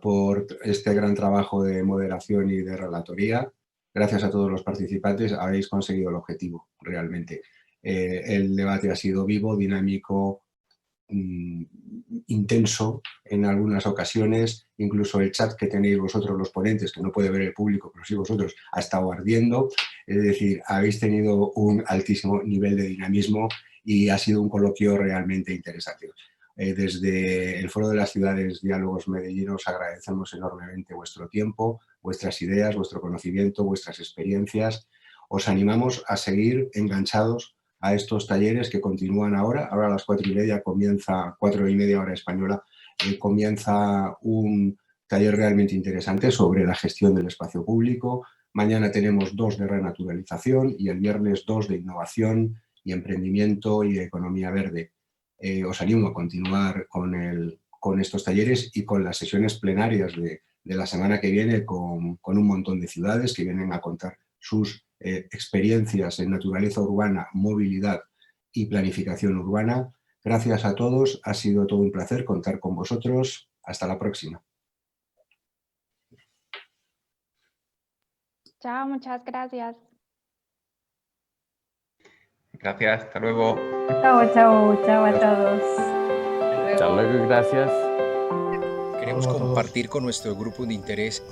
por este gran trabajo de moderación y de relatoría. Gracias a todos los participantes. Habéis conseguido el objetivo, realmente. El debate ha sido vivo, dinámico, intenso en algunas ocasiones. Incluso el chat que tenéis vosotros los ponentes, que no puede ver el público, pero sí vosotros, ha estado ardiendo. Es decir, habéis tenido un altísimo nivel de dinamismo y ha sido un coloquio realmente interesante. Desde el Foro de las Ciudades Diálogos Medellín os agradecemos enormemente vuestro tiempo, vuestras ideas, vuestro conocimiento, vuestras experiencias. Os animamos a seguir enganchados a estos talleres que continúan ahora. Ahora a las 4:30 comienza, 4:30 hora española, comienza un taller realmente interesante sobre la gestión del espacio público. Mañana tenemos 2 de renaturalización y el viernes 2 de innovación y emprendimiento y economía verde. Os animo a continuar con estos talleres y con las sesiones plenarias de la semana que viene con un montón de ciudades que vienen a contar sus experiencias en naturaleza urbana, movilidad y planificación urbana. Gracias a todos, ha sido todo un placer contar con vosotros. Hasta la próxima. Chao, muchas gracias. Gracias, hasta luego. Chao, chao, chao a todos. Hasta luego, gracias. Queremos compartir con nuestro grupo de interés